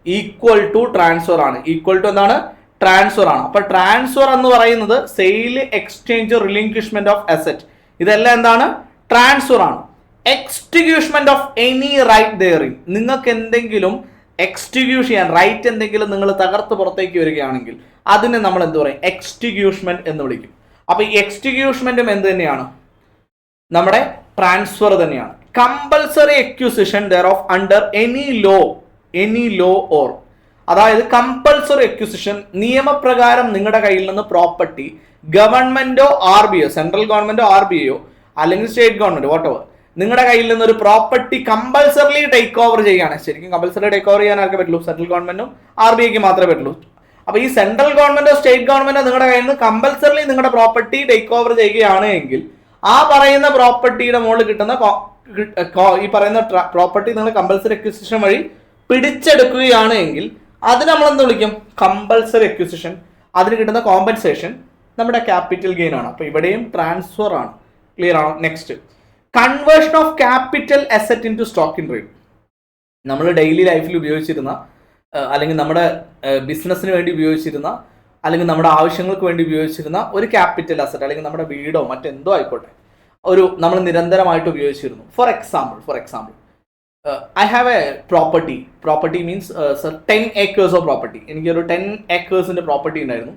ഈക്വൽ ടു ട്രാൻസ്ഫർ ആണ്. ഈക്വൽ ടു എന്താണ്? ട്രാൻസ്ഫർ ആണ്. അപ്പൊ ട്രാൻസ്ഫർ എന്ന് പറയുന്നത് sale, exchange, relinquishment of asset ഇതെല്ലാം എന്താണ്? ട്രാൻസ്ഫർ ആണ്. എക്സ്റ്റിഗ്യൂഷ്മെന്റ് ഓഫ് എനി റൈറ്റ് ദെയറിൻ. നിങ്ങൾക്ക് എന്തെങ്കിലും എക്സ്റ്റിഗ്യൂഷൻ ചെയ്യാൻ, റൈറ്റ് എന്തെങ്കിലും നിങ്ങൾ തകർത്ത് പുറത്തേക്ക് വരികയാണെങ്കിൽ അതിനെ നമ്മൾ എന്ത് പറയും? എക്സ്റ്റിഗ്യൂഷ്മെന്റ് എന്ന് വിളിക്കും. അപ്പൊ ഈ എക്സ്റ്റിഗ്യൂഷ്മെന്റും എന്ത് തന്നെയാണ്? നമ്മുടെ ട്രാൻസ്ഫർ തന്നെയാണ്. Compulsory acquisition thereof under any law or, അതായത് കമ്പൽസറി എക്യൂസിഷൻ, നിയമപ്രകാരം നിങ്ങളുടെ കയ്യിൽ നിന്ന് പ്രോപ്പർട്ടി ഗവൺമെന്റോ RBO, സെൻട്രൽ ഗവൺമെന്റോ RBO അല്ലെങ്കിൽ സ്റ്റേറ്റ് ഗവൺമെന്റ് വാട്ടെവർ, നിങ്ങളുടെ കയ്യിൽ നിന്ന് ഒരു പ്രോപ്പർട്ടി കമ്പൽസറിലി ടേക്ക് ഓവർ ചെയ്യുകയാണ്. ശരിക്കും കമ്പൽസറി ടേക്ക് ഓവർ ചെയ്യാൻ ആർക്കെ പറ്റുള്ളൂ? സെൻട്രൽ ഗവൺമെന്റും RBIക്ക് മാത്രമേ പറ്റുള്ളൂ. അപ്പൊ ഈ സെൻട്രൽ ഗവൺമെന്റോ സ്റ്റേറ്റ് ഗവൺമെന്റോ നിങ്ങളുടെ കയ്യിൽ നിന്ന് കമ്പൽസറിലി നിങ്ങളുടെ പ്രോപ്പർട്ടി ടേക്ക് ഓവർ ചെയ്യുകയാണ് എങ്കിൽ ആ പറയുന്ന പ്രോപ്പർട്ടിയുടെ മുകളിൽ കിട്ടുന്ന ഈ പറയുന്ന പ്രോപ്പർട്ടി നിങ്ങൾ കമ്പൽസറി അക്വിസിഷൻ വഴി പിടിച്ചെടുക്കുകയാണ് എങ്കിൽ അത് നമ്മൾ എന്ത് വിളിക്കും? Compulsory acquisition. അതിന് കിട്ടുന്ന കോമ്പൻസേഷൻ നമ്മുടെ ക്യാപിറ്റൽ ഗെയിൻ ആണ്. അപ്പൊ ഇവിടെയും ട്രാൻസ്ഫർ ആണ്. ക്ലിയർ ആണോ? Next, conversion of capital asset into stock in trade. നമ്മൾ ഡെയിലി ലൈഫിൽ ഉപയോഗിച്ചിരുന്ന അല്ലെങ്കിൽ നമ്മുടെ ബിസിനസ്സിന് വേണ്ടി ഉപയോഗിച്ചിരുന്ന അല്ലെങ്കിൽ നമ്മുടെ ആവശ്യങ്ങൾക്ക് വേണ്ടി ഉപയോഗിച്ചിരുന്ന ഒരു ക്യാപിറ്റൽ അസറ്റ് അല്ലെങ്കിൽ നമ്മുടെ വീടോ മറ്റെന്തോ ആയിക്കോട്ടെ നമ്മൾ നിരന്തരമായിട്ട് ഉപയോഗിച്ചിരുന്നു. For example I have A property means 10 acres of property. എനിക്കൊരു 10 acres പ്രോപ്പർട്ടി ഉണ്ടായിരുന്നു.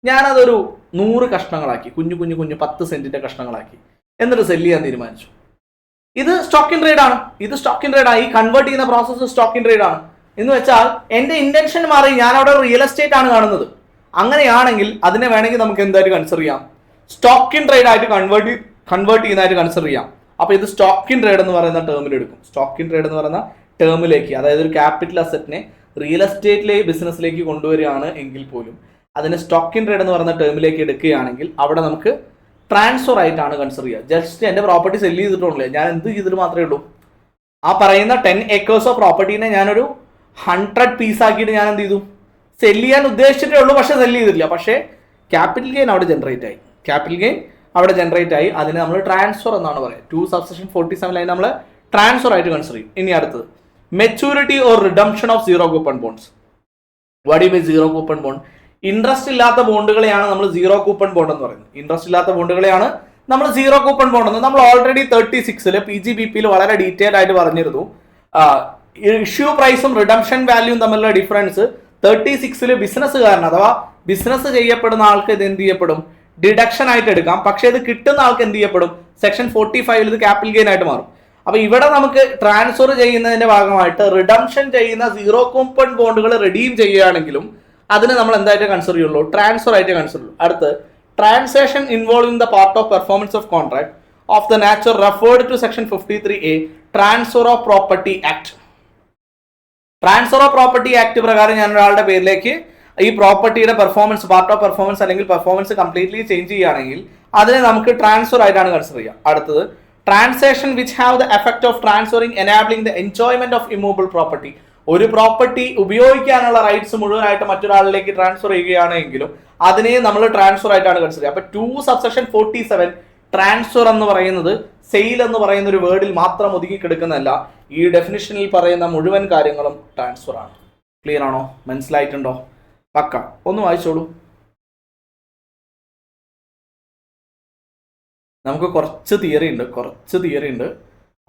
ഞാനതൊരു 100 കഷ്ണങ്ങളാക്കി, കുഞ്ഞു 10 സെന്റിന്റെ കഷ്ണങ്ങളാക്കി, എന്നിട്ട് സെല്ല് ചെയ്യാൻ തീരുമാനിച്ചു. ഇത് സ്റ്റോക്ക് ഇൻ ട്രേഡ് ആണ്. ഈ കൺവേർട്ട് ചെയ്യുന്ന പ്രോസസ്സ് സ്റ്റോക്ക് ഇൻ ട്രേഡ് ആണ്. എന്ന് വെച്ചാൽ എന്റെ ഇന്റൻഷൻ മാറി, ഞാൻ അവിടെ റിയൽ എസ്റ്റേറ്റ് ആണ് കാണുന്നത്. അങ്ങനെയാണെങ്കിൽ അതിനെ വേണമെങ്കിൽ നമുക്ക് എന്തായിട്ട് കൺസിഡർ ചെയ്യാം? സ്റ്റോക്ക് ഇൻ ട്രേഡ് ആയിട്ട് കൺവേർട്ട് ചെയ്യുന്നതായിട്ട് കൺസിഡർ ചെയ്യാം. അപ്പൊ ഇത് സ്റ്റോക്ക് ഇൻ ട്രേഡ് എന്ന് പറയുന്ന ടേമിൽ എടുക്കും. സ്റ്റോക്ക് ഇൻ ട്രേഡ് എന്ന് പറയുന്ന ടേമിലേക്ക്, അതായത് ഒരു ക്യാപിറ്റൽ അസറ്റിനെ റിയൽ എസ്റ്റേറ്റിലെ ബിസിനസ്സിലേക്ക് കൊണ്ടുവരികയാണ് എങ്കിൽ പോലും അതിനെ സ്റ്റോക്ക് ഇൻ ട്രേഡ് എന്ന് പറയുന്ന ടേമിലേക്ക് എടുക്കുകയാണെങ്കിൽ അവിടെ നമുക്ക് ട്രാൻസ്ഫർ ആയിട്ടാണ് കൺസിഡർ ചെയ്യുക. ജസ്റ്റ് എന്റെ പ്രോപ്പർട്ടി സെല്ല് ചെയ്തിട്ടുണ്ടല്ലേ, ഞാൻ എന്ത് ചെയ്തിട്ട് മാത്രമേ ഉള്ളൂ, ആ പറയുന്ന 10 acres ഓഫ് പ്രോപ്പർട്ടീനെ ഞാനൊരു 100 പീസ് ആക്കിയിട്ട് ഞാൻ എന്ത് ചെയ്തു, സെല്ല് ചെയ്യാൻ ഉദ്ദേശിച്ചിട്ടേ ഉള്ളൂ, പക്ഷെ സെല്ല് ചെയ്തിട്ടില്ല. പക്ഷേ ക്യാപിറ്റൽ ഗെയിൻ അവിടെ ജനറേറ്റ് ആയി. അതിനെ നമ്മൾ ട്രാൻസ്ഫർ എന്നാണ് പറയുക. 2/47 നമ്മൾ ട്രാൻസ്ഫർ ആയിട്ട് കൺസിഡർ ചെയ്യും. ഇനി അടുത്തത് maturity or redemption of zero coupon bonds. What you mean zero coupon bond? Interest ഇല്ലാത്ത ബോണ്ടുകളെയാണ് നമ്മൾ സീറോ കൂപ്പൺ ബോണ്ട് എന്ന് പറയുന്നത്. നമ്മൾ ഓൾറെഡി 36 PGBP വളരെ ഡീറ്റെയിൽ ആയിട്ട് പറഞ്ഞിരുന്നു. ഇഷ്യൂ പ്രൈസും റിഡംഷൻ വാല്യൂവും തമ്മിലുള്ള ഡിഫറൻസ് 36 ബിസിനസ്സുകാരൻ അഥവാ ബിസിനസ് ചെയ്യപ്പെടുന്ന ആൾക്ക് ഇത് എന്ത് ചെയ്യപ്പെടും, ഡിഡക്ഷൻ ആയിട്ട് എടുക്കാം. പക്ഷെ ഇത് കിട്ടുന്ന ആൾക്ക് എന്ത് ചെയ്യപ്പെടും, സെക്ഷൻ 45 ഇത് ക്യാപിറ്റൽ ഗെയിൻ ആയിട്ട് മാറും. അപ്പൊ ഇവിടെ നമുക്ക് ട്രാൻസ്ഫർ ചെയ്യുന്നതിന്റെ ഭാഗമായിട്ട് റിഡംഷൻ ചെയ്യുന്ന സീറോ കൂപ്പൺ ബോണ്ടുകൾ റിഡീം ചെയ്യുകയാണെങ്കിലും അതിന് നമ്മൾ എന്തായിട്ട് കൺസിഡർ ചെയ്യുള്ളൂ, ട്രാൻസ്ഫർ ആയിട്ട് കൺസിഡർ ചെയ്യുള്ളൂ. അടുത്ത് transaction involving the part of performance of contract of the nature referred to section 53A transfer of property act. Transfer of property act പ്രകാരം ഞാൻ ഒരാളുടെ പേരിലേക്ക് ഈ പ്രോപ്പർട്ടിയുടെ പാർട്ട് ഓഫ് പെർഫോമൻസ് അല്ലെങ്കിൽ പെർഫോമൻസ് കംപ്ലീറ്റ്ലി ചേഞ്ച് ചെയ്യുകയാണെങ്കിൽ അതിനെ നമുക്ക് ട്രാൻസ്ഫർ ആയിട്ടാണ് കൺസിഡർ ചെയ്യുക. അടുത്തത് transaction which have the effect of transferring enabling the enjoyment of immovable property. ഒരു പ്രോപ്പർട്ടി ഉപയോഗിക്കാനുള്ള റൈറ്റ്സ് മുഴുവനായിട്ട് മറ്റൊരാളിലേക്ക് ട്രാൻസ്ഫർ ചെയ്യുകയാണെങ്കിലും അതിനെ നമ്മൾ ട്രാൻസ്ഫർ ആയിട്ടാണ് കൺസിഡർ ചെയ്യുക. അപ്പൊ 2/47 ട്രാൻസ്ഫർ എന്ന് പറയുന്നത് സെയിൽ എന്ന് പറയുന്ന ഒരു വേർഡിൽ മാത്രം ഒതുങ്ങി കിടക്കുന്നതല്ല, ഈ ഡെഫിനിഷനിൽ പറയുന്ന മുഴുവൻ കാര്യങ്ങളും ട്രാൻസ്ഫർ ആണ്. ക്ലിയർ ആണോ? മനസ്സിലായിട്ടുണ്ടോ? പക്ക. ഒന്ന് വായിച്ചോളൂ. നമുക്ക് കുറച്ച് തിയറി ഉണ്ട്.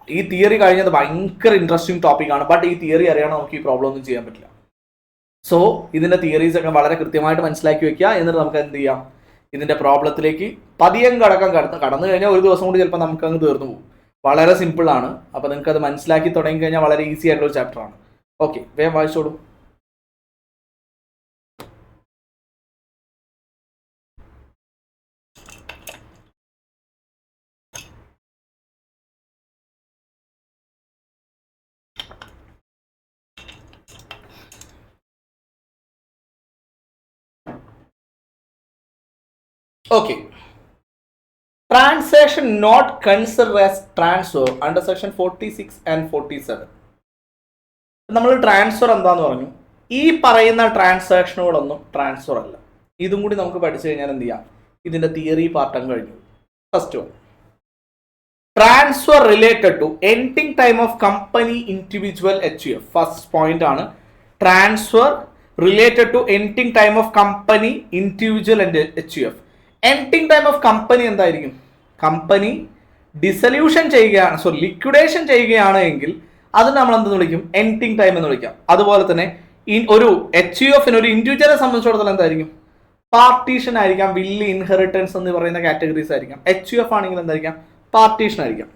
ഈ തിയറി കഴിഞ്ഞത് ഭയങ്കര ഇൻട്രസ്റ്റിംഗ് ടോപ്പിക്കാണ്. ബട്ട് ഈ തിയറി അറിയാതെ നമുക്ക് ഈ പ്രോബ്ലം ഒന്നും ചെയ്യാൻ പറ്റില്ല. സോ ഇതിന്റെ തിയറീസ് ഒക്കെ വളരെ കൃത്യമായിട്ട് മനസ്സിലാക്കി വെക്കുക. എന്നിട്ട് നമുക്ക് എന്ത് ചെയ്യാം, ഇതിന്റെ പ്രോബ്ലത്തിലേക്ക് പതിയെ കടന്നു കഴിഞ്ഞാൽ ഒരു ദിവസം കൊണ്ട് ചിലപ്പോൾ നമുക്ക് അങ്ങ് തീർന്നു പോകും. വളരെ സിമ്പിൾ ആണ്. അപ്പൊ നിങ്ങൾക്ക് അത് മനസ്സിലാക്കി തുടങ്ങി കഴിഞ്ഞാൽ വളരെ ഈസി ആയിട്ടുള്ള ഒരു ചാപ്റ്റർ ആണ്. ഓക്കെ, വേഗം വായിച്ചോളൂ. Okay. Transaction not considered as transfer under section 46 and 47. നമ്മൾ ട്രാൻസ്ഫർ എന്താന്ന് പറഞ്ഞു. ഈ പറയുന്ന ട്രാൻസാക്ഷനുകളൊന്നും ട്രാൻസ്ഫർ അല്ല. ഇതും കൂടി നമുക്ക് പഠിച്ചു കഴിഞ്ഞാൽ എന്ത് ചെയ്യാം, ഇതിന്റെ തിയറി പാർട്ട് കഴിഞ്ഞു. First one, transfer related to ending time of company individual HUF. First point ആണ് transfer related to ending time of company individual and HUF. Ending time of company എന്തായിരിക്കും? കമ്പനി ഡിസൊല്യൂഷൻ ചെയ്യുകയാണ്, liquidation ചെയ്യുകയാണ് എങ്കിൽ അത് നമ്മൾ എന്തെന്ന് വിളിക്കും, എൻഡിങ് ടൈം എന്ന് വിളിക്കാം. അതുപോലെ തന്നെ ഒരു HUF ഒരു ഇൻഡിവിജ്വലിനെ സംബന്ധിച്ചിടത്തോളം എന്തായിരിക്കും, പാർട്ടീഷൻ ആയിരിക്കാം, വില്ല്, ഇൻഹെറിറ്റൻസ് എന്ന് പറയുന്ന കാറ്റഗറീസ് ആയിരിക്കാം. HUF ആണെങ്കിൽ എന്തായിരിക്കാം, പാർട്ടീഷൻ ആയിരിക്കാം.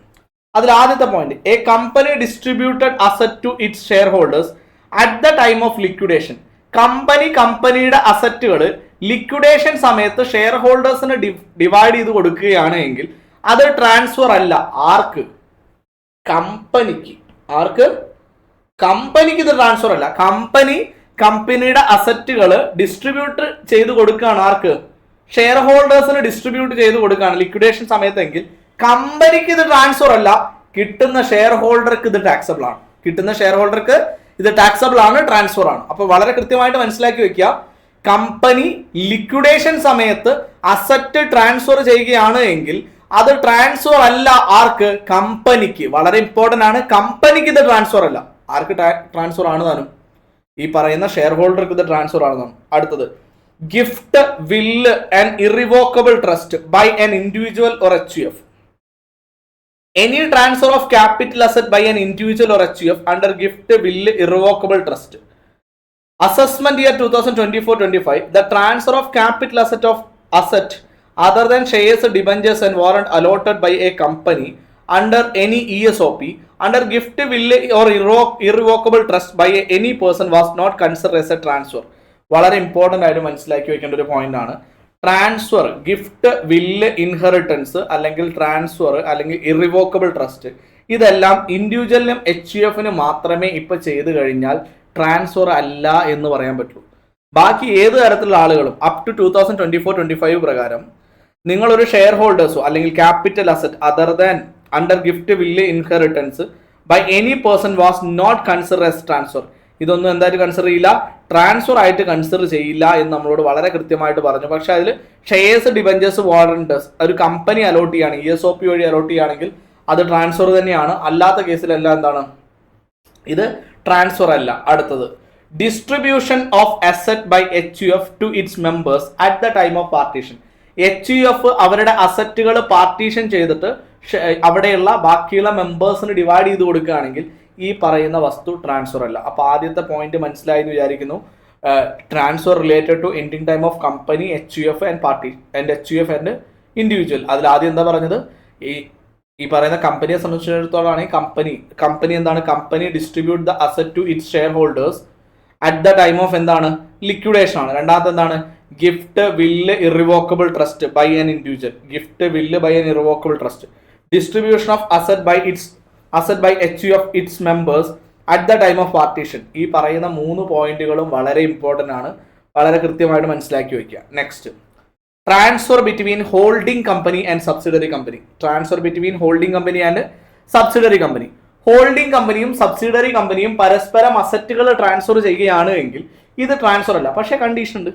അതിൽ ആദ്യത്തെ point, a company distributed asset to its share holders at the time of liquidation. കമ്പനിയുടെ അസറ്റുകൾ ലിക്വിഡേഷൻ സമയത്ത് ഷെയർ ഹോൾഡേഴ്സിന് ഡിവൈഡ് ചെയ്ത് കൊടുക്കുകയാണ് എങ്കിൽ അത് ട്രാൻസ്ഫർ അല്ല. ആർക്ക്? കമ്പനിക്ക്. കമ്പനിക്ക് ഇത് ട്രാൻസ്ഫർ അല്ല. കമ്പനിയുടെ അസറ്റുകൾ ഡിസ്ട്രിബ്യൂട്ട് ചെയ്ത് കൊടുക്കുകയാണ്. ആർക്ക്? ഷെയർ ഹോൾഡേഴ്സിന് ഡിസ്ട്രിബ്യൂട്ട് ചെയ്ത് കൊടുക്കുകയാണ് ലിക്വിഡേഷൻ സമയത്തെങ്കിൽ കമ്പനിക്ക് ഇത് ട്രാൻസ്ഫർ അല്ല. കിട്ടുന്ന ഷെയർ ഹോൾഡർക്ക് ഇത് ടാക്സബിൾ ആണ്. ട്രാൻസ്ഫർ ആണ്. അപ്പൊ വളരെ കൃത്യമായിട്ട് മനസ്സിലാക്കി വെക്കുക, കമ്പനി ലിക്വിഡേഷൻ സമയത്ത് അസറ്റ് ട്രാൻസ്ഫർ ചെയ്യുകയാണ് എങ്കിൽ അത് ട്രാൻസ്ഫർ അല്ല. ആർക്ക്? കമ്പനിക്ക്. വളരെ ഇമ്പോർട്ടന്റ് ആണ്, കമ്പനിക്ക് ഇത് ട്രാൻസ്ഫർ അല്ല. ആർക്ക് ട്രാൻസ്ഫർ ആണ് താനും? ഈ പറയുന്ന ഷെയർ ഹോൾഡർക്ക് ഇത് ട്രാൻസ്ഫർ ആണ് താനും. അടുത്തത് gift will and irrevocable trust by an individual or HUF. Any transfer of capital asset by an individual or HUF under gift will irrevocable trust. Assessment year 2024-25, the transfer of capital asset other than shares, debentures and warrant allotted by a company under any ESOP under gift will or irrevocable trust by any person was not considered as a transfer. വളരെ important ആയിട്ട് മനസ്സിലാക്കി വെക്കേണ്ട ഒരു point ആണ്. Transfer, gift, will, inheritance അല്ലെങ്കിൽ transfer അല്ലെങ്കിൽ irrevocable trust ഇതെല്ലാം ഇൻഡിവിജ്വലിനും HUFനും മാത്രമേ ഇപ്പൊ ചെയ്തു കഴിഞ്ഞാൽ ട്രാൻസ്ഫർ അല്ല എന്ന് പറയാൻ പറ്റുള്ളൂ. ബാക്കി ഏത് തരത്തിലുള്ള ആളുകളും അപ് ടു 2024-25 പ്രകാരം നിങ്ങളൊരു ഷെയർ ഹോൾഡേഴ്സോ അല്ലെങ്കിൽ capital asset other than under gift, will, inheritance by any person was not consider as transfer. ഇതൊന്നും എന്തായിട്ട് കൺസിഡർ ചെയ്യില്ല, ട്രാൻസ്ഫർ ആയിട്ട് കൺസിഡർ ചെയ്യില്ല എന്ന് നമ്മളോട് വളരെ കൃത്യമായിട്ട് പറഞ്ഞു. പക്ഷെ അതിൽ ഷെയർസ്, ഡിബഞ്ചേഴ്സ്, വാറന്റസ് ഒരു കമ്പനി അലോട്ട് ചെയ്യുകയാണ്, ESOP വഴി അലോട്ട് ചെയ്യുകയാണെങ്കിൽ അത് ട്രാൻസ്ഫർ തന്നെയാണ്. അല്ലാത്ത കേസിലെല്ലാം എന്താണ്, ഇത് ട്രാൻസ്ഫർ അല്ല. അടുത്തത് distribution of asset by HUF to its members at the time of partition. HUF അവരുടെ അസറ്റുകൾ പാർട്ടീഷൻ ചെയ്തിട്ട് അവിടെയുള്ള ബാക്കിയുള്ള മെമ്പേഴ്സിന് ഡിവൈഡ് ചെയ്ത് കൊടുക്കുകയാണെങ്കിൽ ഈ പറയുന്ന വസ്തു ട്രാൻസ്ഫർ അല്ല. അപ്പൊ ആദ്യത്തെ പോയിന്റ് മനസ്സിലായി എന്ന് വിചാരിക്കുന്നു. Transfer related to ending time of company, HUF and party and HUF and individual. അതിൽ ആദ്യം എന്താ പറഞ്ഞത്, ഈ പറയുന്ന കമ്പനിയെ സംബന്ധിച്ചിടത്തോളാണ് കമ്പനി എന്താണ്, company distribute the asset to its share holders at the time of എന്താണ്, ലിക്വിഡേഷൻ ആണ്. രണ്ടാമത്തെ എന്താണ്, gift, will, irrevocable trust by an individual. Gift, will by an irrevocable trust. Distribution of asset by HUF its members at the time of partition. ഈ പറയുന്ന 3 പോയിന്റുകളും വളരെ important ആണ്, വളരെ കൃത്യമായിട്ട് മനസ്സിലാക്കി വയ്ക്കുക. Next, transfer between holding company and subsidiary company. Transfer between holding company and subsidiary company. Holding കമ്പനിയും സബ്സിഡറി കമ്പനിയും പരസ്പരം അസറ്റുകൾ ട്രാൻസ്ഫർ ചെയ്യുകയാണ് എങ്കിൽ ഇത് ട്രാൻസ്ഫർ അല്ല. പക്ഷേ കണ്ടീഷൻ ഉണ്ട്.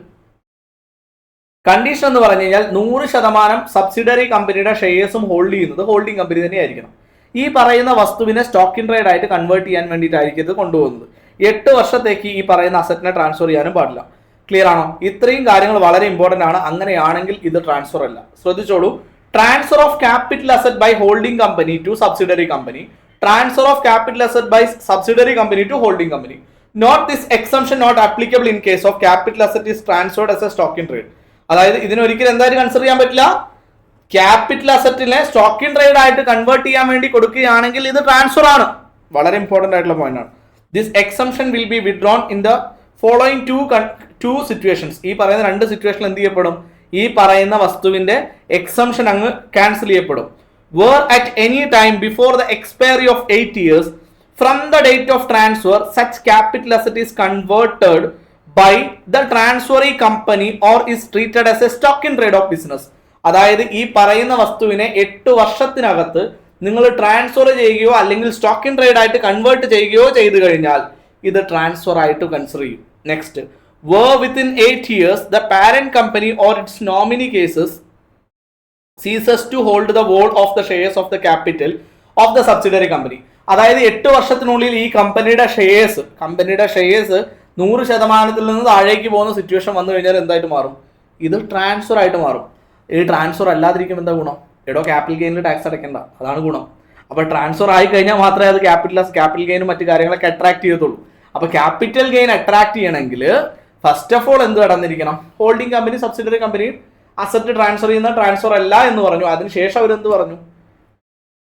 കണ്ടീഷൻ എന്ന് പറഞ്ഞു കഴിഞ്ഞാൽ 100% സബ്സിഡറി കമ്പനിയുടെ ഷെയർസും ഹോൾഡ് ചെയ്യുന്നത് ഹോൾഡിംഗ് കമ്പനി തന്നെയായിരിക്കണം. ഈ പറയുന്ന വസ്തുവിനെ സ്റ്റോക്ക് ഇൻ ട്രേഡ് ആയിട്ട് കൺവേർട്ട് ചെയ്യാൻ വേണ്ടിയിട്ടായിരിക്കും ഇത് കൊണ്ടുപോകുന്നത്. 8 വർഷത്തേക്ക് ഈ പറയുന്ന അസറ്റിനെ ട്രാൻസ്ഫർ ചെയ്യാനും പാടില്ല. ക്ലിയർ ആണോ? ഇത്രയും കാര്യങ്ങൾ വളരെ ഇമ്പോർട്ടൻ്റ് ആണ്. അങ്ങനെയാണെങ്കിൽ ഇത് ട്രാൻസ്ഫർ അല്ല. ശ്രദ്ധിച്ചോളൂ, transfer of capital asset by holding company to subsidiary company, transfer of capital asset by subsidiary company to holding company. Note this exemption not applicable in case of capital asset is transferred as a stock in trade. അതായത് ഇതിനൊരിക്കലും എന്തായാലും consider ചെയ്യാൻ പറ്റില്ല. Capital അസറ്റിനെ stock in trade ആയിട്ട് convert ചെയ്യാൻ വേണ്ടി കൊടുക്കുകയാണെങ്കിൽ ഇത് ട്രാൻസ്ഫർ ആണ്. വളരെ ഇമ്പോർട്ടൻ്റ് ആയിട്ടുള്ള പോയിന്റ് ആണ്. This exemption will be withdrawn in the following to situations. ഈ പറയുന്ന 2 സിറ്റുവേഷനിൽ എന്ത് ചെയ്യപ്പെടും, ഈ പറയുന്ന വസ്തുവിന്റെ എക്സംഷൻ അങ്ങ് ക്യാൻസൽ ചെയ്യപ്പെടും. Where at any time before the expiry of 8 years from the date of transfer such capital asset is converted by the transferee company or is treated as a stock in trade of business. അതായത് ഈ പറയുന്ന വസ്തുവിനെ 8 വർഷത്തിനകത്ത് നിങ്ങൾ transfer ചെയ്യുകയോ അല്ലെങ്കിൽ stock in trade ആയിട്ട് convert ചെയ്യുകയോ ചെയ്തു കഴിഞ്ഞാൽ ഇത് ട്രാൻസ്ഫർ ആയിട്ട് കൺസിഡർ ചെയ്യും. Next, within 8 years the parent company or its nominee cases ceases to hold the whole of the shares of the capital of the subsidiary company. അതായത് 8 വർഷത്തിനുള്ളിൽ ഈ കമ്പനിയുടെ ഷെയർസ് 100% നിന്ന് താഴേക്ക് പോകുന്ന സിറ്റുവേഷൻ വന്നു കഴിഞ്ഞാൽ എന്തായിട്ട് മാറും, ഇത് ട്രാൻസ്ഫർ ആയിട്ട് മാറും. ഈ ട്രാൻസ്ഫർ അല്ലാതിരിക്കും എന്താ ഗുണം, എടോ ക്യാപിറ്റൽ ഗെയിനിൽ ടാക്സ് അടയ്ക്കേണ്ട, അതാണ് ഗുണം. അപ്പോൾ ട്രാൻസ്ഫർ ആയി കഴിഞ്ഞാൽ മാത്രമേ അത് ക്യാപിറ്റൽ ഗെയിനും മറ്റു കാര്യങ്ങളൊക്കെ അട്രാക്ട് ചെയ്യത്തുള്ളൂ. അപ്പോൾ ക്യാപിറ്റൽ ഗെയിൻ അട്രാക്ട് ചെയ്യണമെങ്കിൽ ഫസ്റ്റ് ഓഫ് ഓൾ എന്ത് കടന്നിരിക്കണം, holding company subsidiary company asset transfer ചെയ്യുന്ന ട്രാൻസ്ഫർ അല്ല എന്ന് പറഞ്ഞു. അതിനുശേഷം അവരെന്ത് പറഞ്ഞു,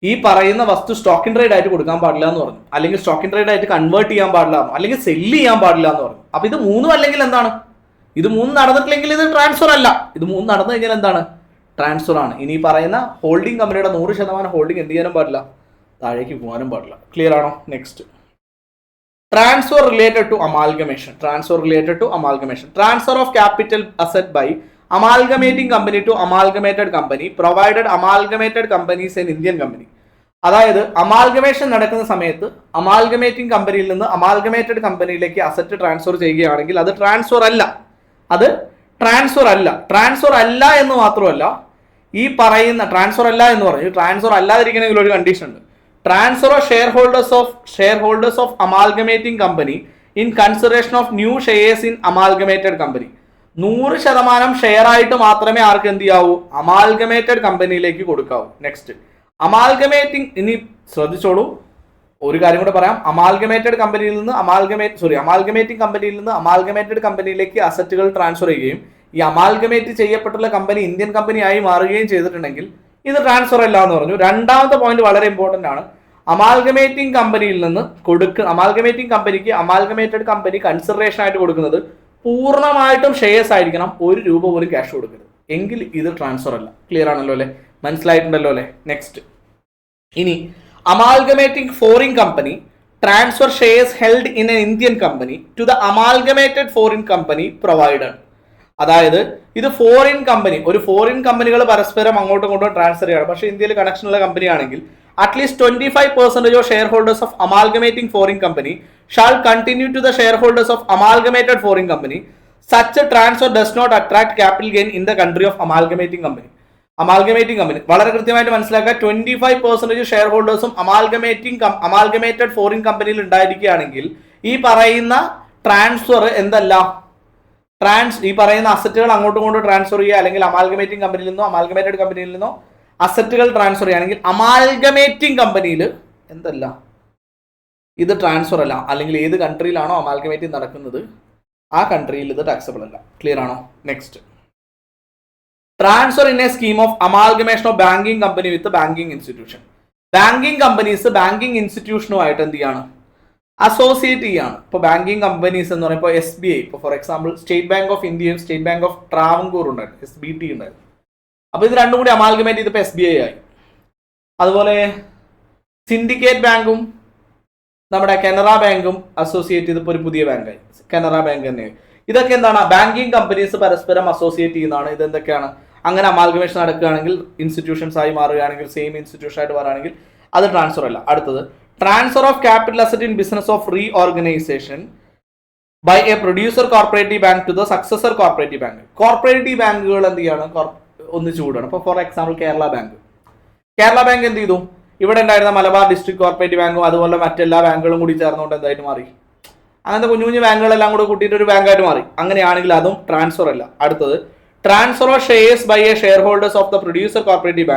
ഈ പറയുന്ന വസ്തു സ്റ്റോക്ക് ഇൻ ട്രേഡ് ആയിട്ട് കൊടുക്കാൻ പാടില്ല എന്ന് പറഞ്ഞു, അല്ലെങ്കിൽ സ്റ്റോക്ക് ഇൻ ട്രേഡ് ആയിട്ട് കൺവേർട്ട് ചെയ്യാൻ പാടില്ല, അല്ലെങ്കിൽ സെല്ല് ചെയ്യാൻ പാടില്ല എന്ന് പറഞ്ഞു. അപ്പൊ ഇത് 3 അല്ലെങ്കിൽ എന്താണ്, ഇത് 3 നടന്നിട്ടില്ലെങ്കിൽ ഇത് ട്രാൻസ്ഫർ അല്ല. ഇത് 3 നടന്നു കഴിഞ്ഞാൽ എന്താണ്, ട്രാൻസ്ഫർ ആണ്. ഇനി പറയുന്ന ഹോൾഡിംഗ് കമ്പനിയുടെ 100% ഹോൾഡിംഗ് എന്ത് ചെയ്യാനും പാടില്ല, താഴേക്ക് പോകാനും പാടില്ല. ക്ലിയർ ആണോ? Next, transfer related to amalgamation. Transfer of capital asset by amalgamating company to amalgamated company provided amalgamated companies and Indian company. അതായത് അമാൽഗമേഷൻ നടക്കുന്ന സമയത്ത് അമാൽഗമേറ്റിംഗ് കമ്പനിയിൽ നിന്ന് അമാൽഗമേറ്റഡ് കമ്പനിയിലേക്ക് അസറ്റ് ട്രാൻസ്ഫർ ചെയ്യുകയാണെങ്കിൽ അത് ട്രാൻസ്ഫർ അല്ല. ട്രാൻസ്ഫർ അല്ല എന്ന് മാത്രമല്ല, ഈ പറയുന്ന ട്രാൻസ്ഫർ അല്ല എന്ന് പറഞ്ഞു, ട്രാൻസ്ഫർ അല്ലാതിരിക്കണമെങ്കിൽ ഒരു കണ്ടീഷൻ ഉണ്ട്. Transfer of share holders of amalgamating company in consideration of new shares in amalgamated company. 100% share ആയിട്ട് മാത്രമേ ആർക്ക് എന്ത് ചെയ്യാവൂ? അമാൽഗമേറ്റഡ് കമ്പനിയിലേക്ക് കൊടുക്കാവൂ. നെക്സ്റ്റ്, അമാൽഗമേറ്റിംഗ്, ഇനി ശ്രദ്ധിച്ചോളൂ, ഒരു കാര്യം കൂടെ പറയാം. അമാൽഗമേറ്റിംഗ് കമ്പനിയിൽ നിന്ന് അമാൽഗമേറ്റഡ് കമ്പനിയിലേക്ക് അസറ്റുകൾ ട്രാൻസ്ഫർ ചെയ്യുകയും ഈ അമാൽഗമേറ്റ് ചെയ്യപ്പെട്ടുള്ള കമ്പനി ഇന്ത്യൻ കമ്പനി ആയി മാറുകയും ചെയ്തിട്ടുണ്ടെങ്കിൽ ഇത് ട്രാൻസ്ഫർ അല്ല എന്ന് പറഞ്ഞു. രണ്ടാമത്തെ പോയിന്റ് വളരെ ഇമ്പോർട്ടന്റ് ആണ്. അമാൽഗമേറ്റിംഗ് കമ്പനിയിൽ നിന്ന് അമാൽഗമേറ്റിംഗ് കമ്പനിക്ക് അമാൽഗമേറ്റഡ് കമ്പനി കൺസിഡറേഷൻ ആയിട്ട് കൊടുക്കുന്നത് പൂർണ്ണമായിട്ടും ഷെയർസ് ആയിരിക്കണം. 1 രൂപ പോലും ക്യാഷ് കൊടുക്കരുത്, എങ്കിൽ ഇത് ട്രാൻസ്ഫർ അല്ല. ക്ലിയർ ആണല്ലോ അല്ലെ? മനസ്സിലായിട്ടുണ്ടല്ലോ അല്ലെ? നെക്സ്റ്റ്, ഇനി amalgamating foreign company transfer shares held in an Indian company to the amalgamated foreign company provided. അതായത് ഇത് ഫോറിൻ കമ്പനികൾ പരസ്പരം അങ്ങോട്ടും ഇങ്ങോട്ടും ട്രാൻസ്ഫർ ചെയ്യണം. പക്ഷേ ഇന്ത്യയിൽ കണക്ഷൻ ഉള്ള കമ്പനി ആണെങ്കിൽ at least 25% of share holders of amalgamating foreign company shall continue to the share holders of amalgamated foreign company. Such transfer does not attract capital gain in the country of amalgamating company. വളരെ കൃത്യമായിട്ട് മനസ്സിലാക്കുക. 25% share ഹോൾഡേഴ്സും amalgamated foreign കമ്പനിയിൽ ഉണ്ടായിരിക്കുകയാണെങ്കിൽ ഈ പറയുന്ന transfer എന്തല്ല, ഈ പറയുന്ന അസറ്റുകൾ അങ്ങോട്ടും ഇങ്ങോട്ടും ട്രാൻസ്ഫർ ചെയ്യുക, അല്ലെങ്കിൽ അമാൽഗമേറ്റിംഗ് കമ്പനിയിൽ നിന്നോ അമാൽഗമേറ്റഡ് കമ്പനിയിൽ നിന്നോ അസറ്റുകൾ ട്രാൻസ്ഫർ ചെയ്യുകയാണെങ്കിൽ അമാൽഗമേറ്റിംഗ് കമ്പനിയിൽ എന്തല്ല, ഇത് ട്രാൻസ്ഫർ അല്ല. അല്ലെങ്കിൽ ഏത് കൺട്രിയിലാണോ അമാൽഗമേറ്റിംഗ് നടക്കുന്നത് ആ കൺട്രിയിൽ ഇത് ടാക്സബിൾ അല്ല. ക്ലിയർ ആണോ? Next, transfer in a scheme of amalgamation of banking company with banking institution. Banking companies banking ഇൻസ്റ്റിറ്റ്യൂഷനുമായിട്ട് എന്ത് ചെയ്യാണ്? അസോസിയേറ്റ് ചെയ്യാണ്. ഇപ്പോൾ ബാങ്കിങ് കമ്പനീസ് എന്ന് പറയുമ്പോൾ SBI, ഇപ്പോൾ for example state bank of ഇന്ത്യയും സ്റ്റേറ്റ് ബാങ്ക് ഓഫ് ട്രാവൻകൂർ ഉണ്ടായിരുന്നു, SBT ഉണ്ടായിരുന്നു. അപ്പോൾ ഇത് രണ്ടും കൂടി അമാൽഗമേറ്റ് ചെയ്തപ്പോൾ SBI ആയി. അതുപോലെ സിൻഡിക്കേറ്റ് ബാങ്കും നമ്മുടെ കനറ ബാങ്കും അസോസിയേറ്റ് ചെയ്തപ്പോൾ ഒരു പുതിയ ബാങ്കായി, കനറ ബാങ്ക് തന്നെയായി. ഇതൊക്കെ എന്താണ്? ബാങ്കിങ് കമ്പനീസ് പരസ്പരം അസോസിയേറ്റ് ചെയ്യുന്നതാണ്. ഇതെന്തൊക്കെയാണ്? അങ്ങനെ അമാൽഗമേഷൻ നടക്കുകയാണെങ്കിൽ, ഇൻസ്റ്റിറ്റ്യൂഷൻസ് ആയി മാറുകയാണെങ്കിൽ, സെയിം ഇൻസ്റ്റിറ്റ്യൂഷൻ ആയിട്ട് മാറുകയാണെങ്കിൽ അത് ട്രാൻസ്ഫർ അല്ല. അടുത്തത്, transfer of capital asset in business of reorganisation by a producer cooperative bank to the successor cooperative bank. Cooperative ബാങ്കുകൾ എന്ത് ചെയ്യാണ്? ഒന്നിച്ചു കൂടാണ്. ഇപ്പോൾ ഫോർ എക്സാമ്പിൾ കേരള ബാങ്ക് എന്ത് ചെയ്തു? ഇവിടെ ഉണ്ടായിരുന്ന മലബാർ ഡിസ്ട്രിക്ട് കോർപ്പറേറ്റീവ് ബാങ്കും അതുപോലെ മറ്റെല്ലാ ബാങ്കുകളും കൂടി ചേർന്നുകൊണ്ട് എന്തായിട്ട് മാറി? അങ്ങനത്തെ കുഞ്ഞു ബാങ്കുകളെല്ലാം കൂടെ കൂട്ടിയിട്ട് ഒരു ബാങ്കായിട്ട് മാറി. അങ്ങനെയാണെങ്കിൽ അതും ട്രാൻസ്ഫർ അല്ല. അടുത്തത്, transfer of shares by a share holders of the producer cooperative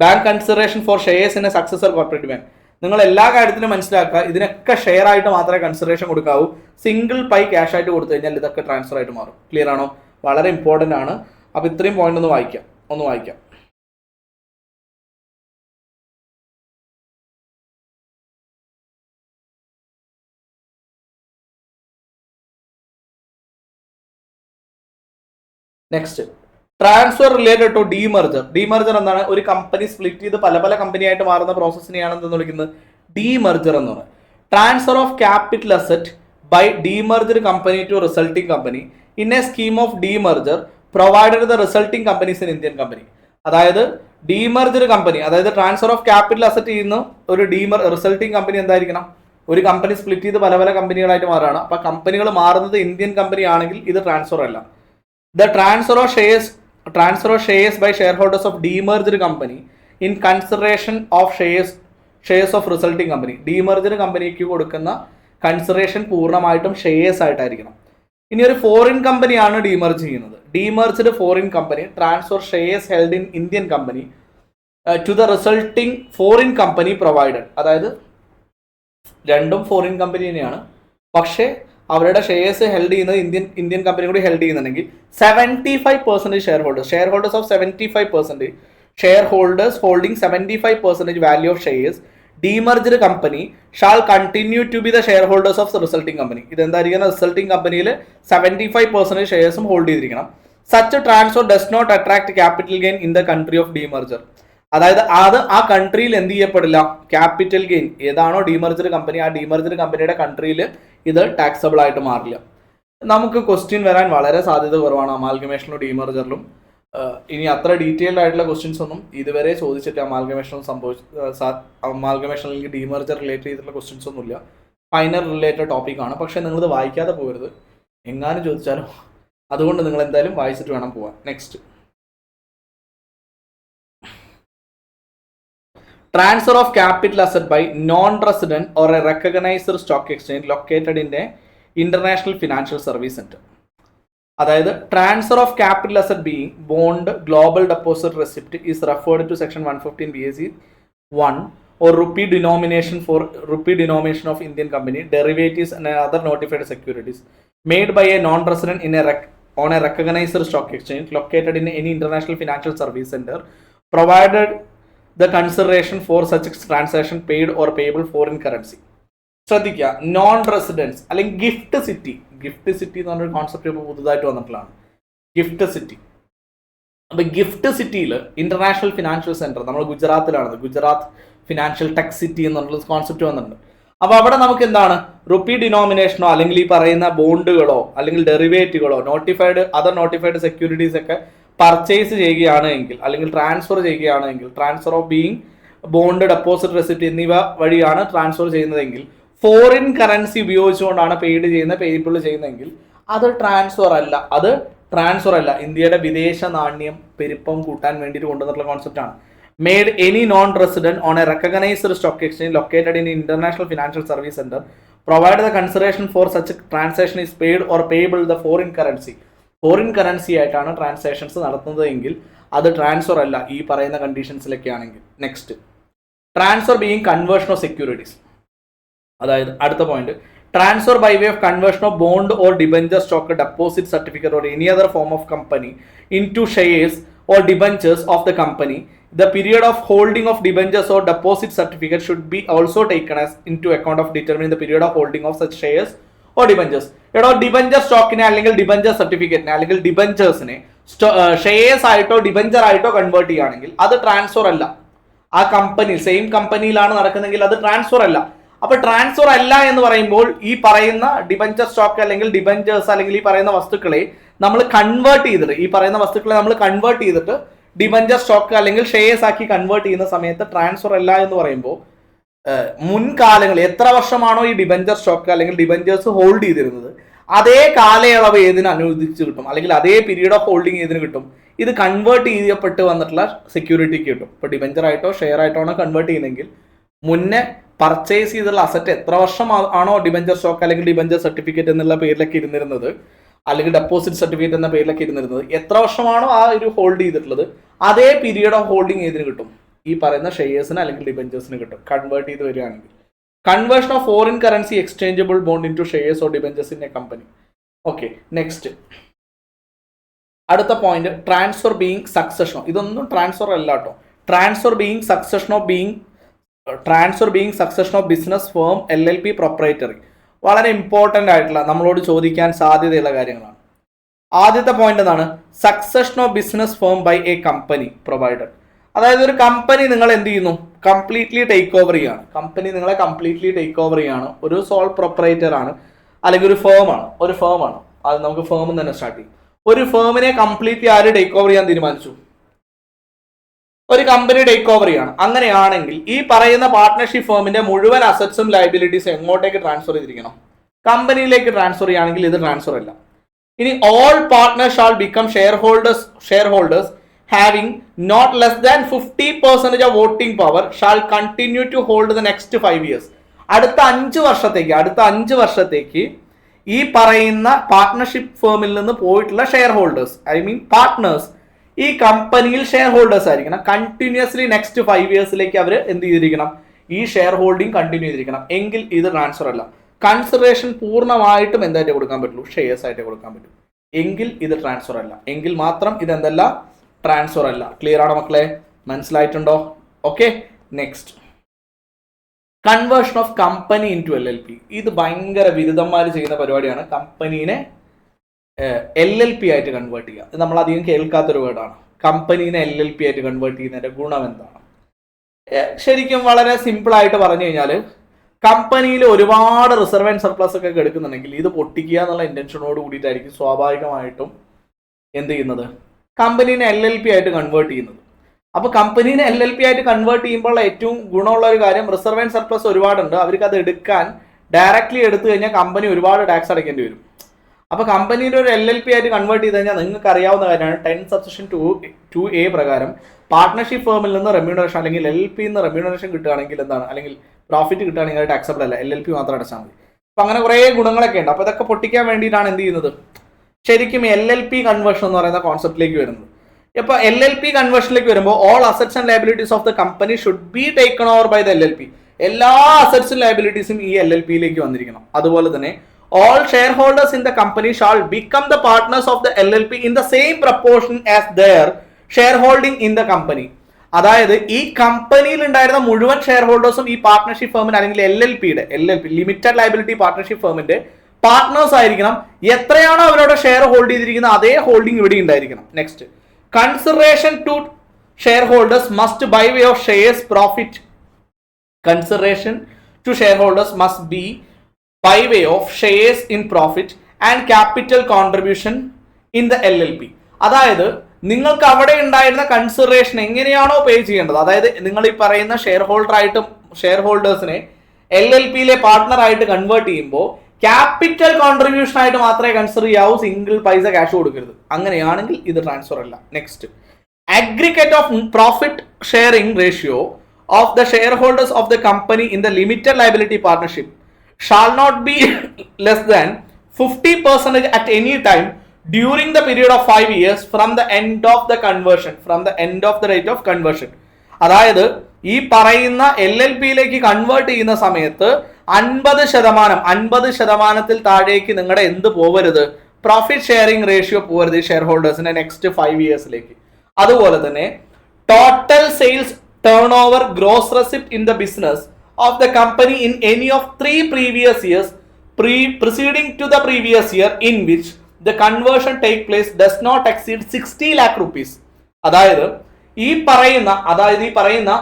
bank consideration for shares in a successor cooperative bank. നിങ്ങൾ എല്ലാ കാര്യത്തിലും മനസ്സിലാക്കുക, ഇതിനൊക്കെ ഷെയർ ആയിട്ട് മാത്രമേ കൺസിഡറേഷൻ കൊടുക്കാവൂ. സിംഗിൾ പൈ ക്യാഷ് ആയിട്ട് കൊടുത്തു കഴിഞ്ഞാൽ ഇതൊക്കെ ട്രാൻസ്ഫർ ആയിട്ട് മാറും. ക്ലിയർ ആണോ? വളരെ ഇമ്പോർട്ടൻ്റ് ആണ്. അപ്പോൾ ഇത്രയും പോയിന്റ് ഒന്ന് വായിക്കാം. Next, transfer related to demerger. Demerger എന്താണ്? ഒരു കമ്പനി സ്പ്ലിറ്റ് ചെയ്ത് പല പല ആയിട്ട് മാറുന്ന പ്രോസസ്സിനെയാണ് എന്തെന്ന് വിളിക്കുന്നത്? ഡീമർജർ എന്ന് പറയുന്നത്. Transfer of capital asset by demerger company to resulting company in a scheme of demerger provided the resulting companies in Indian company. അതായത് ഡീമർജർ കമ്പനി, അതായത് ട്രാൻസ്ഫർ ഓഫ് ക്യാപിറ്റൽ അസറ്റ് ചെയ്യുന്ന ഒരു റിസൾട്ടിംഗ് കമ്പനി എന്തായിരിക്കണം? ഒരു company split ചെയ്ത് പല പല കമ്പനികളായിട്ട് മാറുകയാണ്. അപ്പോൾ കമ്പനികൾ മാറുന്നത് ഇന്ത്യൻ കമ്പനി ആണെങ്കിൽ ഇത് ട്രാൻസ്ഫർ അല്ല. The transfer of shares by shareholders of demerged company in consideration of shares of resulting company. Demerged കമ്പനിക്ക് കൊടുക്കുന്ന കൺസിഡറേഷൻ പൂർണ്ണമായിട്ടും ഷെയർസ് ആയിട്ടായിരിക്കണം. ഇനി ഒരു ഫോറിൻ കമ്പനിയാണ് ഡീമർജ് ചെയ്യുന്നത്. Demerged foreign company transfer shares held in Indian company to the resulting foreign company provided. അതായത് രണ്ടും foreign company തന്നെയാണ്, പക്ഷേ അവരുടെ ഷെയർസ് ഹെൽഡ് ചെയ്യുന്നത് ഇന്ത്യൻ കമ്പനി കൂടി ഹെൽഡ് ചെയ്യുന്നുണ്ടെങ്കിൽ 75% share holders of 75% shareholders holding 75% value of shares demerged company shall continue to be the share holders of resulting company. ഇതെന്തായിരിക്കണം? Resulting കമ്പനിയിൽ 75% ഷെയർസും ഹോൾഡ് ചെയ്തിരിക്കണം. Such transfer does not attract capital gain in the country of demerger. അതായത് ആ കൺട്രിയിൽ എന്ത് ചെയ്യപ്പെടില്ല? Capital gain ഏതാണോ ഡീമർജ്ഡ് company, ആ ഡീമർജ്ഡ് കമ്പനിയുടെ കൺട്രിയിൽ ഇത് ടാക്സബിൾ ആയിട്ട് മാറില്ല. നമുക്ക് ക്വസ്റ്റ്യൻ വരാൻ വളരെ സാധ്യത കുറവാണ് അമാൽഗമേഷനിലും ഡീമർജറിലും. ഇനി അത്ര ഡീറ്റെയിൽഡ് ആയിട്ടുള്ള ക്വസ്റ്റ്യൻസ് ഒന്നും ഇതുവരെ ചോദിച്ചിട്ട് അമാൽഗമേഷൻ അല്ലെങ്കിൽ ഡീമർജർ റിലേറ്റ് ചെയ്തിട്ടുള്ള ക്വസ്റ്റ്യൻസ് ഒന്നുമില്ല. ഫൈനൽ റിലേറ്റഡ് ടോപ്പിക്കാണ്. പക്ഷേ നിങ്ങളിത് വായിക്കാതെ പോകരുത്, എങ്ങാനും ചോദിച്ചാലോ. അതുകൊണ്ട് നിങ്ങൾ എന്തായാലും വായിച്ചിട്ട് വേണം പോകാൻ. Next, transfer of capital asset by non resident or a recognised stock exchange located in a international financial service centre. അതായത് transfer of capital asset being bond global deposit receipt is referred to section 115 BAC 1 or rupee denomination of Indian company, derivatives and other notified securities made by a non-resident on a recognized stock exchange located in any international financial service center, provided the consideration for such transaction paid or payable foreign currency. ശ്രദ്ധിക്കുക, non residence അല്ലെങ്കിൽ gift city എന്ന് പറഞ്ഞൊരു concept ഇപ്പോൾ പുതുതായിട്ട് വന്നിട്ടുള്ളതാണ്. Gift city. അപ്പൊ gift സിറ്റിയിൽ international financial centre, നമ്മൾ ഗുജറാത്തിലാണത്, ഗുജറാത്ത് ഫിനാൻഷ്യൽ ടെക് സിറ്റി എന്നുള്ള കോൺസെപ്റ്റ് വന്നിട്ടുണ്ട്. അപ്പൊ അവിടെ നമുക്ക് എന്താണ്, റുപ്പി ഡിനോമിനേഷനോ അല്ലെങ്കിൽ ഈ പറയുന്ന ബോണ്ടുകളോ അല്ലെങ്കിൽ ഡെറിവേറ്റുകളോ അതർ നോട്ടിഫൈഡ് സെക്യൂരിറ്റീസ് ഒക്കെ പർച്ചേസ് ചെയ്യുകയാണ് എങ്കിൽ അല്ലെങ്കിൽ ട്രാൻസ്ഫർ ചെയ്യുകയാണ് എങ്കിൽ, transfer of being bond, deposit receipt എന്നിവ വഴിയാണ് ട്രാൻസ്ഫർ ചെയ്യുന്നതെങ്കിൽ, ഫോറിൻ കറൻസി ഉപയോഗിച്ചുകൊണ്ടാണ് പേയ്ബിൾ ചെയ്യുന്നതെങ്കിൽ അത് ട്രാൻസ്ഫർ അല്ല. ഇന്ത്യയുടെ വിദേശ നാണ്യം പെരുപ്പം കൂട്ടാൻ വേണ്ടിയിട്ട് കൊണ്ടുവന്നിട്ടുള്ള കോൺസെപ്റ്റ് ആണ്. Made any non-resident on a recognized stock exchange located in international financial service center, provided the consideration for such a transaction is paid or payable the foreign currency ആയിട്ടാണ് ട്രാൻസാക്ഷൻസ് നടത്തുന്നത് എങ്കിൽ അത് ട്രാൻസ്ഫർ അല്ല, ഈ പറയുന്ന കണ്ടീഷൻസിലൊക്കെ ആണെങ്കിൽ. Next, transfer being conversion of securities. അതായത് അടുത്ത point, transfer by way of conversion of bond or debenture stock, deposit certificate or any other form of company into shares or debentures of the company. The period of holding of debentures or deposit certificate should be also taken as into account of determining the period of holding of such shares or debentures. Debenture സ്റ്റോക്കിനെ അല്ലെങ്കിൽ debenture സർട്ടിഫിക്കറ്റിനെ അല്ലെങ്കിൽ ഡിബഞ്ചേഴ്സിനെ shares ആയിട്ടോ debenture ആയിട്ടോ convert ചെയ്യുകയാണെങ്കിൽ അത് transfer അല്ല. ആ കമ്പനി സെയിം കമ്പനിയിലാണ് നടക്കുന്നതെങ്കിൽ അത് ട്രാൻസ്ഫർ അല്ല. അപ്പൊ ട്രാൻസ്ഫർ അല്ല എന്ന് പറയുമ്പോൾ ഈ പറയുന്ന ഡിബഞ്ചർ സ്റ്റോക്ക് അല്ലെങ്കിൽ ഡിബഞ്ചേഴ്സ് അല്ലെങ്കിൽ ഈ പറയുന്ന വസ്തുക്കളെ നമ്മൾ കൺവേർട്ട് ചെയ്തിട്ട് ഡിബഞ്ചർ സ്റ്റോക്ക് അല്ലെങ്കിൽ ഷെയർസ് ആക്കി കൺവേർട്ട് ചെയ്യുന്ന സമയത്ത് ട്രാൻസ്ഫർ അല്ല എന്ന് പറയുമ്പോൾ മുൻകാലങ്ങളിൽ എത്ര വർഷമാണോ ഈ ഡിബഞ്ചർ സ്റ്റോക്ക് അല്ലെങ്കിൽ ഡിബഞ്ചേഴ്സ് ഹോൾഡ് ചെയ്തിരുന്നത് അതേ കാലയളവ് ഏതിന് അനുവദിച്ച് കിട്ടും, അല്ലെങ്കിൽ അതേ പീരീഡ് ഓഫ് ഹോൾഡിംഗ് ഏതിന് കിട്ടും, ഇത് കൺവേർട്ട് ചെയ്യപ്പെട്ട് വന്നിട്ടുള്ള സെക്യൂരിറ്റിക്ക് കിട്ടും. ഇപ്പൊ ഡിബഞ്ചർ ആയിട്ടോ ഷെയർ ആയിട്ടോ ആണ് കൺവേർട്ട് ചെയ്യുന്നതെങ്കിൽ മുന്നേ പർച്ചേസ് ചെയ്തുള്ള അസറ്റ് എത്ര വർഷം ആണോ ഡിബഞ്ചർ സ്റ്റോക്ക് അല്ലെങ്കിൽ ഡിബഞ്ചർ സർട്ടിഫിക്കറ്റ് എന്നുള്ള പേരിലൊക്കെ ഇരുന്നിരുന്നത് അല്ലെങ്കിൽ ഡെപ്പോസിറ്റ് സർട്ടിഫിക്കറ്റ് എന്ന പേരിലൊക്കെ ഇരുന്നിരുന്നത്, എത്ര വർഷമാണോ ആ ഒരു ഹോൾഡ് ചെയ്തിട്ടുള്ളത് അതേ പീരീഡ് ഓഫ് ഹോൾഡിംഗ് ഏതിന് കിട്ടും, ഈ പറയുന്ന ഷെയർസിന് അല്ലെങ്കിൽ ഡിബഞ്ചേഴ്സിന് കിട്ടും കൺവേർട്ട് ചെയ്ത് വരികയാണെങ്കിൽ. Conversion of foreign currency exchangeable bond into shares or debentures in a company. Okay, next അടുത്ത പോയിന്റ്, ട്രാൻസ്ഫർ ബീയിങ് സക്സഷൻ. ഇതൊന്നും ട്രാൻസ്ഫർ അല്ല കേട്ടോ. Transfer being succession of business firm LLP proprietary. വളരെ ഇമ്പോർട്ടൻ്റ് ആയിട്ടുള്ള നമ്മളോട് ചോദിക്കാൻ സാധ്യതയുള്ള കാര്യങ്ങളാണ്. ആദ്യത്തെ പോയിന്റ് എന്താണ്, succession of business firm by a company provided. അതായത് ഒരു കമ്പനി നിങ്ങൾ എന്ത് ചെയ്യുന്നു, കംപ്ലീറ്റ്ലി ടേക്ക് ഓവർ ചെയ്യാണ്. ഒരു സോൾ പ്രൊപ്പറേറ്റർ ആണ് അല്ലെങ്കിൽ ഒരു ഫേം ആണ്. അത് നമുക്ക് ഫേം തന്നെ സ്റ്റാർട്ട് ചെയ്യും. ഒരു ഫേമിനെ കംപ്ലീറ്റ്ലി ആര് ടേക്ക് ഓവർ ചെയ്യാൻ തീരുമാനിച്ചു, ഒരു കമ്പനി ടേക്ക് ഓവർ ചെയ്യാണ്. അങ്ങനെയാണെങ്കിൽ ഈ പറയുന്ന പാർട്ട്ണർഷിപ്പ് ഫേമിന്റെ മുഴുവൻ അസറ്റ്സും ലയബിലിറ്റീസും എങ്ങോട്ടേക്ക് ട്രാൻസ്ഫർ ചെയ്തിരിക്കണം, കമ്പനിയിലേക്ക് ട്രാൻസ്ഫർ ചെയ്യുകയാണെങ്കിൽ ഇത് ട്രാൻസ്ഫർ അല്ല. ഇനി all partners shall become share holders having not less than 50% of voting power shall continue to hold the next 5 years. അടുത്ത 5 വർഷത്തേക്ക് ഈ പറയുന്ന പാർട്ട്ണർഷിപ്പ് ഫേമിൽ നിന്ന് പോയിട്ടുള്ള ഷെയർ ഹോൾഡേഴ്സ്, പാർട്ട്നേഴ്സ് ഈ കമ്പനിയിൽ ഷെയർ ഹോൾഡേഴ്സ് ആയിരിക്കണം. കണ്ടിന്യൂസ്ലി നെക്സ്റ്റ് 5 years അവർ എന്ത് ചെയ്തിരിക്കണം, ഈ ഷെയർ ഹോൾഡിംഗ് കണ്ടിന്യൂ ചെയ്തിരിക്കണം. എങ്കിൽ ഇത് ട്രാൻസ്ഫർ അല്ല. കൺസിഡറേഷൻ പൂർണ്ണമായിട്ടും എന്തായിട്ട് കൊടുക്കാൻ പറ്റുള്ളൂ, ഷെയർസ് ആയിട്ട് കൊടുക്കാൻ പറ്റും. എങ്കിൽ ഇത് ട്രാൻസ്ഫർ അല്ല. എങ്കിൽ മാത്രം ഇത് എന്തല്ല, ട്രാൻസ്ഫർ അല്ല. ക്ലിയർ ആണോ മക്കളെ? മനസ്സിലായിട്ടുണ്ടോ? Okay, next, conversion of company into LLP. ഇത് ഭയങ്കര ബിരുദന്മാർ ചെയ്യുന്ന പരിപാടിയാണ്. കമ്പനീനെ LLP ആയിട്ട് കൺവേർട്ട് ചെയ്യുക. ഇത് നമ്മൾ അധികം കേൾക്കാത്തൊരു വേർഡാണ്. കമ്പനീനെ LLP ആയിട്ട് കൺവേർട്ട് ചെയ്യുന്നതിന്റെ ഗുണം എന്താണ്? ശരിക്കും വളരെ സിമ്പിൾ ആയിട്ട് പറഞ്ഞു കഴിഞ്ഞാൽ, കമ്പനിയിൽ ഒരുപാട് റിസർവ് ആൻഡ് സർപ്ലസ് ഒക്കെ എടുക്കുന്നുണ്ടെങ്കിൽ ഇത് പൊട്ടിക്കുക എന്നുള്ള ഇന്റൻഷനോട് കൂടിയിട്ടായിരിക്കും സ്വാഭാവികമായിട്ടും എന്ത് ചെയ്യുന്നത്, കമ്പനീനെ LLP ആയിട്ട് കൺവേർട്ട് ചെയ്യുന്നത്. അപ്പോൾ കമ്പനീനെ LLP ആയിട്ട് കൺവേർട്ട് ചെയ്യുമ്പോൾ ഏറ്റവും ഗുണമുള്ള ഒരു കാര്യം, റിസർവ് ആൻഡ് സർപ്ലസ് ഒരുപാടുണ്ട്, അവർക്ക് അത് എടുക്കാൻ ഡയറക്റ്റ്ലി എടുത്തു കഴിഞ്ഞാൽ കമ്പനി ഒരുപാട് ടാക്സ് അടയ്ക്കേണ്ടി വരും. അപ്പോൾ കമ്പനീനെ ഒരു LLP ആയിട്ട് കൺവേർട്ട് ചെയ്ത് കഴിഞ്ഞാൽ നിങ്ങൾക്ക് അറിയാവുന്ന കാര്യമാണ് 10 സബ്സെക്ഷൻ 2 2A പ്രകാരം പാർട്ട്ണർഷിപ്പ് ഫേമിൽ നിന്ന് റെമ്യൂണറേഷൻ അല്ലെങ്കിൽ LLP നിന്ന് റെമ്യൂണറേഷൻ കിട്ടുകയാണെങ്കിൽ എന്താണ്, അല്ലെങ്കിൽ പ്രോഫിറ്റ് കിട്ടുകയാണെങ്കിൽ ആയിട്ട് അക്സെപ്റ്റ് അല്ല, LLP മാത്രം അടച്ചാൽ മതി. അപ്പൊ അങ്ങനെ കുറേ ഗുണങ്ങളൊക്കെ ഉണ്ട്. അപ്പൊ ഇതൊക്കെ പൊട്ടിക്കാൻ വേണ്ടിയിട്ടാണ് എന്ത് ചെയ്യുന്നത്, ശരിക്കും LLP കൺവേർഷൻ എന്ന് പറയുന്ന കോൺസെപ്റ്റിലേക്ക് വരുന്നത്. ഇപ്പൊ LLP കൺവേർഷനിലേക്ക് വരുമ്പോൾ all assets and liabilities of the company should be taken over by the LLP. എല്ലാ അസറ്റ്സും ലയബിലിറ്റീസും ഈ LLPയിലേക്ക് വന്നിരിക്കണം. അതുപോലെ തന്നെ all shareholders in the company shall become the partners of the LLP in the same proportion as their shareholding in the company. അതായത് ഈ കമ്പനിയിൽ ഉണ്ടായിരുന്ന മുഴുവൻ ഷെയർ ഹോൾഡേഴ്സും ഈ പാർട്ട്ണർഷിപ്പ് ഫേമിന് അല്ലെങ്കിൽ LLP ലിമിറ്റഡ് ലയബിലിറ്റി പാർട്ട്ണർഷിപ്പ് ഫേമിന്റെ പാർട്ട്നേഴ്സ് ആയിരിക്കണം. എത്രയാണോ അവരുടെ ഷെയർ ഹോൾഡ് ചെയ്തിരിക്കുന്നത് അതേ ഹോൾഡിംഗ് ഇവിടെ ഉണ്ടായിരിക്കണം. Next, consideration to share holders must by way of shares profit. Consideration to share holders must be by way of shares in profit and capital contribution in the LLP. അതായത് നിങ്ങൾക്ക് അവിടെ ഉണ്ടായിരുന്ന consideration എങ്ങനെയാണോ പേ ചെയ്യേണ്ടത്, അതായത് നിങ്ങൾ ഈ പറയുന്ന ഷെയർ ഹോൾഡേഴ്സിനെ LLPയിലെ പാർട്ട്ണർ ആയിട്ട് കൺവേർട്ട് ചെയ്യുമ്പോൾ ക്യാപിറ്റൽ കോൺട്രിബ്യൂഷൻ ആയിട്ട് മാത്രമേ കൺസിഡർ ചെയ്യാവൂ, സിംഗിൾ പൈസ ക്യാഷ് കൊടുക്കരുത്. അങ്ങനെയാണെങ്കിൽ ഇത് ട്രാൻസ്ഫർ അല്ല. Next, aggregate of profit sharing ratio of the share holders of the company in the limited liability partnership shall not be less than 50% at any time during the period of 5 years from the end of the conversion, from the end of the rate of conversion. അതായത് ഈ പറയുന്ന LLPയിലേക്ക് convert ചെയ്യുന്ന സമയത്ത് 50% താഴേക്ക് നിങ്ങളുടെ എന്ത് പോവരുത്, profit sharing ratio പോവരുത് ഷെയർ ഹോൾഡേഴ്സിന്റെ നെക്സ്റ്റ് 5 ഇയേഴ്സിലേക്ക്. അതുപോലെ തന്നെ total sales turn over gross receipt in the business of the company in any of 3 previous years preceding to the previous year in which the conversion take place does not exceed 60 lakh rupees. അതായത് ഈ പറയുന്ന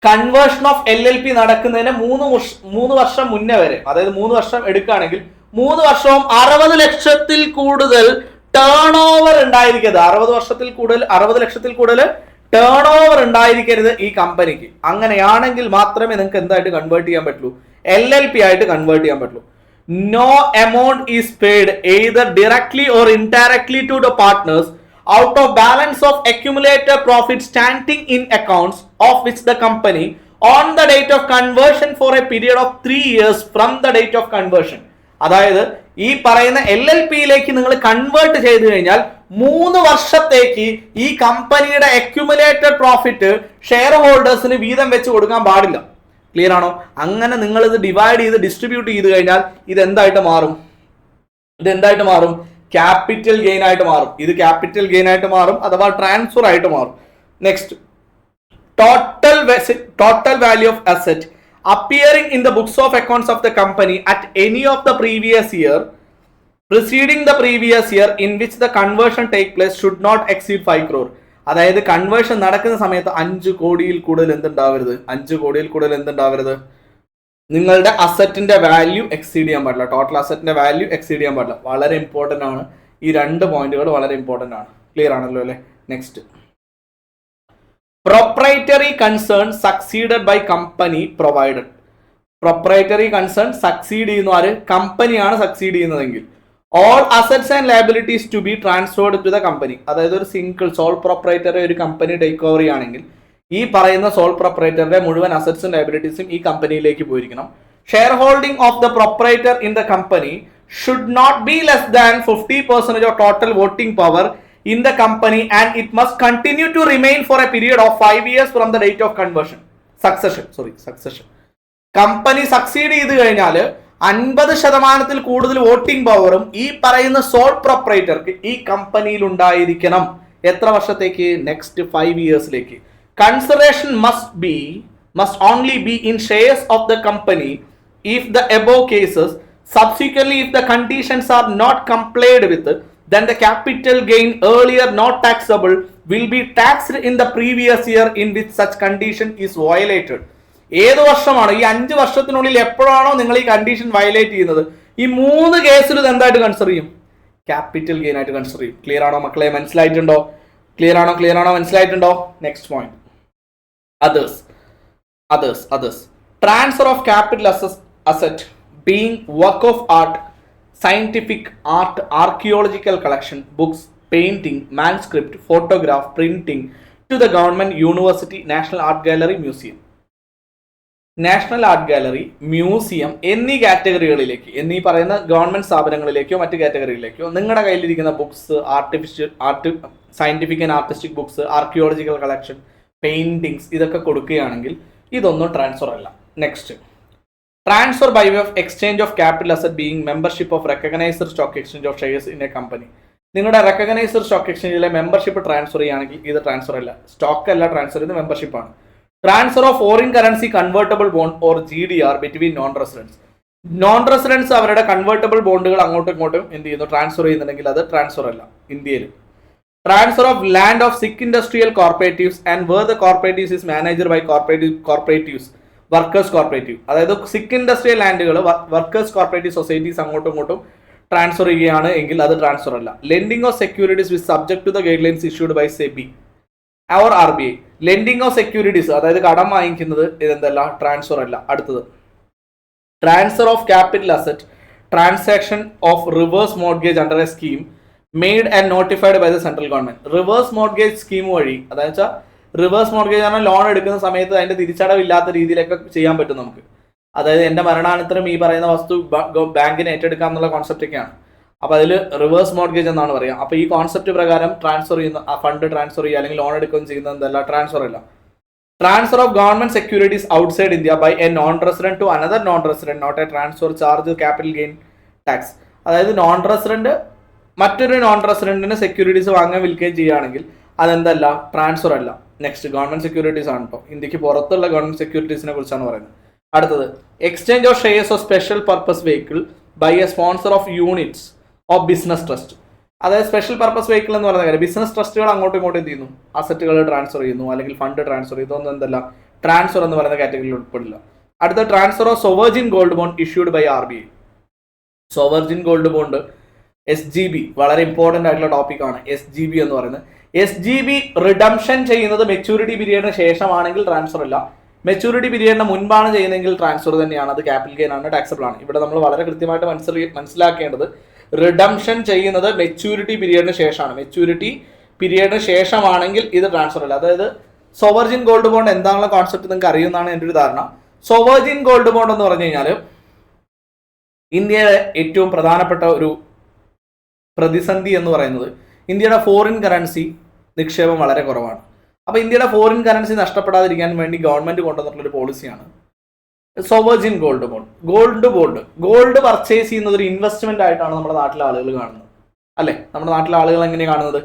conversion of LLP നടക്കുന്നതിന് 3 വർഷം മുന്നേ വരെ, അതായത് 3 വർഷം എടുക്കുകയാണെങ്കിൽ 3 വർഷവും 60 ലക്ഷത്തിൽ കൂടുതൽ ടേൺ ഓവർ ഉണ്ടായിരിക്കരുത്. 60 ലക്ഷത്തിൽ കൂടുതൽ ടേൺ ഓവർ ഉണ്ടായിരിക്കരുത് ഈ കമ്പനിക്ക്. അങ്ങനെയാണെങ്കിൽ മാത്രമേ നിങ്ങൾക്ക് എന്തായിട്ട് കൺവേർട്ട് ചെയ്യാൻ പറ്റുള്ളൂ, LLP ആയിട്ട് കൺവേർട്ട് ചെയ്യാൻ പറ്റുള്ളൂ. No amount is paid either directly or indirectly to the partners out of balance of accumulated profit standing in accounts of which the company on the date of conversion for a period of 3 years from the date of conversion. അതായത് ഈ പറയുന്ന LLPയിലേക്ക് നിങ്ങൾ convert ചെയ്ത് കഴിഞ്ഞാൽ 3 വർഷത്തേക്ക് ഈ കമ്പനിയുടെ accumulated profit share ഹോൾഡേഴ്സിന് വീതം വെച്ച് കൊടുക്കാൻ പാടില്ല. ക്ലിയർ ആണോ? അങ്ങനെ നിങ്ങൾ ഇത് ഡിവൈഡ് ചെയ്ത് ഡിസ്ട്രിബ്യൂട്ട് ചെയ്ത് കഴിഞ്ഞാൽ ഇത് എന്തായിട്ട് മാറും? ക്യാപിറ്റൽ ഗെയിൻ ആയിട്ട് മാറും. ഇത് ക്യാപിറ്റൽ ഗെയിൻ ആയിട്ട് മാറും, അഥവാ ട്രാൻസ്ഫർ ആയിട്ട് മാറും. Next, total value of asset appearing in the books of accounts of the company at any of the previous year preceding the previous year in which the conversion take place should not exceed 5 crore. അതായത് conversion നടക്കുന്ന സമയത്ത് 5 കോടിയിൽ കൂടുതൽ എന്തുണ്ടാവരുത്, നിങ്ങളുടെ അസറ്റിന്റെ value exceed ചെയ്യാൻ പാടില്ല, total അസറ്റിന്റെ value exceed ചെയ്യാൻ പാടില്ല. വളരെ ഇമ്പോർട്ടന്റ് ആണ് ഈ 2 പോയിന്റുകൾ, വളരെ ഇമ്പോർട്ടന്റ് ആണ്. ക്ലിയർ ആണല്ലോ അല്ലെ? Next, proprietary concern succeeded by company provided. proprietary concern succeed ചെയ്യുന്ന ആര്? കമ്പനിയാണ് സക്സീഡ് ചെയ്യുന്നതെങ്കിൽ all assets and liabilities to be transferred to the company. അതായത് ഒരു സിംഗിൾ സോൾ പ്രൊപ്പറേറ്ററെ ഒരു കമ്പനി ടേക്ക് ഓവർ ചെയ്യുകയാണെങ്കിൽ ഈ പറയുന്ന സോൾ പ്രൊപ്പറേറ്ററുടെ മുഴുവൻ അസറ്റ്സും ലയബിലിറ്റീസും ഈ കമ്പനിയിലേക്ക് പോയിരിക്കണം. Shareholding of the proprietor in the company should not be less than 50% of total voting power in the company and it must continue to remain for a period of 5 years from the date of succession. Company succeed ചെയ്ത് കഴിഞ്ഞാൽ 50% കൂടുതൽ voting പവറും ഈ പറയുന്ന soul പ്രൊപ്പറേറ്റർക്ക് ഈ കമ്പനിയിൽ ഉണ്ടായിരിക്കണം. എത്ര വർഷത്തേക്ക്? നെക്സ്റ്റ് 5 ഇയേഴ്സിലേക്ക്. Consideration must only be in shares of the company if the above cases. Subsequently, if the conditions are not complied with, then the capital gain earlier not taxable will be taxed in the previous year in which such condition is violated. ഏത് വർഷമാണ്? ഈ 5 വർഷത്തിനുള്ളിൽ എപ്പോഴാണോ നിങ്ങൾ ഈ condition violate ചെയ്യുന്നത്, ഈ 3 കേസിൽ ഇത് എന്തായിട്ട് കൺസിഡർ ചെയ്യും? ക്യാപിറ്റൽ ഗെയിൻ ആയിട്ട് കൺസിഡർ ചെയ്യും. ക്ലിയർ ആണോ മക്കളെ? മനസ്സിലായിട്ടുണ്ടോ? മനസ്സിലായിട്ടുണ്ടോ? Next point, others. Transfer of capital asset being work of art, scientific art, archaeological collection, books, painting, manuscript, photograph, printing to the government university, national art gallery, museum. നാഷണൽ art gallery, മ്യൂസിയം എന്നീ കാറ്റഗറികളിലേക്ക്, എന്നീ പറയുന്ന ഗവൺമെന്റ് സ്ഥാപനങ്ങളിലേക്കോ മറ്റ് കാറ്റഗറിയിലേക്കോ നിങ്ങളുടെ കയ്യിലിരിക്കുന്ന books, scientific and artistic books, archaeological collection, paintings ഇതൊക്കെ കൊടുക്കുകയാണെങ്കിൽ ഇതൊന്നും ട്രാൻസ്ഫർ അല്ല. Next, transfer by way of exchange of capital asset being membership of recognised stock exchange of shares in a company. നിങ്ങളുടെ റെക്കഗ്നൈസ്ഡ് സ്റ്റോക്ക് എക്സ്ചേഞ്ചിലെ membership transfer ചെയ്യുകയാണെങ്കിൽ ഇത് transfer അല്ല. Stock അല്ല ട്രാൻസ്ഫർ ചെയ്യുന്നത്, മെമ്പർഷിപ്പാണ്. Transfer of foreign currency convertible bond or GDR between non residents. Non residents അവരുടെ convertible ബോണ്ടുകൾ അങ്ങോട്ടും ഇങ്ങോട്ടും എന്ത് ചെയ്യുന്നു, ട്രാൻസ്ഫർ ചെയ്യുന്നുണ്ടെങ്കിൽ അത് ട്രാൻസ്ഫർ അല്ല ഇന്ത്യയിൽ. Transfer of land of sick industrial cooperatives and where the cooperatives is manager by cooperatives workers cooperative. അതായത് സിക്ക് ഇൻഡസ്ട്രിയൽ ലാൻഡുകൾ വർക്കേഴ്സ് കോർപ്പറേറ്റീവ് സൊസൈറ്റീസ് അങ്ങോട്ടും ഇങ്ങോട്ടും ട്രാൻസ്ഫർ ചെയ്യുകയാണ് എങ്കിൽ അത് ട്രാൻസ്ഫർ അല്ല. Lending of securities with subject to the guidelines issued by SEBI or RBI. Lending of securities അതായത് കടം വാങ്ങിക്കുന്നത് ഇതെന്തല്ല, ട്രാൻസ്ഫർ അല്ല. അടുത്തത്, transfer of capital asset, transaction of reverse mortgage under A scheme made and notified by the central government. Reverse mortgage scheme വഴി, അതായത് reverse mortgage ആണ് loan എടുക്കുന്ന സമയത്ത് അതിന്റെ തിരിച്ചടവില്ലാത്ത രീതിയിലൊക്കെ ചെയ്യാൻ പറ്റും നമുക്ക്. അതായത് എന്റെ മരണാനന്തരം ഈ പറയുന്ന വസ്തു ബാങ്കിന് ഏറ്റെടുക്കാം എന്നുള്ള കോൺസെപ്റ്റ് ഒക്കെയാണ്. അപ്പൊ അതിൽ റിവേഴ്സ് മോർഗേജ് എന്നാണ് പറയുക. അപ്പൊ ഈ കോൺസെപ്റ്റ് പ്രകാരം ട്രാൻസ്ഫർ ചെയ്യുന്ന ആ ഫണ്ട് ട്രാൻസ്ഫർ ചെയ്യുക അല്ലെങ്കിൽ ലോൺ എടുക്കുകയും ചെയ്യുന്നത് എന്തല്ല, ട്രാൻസ്ഫർ അല്ല. Transfer of government securities outside India by a non resident to another non resident not a transfer charge capital gain tax. അതായത് നോൺ റെസിഡന്റ് മറ്റൊരു നോൺ റെസിഡന്റിന് സെക്യൂരിറ്റീസ് വാങ്ങാൻ വിൽക്കുകയും ചെയ്യുകയാണെങ്കിൽ അതെന്തല്ല, ട്രാൻസ്ഫർ അല്ല. നെക്സ്റ്റ്, ഗവൺമെന്റ് സെക്യൂരിറ്റീസ് ആണ് കേട്ടോ. ഇന്ത്യക്ക് പുറത്തുള്ള ഗവൺമെന്റ് സെക്യൂരിറ്റീസിനെ കുറിച്ചാണ് പറയുന്നത്. അടുത്തത്, exchange of shares of special purpose vehicle by a sponsor of units of business trust. അതായത് സ്പെഷ്യൽ പർപ്പസ് വെഹിക്കിൾ എന്ന് പറയുന്ന കാര്യം ബിസിനസ് ട്രസ്റ്റുകൾ അങ്ങോട്ടും ഇങ്ങോട്ടും എന്ത് ചെയ്യുന്നു, അസറ്റുകൾ ട്രാൻസ്ഫർ ചെയ്യുന്നു അല്ലെങ്കിൽ ഫണ്ട് ട്രാൻസ്ഫർ ചെയ്യുന്നു. ഇതൊന്നും എന്തല്ല, ട്രാൻസ്ഫർ എന്ന് പറയുന്ന കാറ്റഗറിയിൽ ഉൾപ്പെടില്ല. അടുത്ത, transfer of sovereign gold bond issued by RBI. Sovereign gold bond SGB വളരെ ഇമ്പോർട്ടന്റ് ആയിട്ടുള്ള ടോപ്പിക്കാണ്. SGB എന്ന് പറയുന്നത്, SGB റിഡംഷൻ ചെയ്യുന്നത് മെച്യൂരിറ്റി പീരിയഡിന് ശേഷമാണെങ്കിൽ ട്രാൻസ്ഫർ അല്ല. മെച്യൂരിറ്റി പീരിയഡിന് മുൻപാണ് ചെയ്യുന്നതെങ്കിൽ ട്രാൻസ്ഫർ തന്നെയാണ്. അത് ക്യാപിറ്റൽ ഗെയിൻ ആണ്, ടാക്സബിൾ ആണ്. ഇവിടെ നമ്മൾ വളരെ കൃത്യമായിട്ട് മനസ്സിലാക്കേണ്ടത് റിഡംഷൻ ചെയ്യുന്നത് മെച്യൂരിറ്റി പീരിയഡിന് ശേഷമാണ്. മെച്യൂരിറ്റി പീരിയഡിന് ശേഷമാണെങ്കിൽ ഇത് ട്രാൻസ്ഫർ അല്ല. അതായത് സോവർജിൻ ഗോൾഡ് ബോണ്ട് എന്താണെന്ന കോൺസെപ്റ്റ് നിങ്ങൾക്ക് അറിയുന്നതാണ് എൻ്റെ ഒരു ധാരണ. സോവർജിൻ ഗോൾഡ് ബോണ്ട് എന്ന് പറഞ്ഞു കഴിഞ്ഞാൽ ഇന്ത്യയിലെ ഏറ്റവും പ്രധാനപ്പെട്ട ഒരു പ്രതിസന്ധി എന്ന് പറയുന്നത് ഇന്ത്യയുടെ ഫോറിൻ കറൻസി നിക്ഷേപം വളരെ കുറവാണ്. അപ്പോൾ ഇന്ത്യയുടെ ഫോറിൻ കറൻസി നഷ്ടപ്പെടാതിരിക്കാൻ വേണ്ടി ഗവൺമെന്റ് കൊണ്ടുവന്നിട്ടുള്ള ഒരു പോളിസിയാണ് സോവർജിൻ ഗോൾഡ് ബോണ്ട്. ഗോൾഡ് പർച്ചേസ് ചെയ്യുന്നത് ഒരു ഇൻവെസ്റ്റ്മെന്റ് ആയിട്ടാണ് നമ്മുടെ നാട്ടിലെ ആളുകൾ കാണുന്നത്, അല്ലെ? നമ്മുടെ നാട്ടിലെ ആളുകൾ എങ്ങനെയാണ് കാണുന്നത്?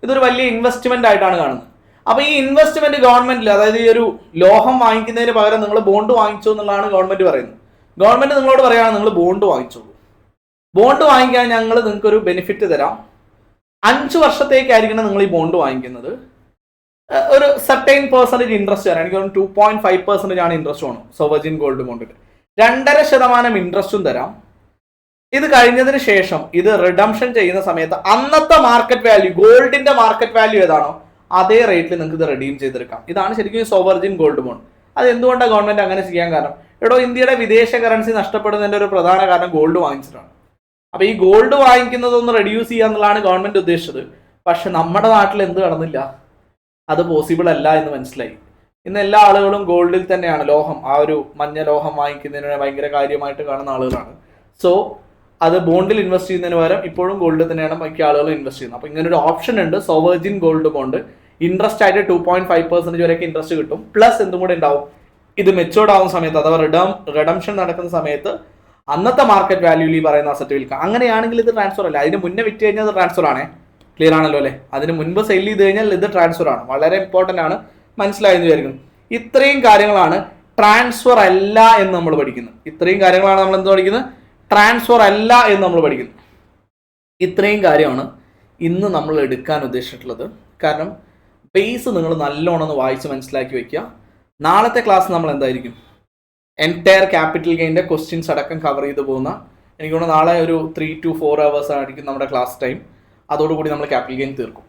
ഇതൊരു വലിയ ഇൻവെസ്റ്റ്മെന്റ് ആയിട്ടാണ് കാണുന്നത്. അപ്പൊ ഈ ഇൻവെസ്റ്റ്മെന്റ് ഗവൺമെന്റിൽ, അതായത് ഈ ഒരു ലോഹം വാങ്ങിക്കുന്നതിന് പകരം നിങ്ങൾ ബോണ്ട് വാങ്ങിച്ചു എന്നുള്ളതാണ് ഗവൺമെന്റ് പറയുന്നത്. ഗവൺമെന്റ് നിങ്ങളോട് പറയുകയാണ് നിങ്ങൾ ബോണ്ട് വാങ്ങിച്ചോളൂ, ബോണ്ട് വാങ്ങിക്കാൻ ഞങ്ങൾ നിങ്ങൾക്ക് ഒരു ബെനിഫിറ്റ് തരാം, 5 വർഷത്തേക്കായിരിക്കണം നിങ്ങൾ ഈ ബോണ്ട് വാങ്ങിക്കുന്നത്, ഒരു സർട്ടൈൻ പെർസെന്റേജ് ഇൻട്രസ്റ്റ് തരാം. എനിക്ക് തോന്നുന്നു 2.5% ആണ് ഇൻട്രസ്റ്റ് വേണം സോവർജിൻ ഗോൾഡ് ബോണ്ടിന്. 2.5% ഇൻട്രസ്റ്റും തരാം. ഇത് കഴിഞ്ഞതിന് ശേഷം ഇത് റിഡംഷൻ ചെയ്യുന്ന സമയത്ത് അന്നത്തെ മാർക്കറ്റ് വാല്യൂ, ഗോൾഡിന്റെ മാർക്കറ്റ് വാല്യൂ ഏതാണോ അതേ റേറ്റിൽ നിങ്ങൾക്ക് ഇത് റിഡീം ചെയ്തെടുക്കാം. ഇതാണ് ശരിക്കും സോവർജിൻ ഗോൾഡ് ബോണ്ട്. അത് എന്തുകൊണ്ടാണ് ഗവൺമെന്റ് അങ്ങനെ ചെയ്യാൻ കാരണം? ഇന്ത്യയുടെ വിദേശ കറൻസി നഷ്ടപ്പെടുന്നതിന്റെ ഒരു പ്രധാന കാരണം ഗോൾഡ് വാങ്ങിച്ചിട്ടാണ്. അപ്പൊ ഈ ഗോൾഡ് വാങ്ങിക്കുന്നതൊന്ന് റെഡ്യൂസ് ചെയ്യുക എന്നുള്ളതാണ് ഗവൺമെന്റ് ഉദ്ദേശിച്ചത്. പക്ഷെ നമ്മുടെ നാട്ടിൽ എന്ത് നടന്നില്ല, അത് പോസിബിൾ അല്ല എന്ന് മനസ്സിലായി. ഇന്ന് എല്ലാ ആളുകളും ഗോൾഡിൽ തന്നെയാണ്, ലോഹം, ആ ഒരു മഞ്ഞ ലോഹം വാങ്ങിക്കുന്നതിന് ഭയങ്കര കാര്യമായിട്ട് കാണുന്ന ആളുകളാണ്. സോ അത് ബോണ്ടിൽ ഇൻവെസ്റ്റ് ചെയ്യുന്നതിന് പകരം ഇപ്പോഴും ഗോൾഡിൽ തന്നെയാണ് മിക്ക ആളുകളും ഇൻവെസ്റ്റ് ചെയ്യുന്നത്. അപ്പോൾ ഇങ്ങനെ ഒരു ഓപ്ഷൻ ഉണ്ട്, സോവർജിൻ ഗോൾഡ് ബോണ്ട്. ഇൻട്രസ്റ്റ് ആയിട്ട് 2.5% വരെയൊക്കെ ഇൻട്രസ്റ്റ് കിട്ടും. പ്ലസ് എന്തും കൂടെ ഉണ്ടാവും, ഇത് മെച്ചോർഡ് ആവുന്ന സമയത്ത് അഥവാ റിഡംഷൻ നടക്കുന്ന സമയത്ത് അന്നത്തെ മാർക്കറ്റ് വാല്യൂയിൽ ഈ പറയുന്ന അസറ്റ് വിൽക്കാം. അങ്ങനെയാണെങ്കിൽ ഇത് ട്രാൻസ്ഫർ അല്ല. അതിന് മുന്നേ വിറ്റ് കഴിഞ്ഞാൽ അത് ട്രാൻസ്ഫർ ആണ്. ക്ലിയർ ആണല്ലോ അല്ലേ? അതിന് മുൻപ് സെയിൽ ചെയ്ത് കഴിഞ്ഞാൽ ഇത് ട്രാൻസ്ഫർ ആണ്. വളരെ ഇമ്പോർട്ടൻ്റ് ആണ്, മനസ്സിലായെന്ന് വിചാരിക്കുന്നു. ഇത്രയും കാര്യങ്ങളാണ് ട്രാൻസ്ഫർ അല്ല എന്ന് നമ്മൾ പഠിക്കുന്നത്. ഇത്രയും കാര്യങ്ങളാണ് നമ്മൾ എന്ത് പഠിക്കുന്നത്? ട്രാൻസ്ഫർ അല്ല എന്ന് നമ്മൾ പഠിക്കുന്നു. ഇത്രയും കാര്യമാണ് ഇന്ന് നമ്മൾ എടുക്കാൻ ഉദ്ദേശിച്ചിട്ടുള്ളത്. കാരണം ബേസ് നിങ്ങൾ നല്ലോണം ഒന്ന് വായിച്ച് മനസ്സിലാക്കി വെക്കുക. നാളത്തെ ക്ലാസ് നമ്മൾ എന്തായിരിക്കും, എൻറ്റയർ ക്യാപിറ്റൽ ഗെയിൻ്റെ ക്വസ്റ്റ്യൻസ് അടക്കം കവർ ചെയ്ത് പോകുന്ന, എനിക്ക് തോന്നുന്നു നാളെ ഒരു 3 to 4 hours ആയിരിക്കും നമ്മുടെ ക്ലാസ് ടൈം. അതോടുകൂടി നമ്മൾ ക്യാപിറ്റൽ ഗെയിൻ തീർക്കും.